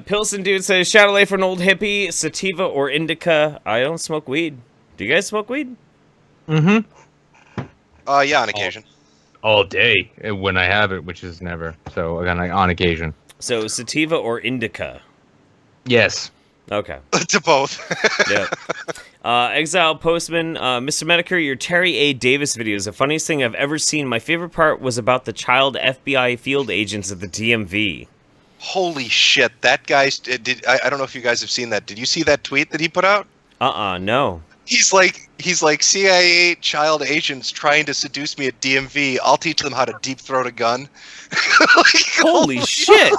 Pilsen dude says Chatelet for an old hippie, sativa or indica. I don't smoke weed. Do you guys smoke weed? Mm-hmm. Yeah, on occasion. All day when I have it, which is never. So again, on occasion. So sativa or indica? Yes. Okay. To both. Yeah. Exile Postman, Mr. Metokur, your Terry A. Davis video is the funniest thing I've ever seen. My favorite part was about the child FBI field agents of the DMV. Holy shit, that guy's... I don't know if you guys have seen that. Did you see that tweet that he put out? No. He's like CIA child agents trying to seduce me at DMV. I'll teach them how to deep throat a gun. Holy shit!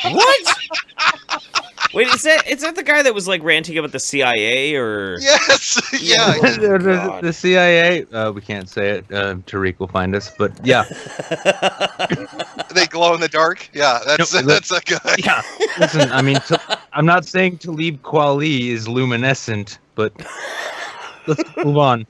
What? Wait, is that the guy that was like ranting about the CIA or? Yes, yeah. The CIA. We can't say it. Tariq will find us, but yeah. They glow in the dark. Yeah, that's a guy. Yeah. Listen, I mean, I'm not saying Talib Kweli is luminescent, but let's move on.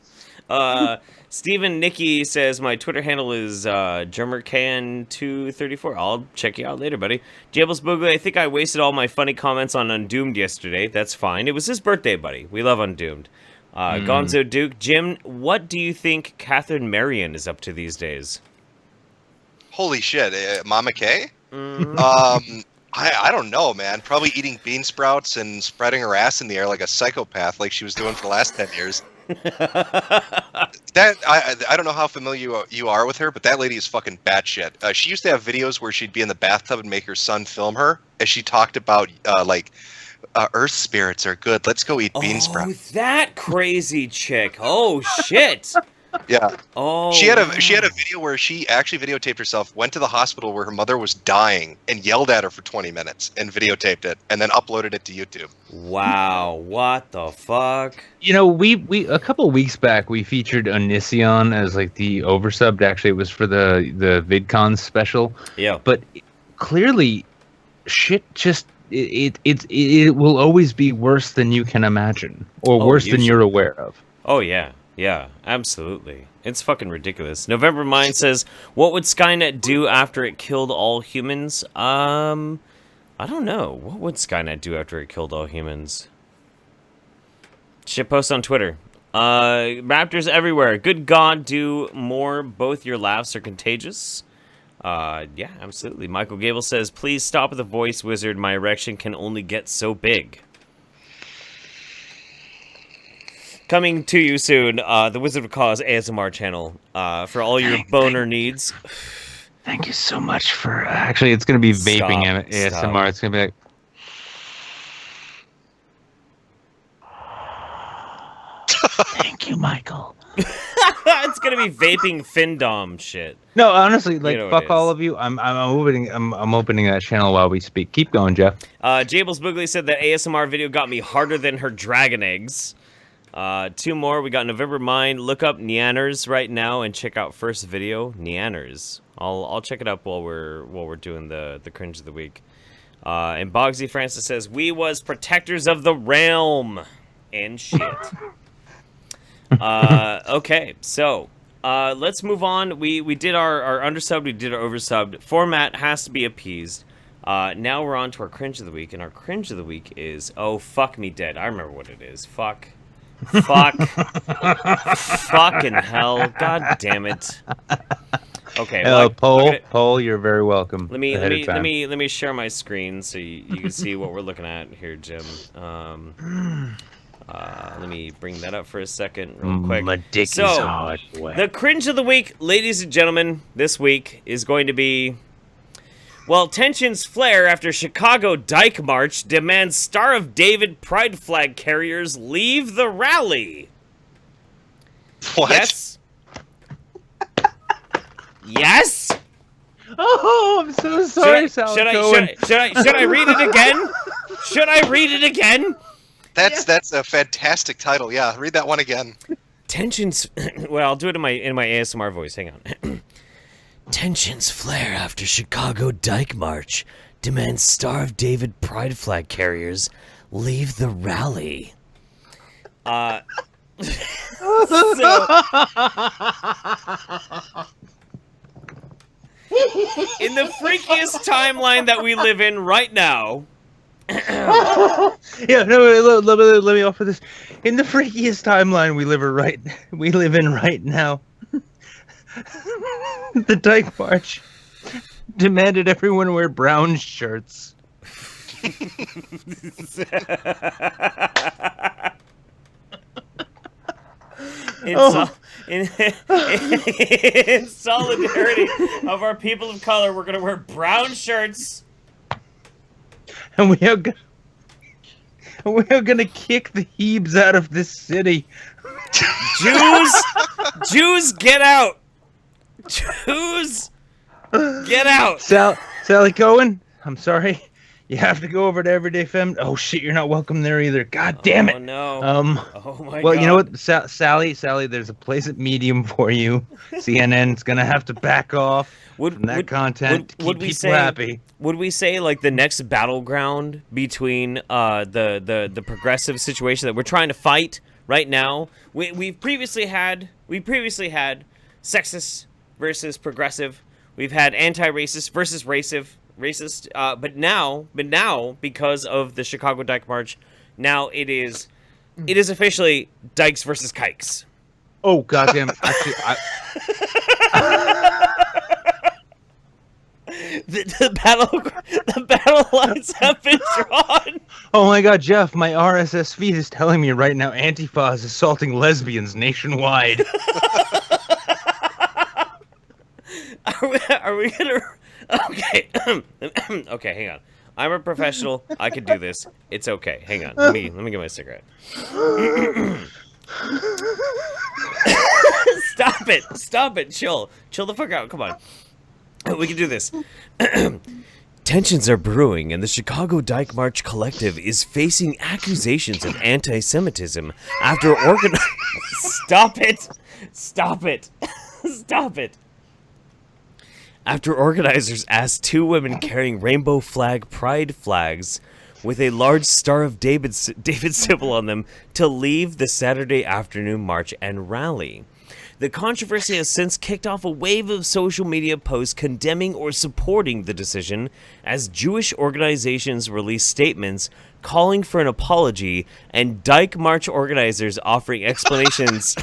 Stephen Nicky says my Twitter handle is Jermercan234. I'll check you out later, buddy. Jables Boogly, I think I wasted all my funny comments on Undoomed yesterday. That's fine. It was his birthday, buddy. We love Undoomed. Gonzo Duke, Jim, what do you think Catherine Marion is up to these days? Holy shit, Mama K? I don't know, man. Probably eating bean sprouts and spreading her ass in the air like a psychopath, like she was doing for the last 10 years. That I don't know how familiar you are with her, but that lady is fucking batshit. She used to have videos where she'd be in the bathtub and make her son film her as she talked about earth spirits are good. Let's go eat bean sprouts. That crazy chick. Oh shit. Yeah. Oh. She had a video where she actually videotaped herself, went to the hospital where her mother was dying, and yelled at her for 20 minutes and videotaped it, and then uploaded it to YouTube. Wow. What the fuck? You know, we a couple weeks back we featured Onision as like the oversubbed. Actually, it was for the VidCon special. Yeah. But clearly, shit just it will always be worse than you can imagine, or worse than you're aware of. Oh yeah. Yeah, absolutely. It's fucking ridiculous. November Mind says, what would Skynet do after it killed all humans? I don't know. What would Skynet do after it killed all humans? Shitpost on Twitter. Raptors everywhere. Good God, do more. Both your laughs are contagious. Yeah, absolutely. Michael Gable says, please stop the voice wizard. My erection can only get so big. Coming to you soon, the Wizard of Cause ASMR channel for all your boner needs. Thank you so much for... actually, it's going to be vaping ASMR. Stop. It's going to be like... Thank you, Michael. It's going to be vaping findom shit. No, honestly, like, you know fuck all of you. I'm opening that channel while we speak. Keep going, Jeff. Jables Boogly said that ASMR video got me harder than her dragon eggs. 2 more. We got November Mind. Look up Neanners right now and check out first video Neanners. I'll check it up while we're doing the cringe of the week. And Bogsy Francis says we was protectors of the realm and shit. Okay, so let's move on. We did our undersubbed, we did our oversubbed. Format has to be appeased. Now we're on to our cringe of the week, and our cringe of the week is fuck me dead. I remember what it is. Fuck. Fucking hell. God damn it. Okay. Well, Paul, you're very welcome. Let me share my screen so you can see what we're looking at here, Jim. Let me bring that up for a second real quick. My dick is hard. The cringe of the week, ladies and gentlemen, this week is going to be, well, tensions flare after Chicago Dyke March demands Star of David pride flag carriers leave the rally. What? Yes? Yes? Oh, I'm so sorry, Sally. Should I read it again? Should I read it again? That's a fantastic title. Yeah, read that one again. Tensions. Well, I'll do it in my ASMR voice. Hang on. Tensions flare after Chicago Dyke March demands Star of David pride flag carriers leave the rally. In the freakiest timeline that we live in right now. Yeah, no, let me offer this. In the freakiest timeline we live in right now, the Dyke March demanded everyone wear brown shirts. In solidarity of our people of color, we're gonna wear brown shirts. And we are gonna kick the Hebes out of this city. Jews, get out! Jews, get out! Sally Cohen, I'm sorry. You have to go over to Everyday Femme. Oh shit, you're not welcome there either. God damn it. Oh no. Oh my well, God. You know what, Sally, there's a place at Medium for you. CNN's gonna have to back off from that content to keep people happy. Would we say like the next battleground between the progressive situation that we're trying to fight right now? We've previously had sexist versus progressive. We've had anti-racist versus racist. But now because of the Chicago Dyke March, now it is officially Dykes versus Kikes. Oh goddamn! Actually, the battle lines have been drawn. Oh my God, Jeff! My RSS feed is telling me right now Antifa is assaulting lesbians nationwide. Are we gonna? Okay. Okay, hang on. I'm a professional. I can do this. It's okay. Hang on. Let me get my cigarette. Stop it. Chill the fuck out. Come on. We can do this. Tensions are brewing, and the Chicago Dyke March Collective is facing accusations of anti-Semitism after Stop it. After organizers asked 2 women carrying rainbow flag pride flags with a large Star of David symbol on them to leave the Saturday afternoon march and rally. The controversy has since kicked off a wave of social media posts condemning or supporting the decision, as Jewish organizations released statements calling for an apology and Dyke March organizers offering explanations.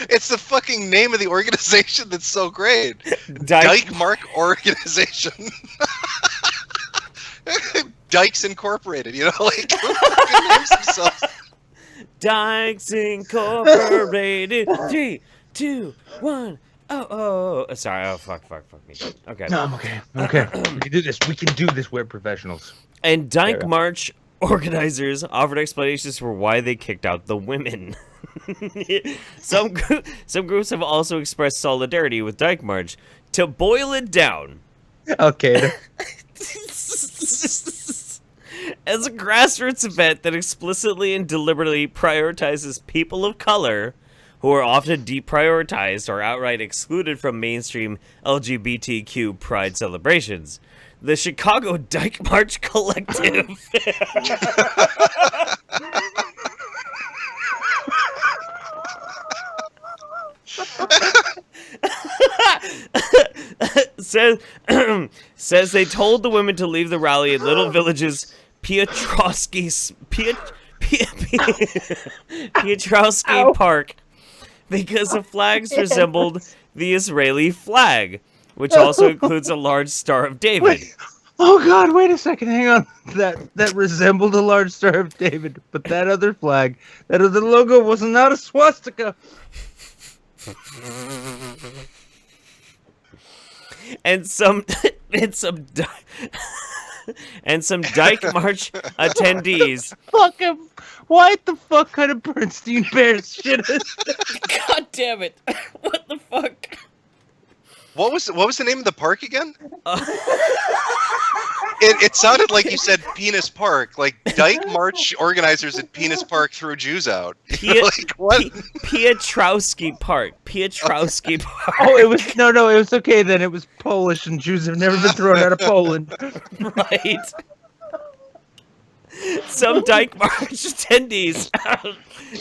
It's the fucking name of the organization that's so great. Dyke March Organization. Dykes Incorporated, you know, like who fucking names themselves? Dykes Incorporated. 3, 2, 1. Oh. Sorry. Oh, fuck me. Okay. No, I'm okay. Okay. We can do this. We're professionals. And Dyke March organizers offered explanations for why they kicked out the women. Some groups have also expressed solidarity with Dyke March. To boil it down. Okay. As a grassroots event that explicitly and deliberately prioritizes people of color, who are often deprioritized or outright excluded from mainstream LGBTQ pride celebrations. The Chicago Dyke March Collective says they told the women to leave the rally in Little Village's Piotrowski Park because the flags resembled the Israeli flag, which also includes a large Star of David. Wait. Oh God! Wait a second. Hang on. That resembled a large Star of David, but that other flag, that other logo, was not a swastika. and some Dyke March attendees. Fuck him! What the fuck kind of Bernstein Bears shit is this? God damn it! What the fuck? What was the name of the park again? It sounded like you said Penis Park, like Dyke March organizers at Penis Park threw Jews out. Like what? Piotrowski Park. Piotrowski Park. Oh, it was no, it was okay then. It was Polish, and Jews have never been thrown out of Poland. Right. Some Dyke March attendees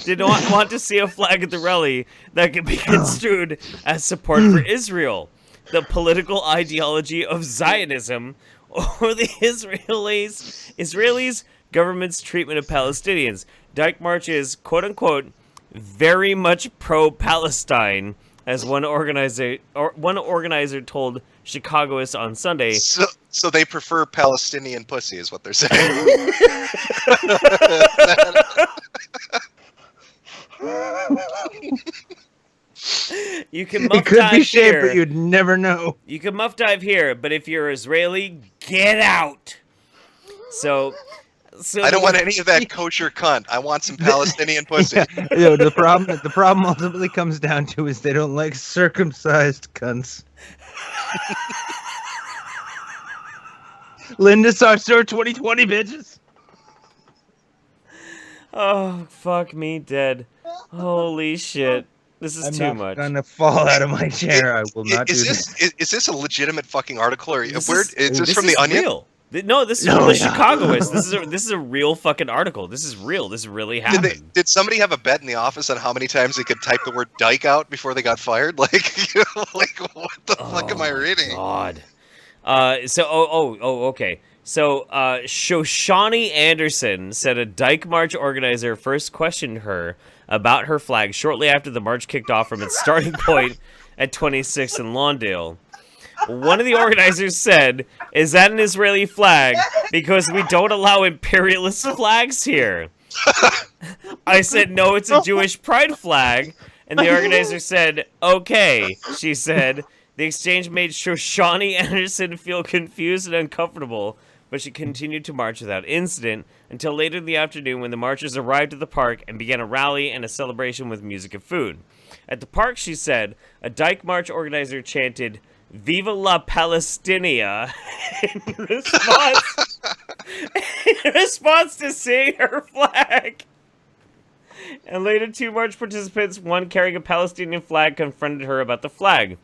did not want to see a flag at the rally that could be construed as support for Israel, the political ideology of Zionism, or the Israelis' government's treatment of Palestinians. Dyke March is, quote-unquote, very much pro-Palestine, as one organizer told Chicagoists on Sunday. So they prefer Palestinian pussy, is what they're saying. You can muff it could dive be shaped, here. but you'd never know. You can muff dive here, but if you're Israeli, get out. So I don't want any of that kosher cunt. I want some Palestinian pussy. Yeah, you know, the problem ultimately comes down to is they don't like circumcised cunts. Linda Sarsour 2020, bitches. Oh, fuck me dead. Holy shit. This is too much. I'm gonna fall out of my chair. I will not do this. Is this a legitimate fucking article? Or is this this from The Onion? Real. No, this is from the Chicagoist. This is a real fucking article. This is real. This really happened. Did somebody have a bet in the office on how many times they could type the word dyke out before they got fired? Like, like what the fuck am I reading? God. Okay. So, Shoshani Anderson said a Dyke March organizer first questioned her about her flag shortly after the march kicked off from its starting point at 26th and Lawndale. One of the organizers said, "Is that an Israeli flag? Because we don't allow imperialist flags here." I said, "No, it's a Jewish pride flag." And the organizer said, "Okay," she said. The exchange made Shoshani Anderson feel confused and uncomfortable, but she continued to march without incident until later in the afternoon when the marchers arrived at the park and began a rally and a celebration with music and food. At the park, she said, a Dyke March organizer chanted, "Viva la Palestinia," in response to seeing her flag. And later, two march participants, one carrying a Palestinian flag, confronted her about the flag.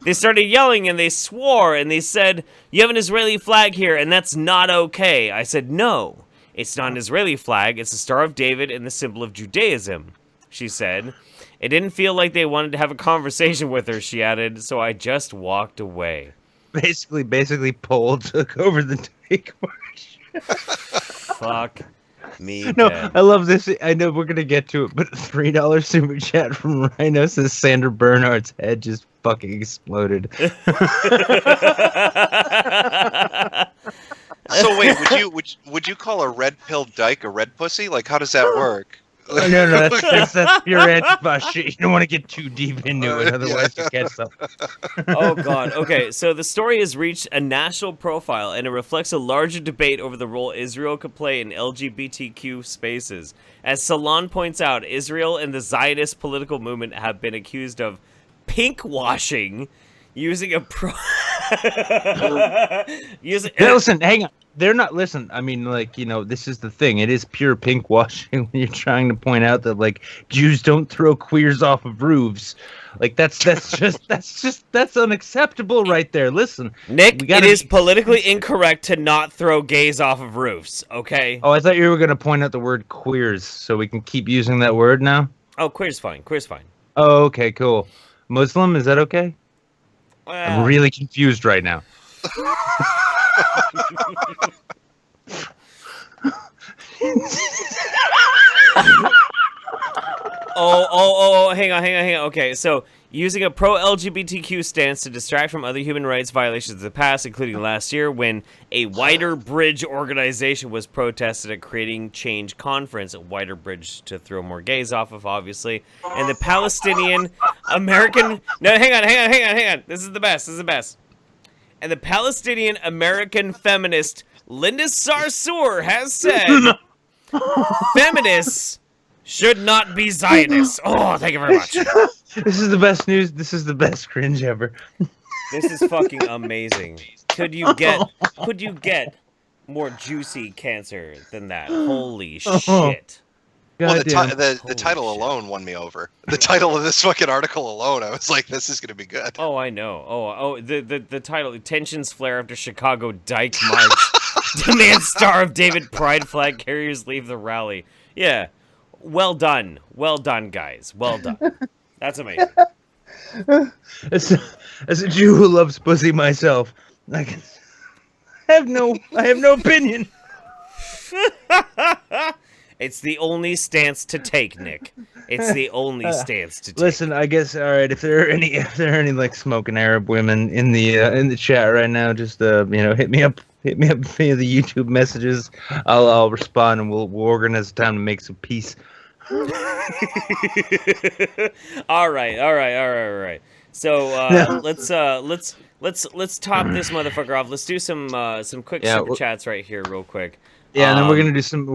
They started yelling and they swore and they said, "You have an Israeli flag here and that's not okay." I said, "No, it's not an Israeli flag. It's the Star of David and the symbol of Judaism," she said. It didn't feel like they wanted to have a conversation with her, she added, so I just walked away. Basically, Paul took over the Dyke March. Fuck me. No, dead. I love this. I know we're gonna get to it, but $3 super chat from Rhino says Sandra Bernhardt's head just fucking exploded. So wait, would you call a red pill dyke a red pussy? Like, how does that work? No, that's pure antifa shit. You don't want to get too deep into it, otherwise you catch something. Oh, God. Okay, so the story has reached a national profile, and it reflects a larger debate over the role Israel could play in LGBTQ spaces. As Salon points out, Israel and the Zionist political movement have been accused of pink-washing using a Listen, hang on. they're not. Listen, I mean, like, you know, this is the thing. It is pure pink washing when you're trying to point out that like Jews don't throw queers off of roofs. Like that's unacceptable right there. Listen, Nick, it is politically incorrect to not throw gays off of roofs. Okay. Oh, I thought you were gonna point out the word queers, so we can keep using that word now. Oh, queer's fine. Queer's fine. Oh, okay, cool. Muslim, is that okay? I'm really confused right now. Hang on. Okay, so using a pro-LGBTQ stance to distract from other human rights violations of the past, including last year when a Wider Bridge organization was protested at Creating Change Conference, a wider bridge to throw more gays off of, obviously, and the Palestinian American... No, hang on. This is the best. And the Palestinian American feminist Linda Sarsour has said feminists should not be Zionists. Oh, thank you very much. This is the best news. This is the best cringe ever. This is fucking amazing. Could you get more juicy cancer than that? Holy shit. Well, the title alone won me over. The title of this fucking article alone, I was like, this is going to be good. Oh, I know. The title, tensions flare after Chicago Dyke March. Demand star of David Pride flag carriers leave the rally. Yeah. Well done, guys. Well done. That's amazing. As a Jew who loves pussy myself, I have no opinion. It's the only stance to take, Nick. It's the only stance to take. Listen, I guess, all right. If there are any like smoking Arab women in the chat right now, just hit me up via the YouTube messages. I'll respond, and we'll organize a time to make some peace. All right. So let's top this motherfucker off. Let's do some quick super chats right here, real quick. Yeah, and then we're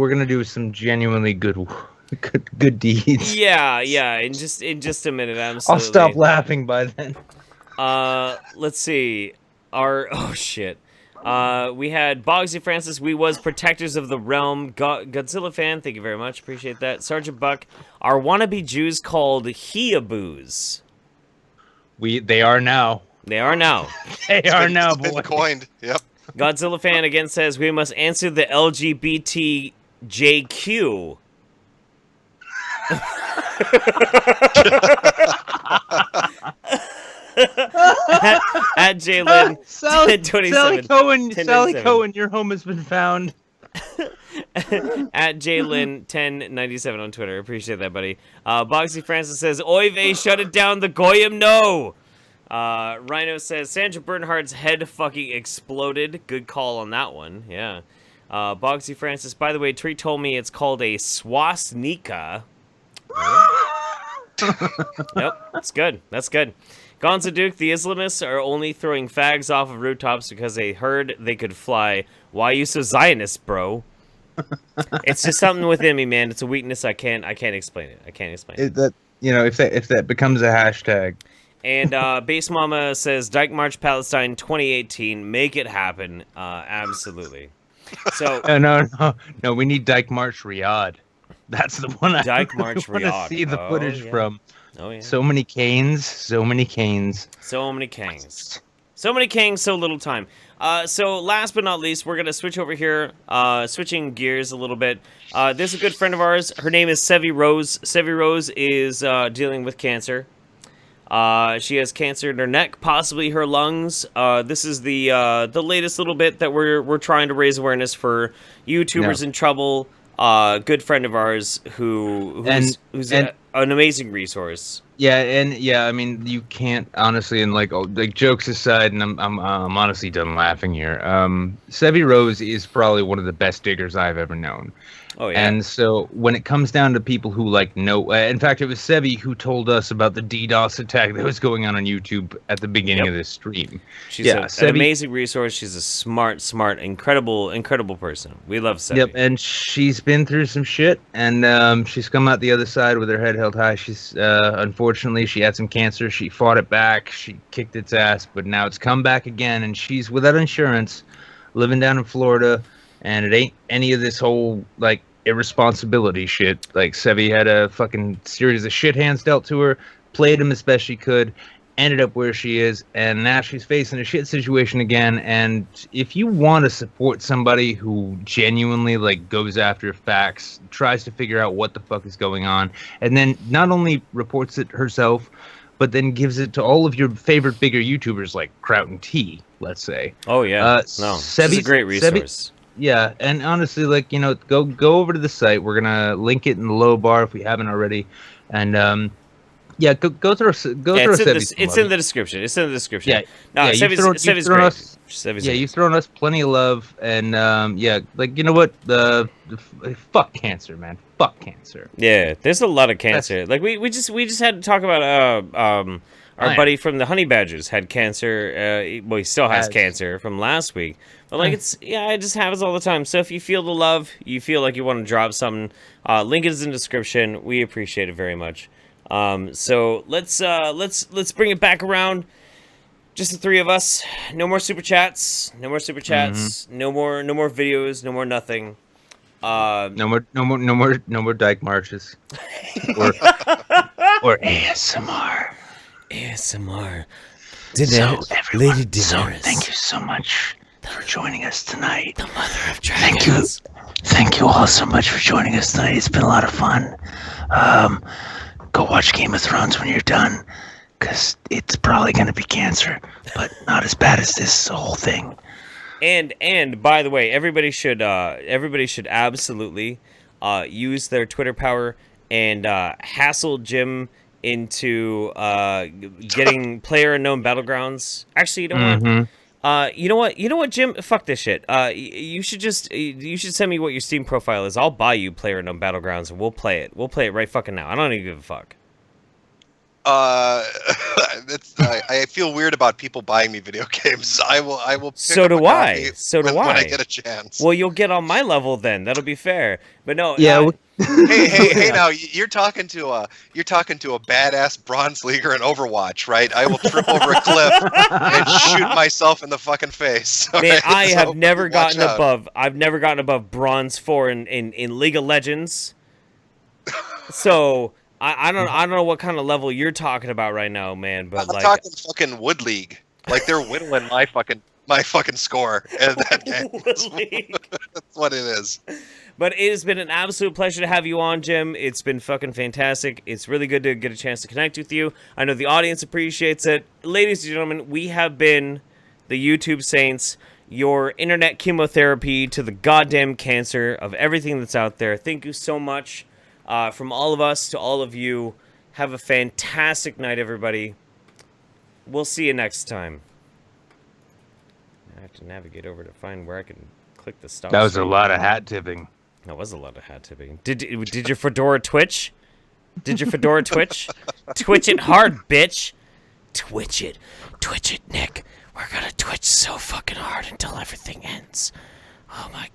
gonna do some genuinely good deeds. Yeah, in just a minute. Absolutely. I'll stop laughing by then. Let's see. We had Bogsy Francis. We was protectors of the realm. Godzilla fan. Thank you very much. Appreciate that. Sergeant Buck. Our wannabe Jews called Hiaboos. They are now. They are now. It's been coined. Yep. Godzilla fan again says we must answer the LGBTJQ. at Jalen Sally Cohen, your home has been found. At Jalen1097 on Twitter. Appreciate that, buddy. Boxy Francis says, Oy vey, shut it down, the Goyim no. Rhino says, Sandra Bernhardt's head fucking exploded. Good call on that one, yeah. Boxy Francis, by the way, Tree told me it's called a swastika. Yep, that's good. Gonzo Duke, the Islamists are only throwing fags off of rooftops because they heard they could fly. Why you so Zionist, bro? It's just something within me, man. It's a weakness. I can't explain it. If that becomes a hashtag. And Base Mama says Dyke March Palestine 2018. Make it happen. Absolutely. So no. We need Dyke March Riyadh. That's the one Dyke March want to see the footage from. Oh yeah. So many canes. So many Kangs, so little time. So last but not least, we're gonna switch over here, switching gears a little bit. This is a good friend of ours. Her name is Sevvie Rose. Sevvie Rose is dealing with cancer. She has cancer in her neck, possibly her lungs. This is the latest little bit that we're trying to raise awareness for YouTubers in trouble. Good friend of ours who's an amazing resource. I mean, you can't honestly, and like jokes aside, and I'm honestly done laughing here. Sevvie Rose is probably one of the best diggers I've ever known. Oh yeah. And so when it comes down to people who know, in fact, it was Sevvie who told us about the DDoS attack that was going on YouTube at the beginning of this stream. She's an amazing resource. She's a smart, incredible person. We love Sevvie. Yep, and she's been through some shit, and she's come out the other side with her head held high. She's unfortunately, she had some cancer. She fought it back. She kicked its ass, but now it's come back again, and she's without insurance, living down in Florida. and it ain't any of this whole like irresponsibility shit. Like Sevvie had a fucking series of shit hands dealt to her, played him as best she could, ended up where she is, and now she's facing a shit situation again. And if you want to support somebody who genuinely like goes after facts, tries to figure out what the fuck is going on, and then not only reports it herself, but then gives it to all of your favorite bigger YouTubers like Kraut and T, let's say. Oh yeah, no, it's a great resource. Yeah, and honestly, like, you know, go over to the site. We're gonna link it in the low bar if we haven't already, and yeah, go through Sevvie's. It's in the description. It's in the description. Yeah, no, yeah, Sevvie's great. Sevvie's you've thrown us plenty of love, and yeah, like, you know what, fuck cancer, man, fuck cancer. Yeah, there's a lot of cancer. Like we just had to talk about our buddy from the Honey Badgers had cancer. Well, he still has cancer from last week. But like it just happens all the time. So if you feel the love, you feel like you want to drop something, link is in the description. We appreciate it very much. So let's bring it back around. Just the three of us. No more super chats. No more super chats. No more videos. No more nothing. No more Dyke Marches. or ASMR. ASMR. Lady Daenerys. Thank you so much for joining us tonight. The mother of dragons. Thank you all so much for joining us tonight. It's been a lot of fun. Go watch Game of Thrones when you're done, because it's probably going to be cancer, but not as bad as this whole thing. And by the way, everybody should absolutely use their Twitter power and hassle Jim into getting PlayerUnknown Battlegrounds. Actually, you know what, Jim? Fuck this shit. You should send me what your Steam profile is. I'll buy you PlayerUnknown Battlegrounds and we'll play it. We'll play it right fucking now. I don't even give a fuck. I feel weird about people buying me video games. I will. Pick so up do a I. copy So do I. When I get a chance. Well, you'll get on my level then. That'll be fair. But no. Yeah. Hey! Now you're talking to a badass bronze leaguer in Overwatch, right? I will trip over a cliff and shoot myself in the fucking face. Man, right? I So have never gotten watch out. above. I've never gotten above bronze 4 in League of Legends. So I don't know what kind of level you're talking about right now, man. But I'm talking fucking Wood League. Like they're whittling my fucking score in that game. Wood League. That's what it is. But it has been an absolute pleasure to have you on, Jim. It's been fucking fantastic. It's really good to get a chance to connect with you. I know the audience appreciates it. Ladies and gentlemen, we have been the YouTube Saints, your internet chemotherapy to the goddamn cancer of everything that's out there. Thank you so much from all of us to all of you. Have a fantastic night, everybody. We'll see you next time. I have to navigate over to find where I can click the stop. That was a lot of hat tipping. That was a lot of hat tipping. Did your fedora twitch? Did your fedora twitch? Twitch it hard, bitch. Twitch it, Nick. We're gonna twitch so fucking hard until everything ends. Oh my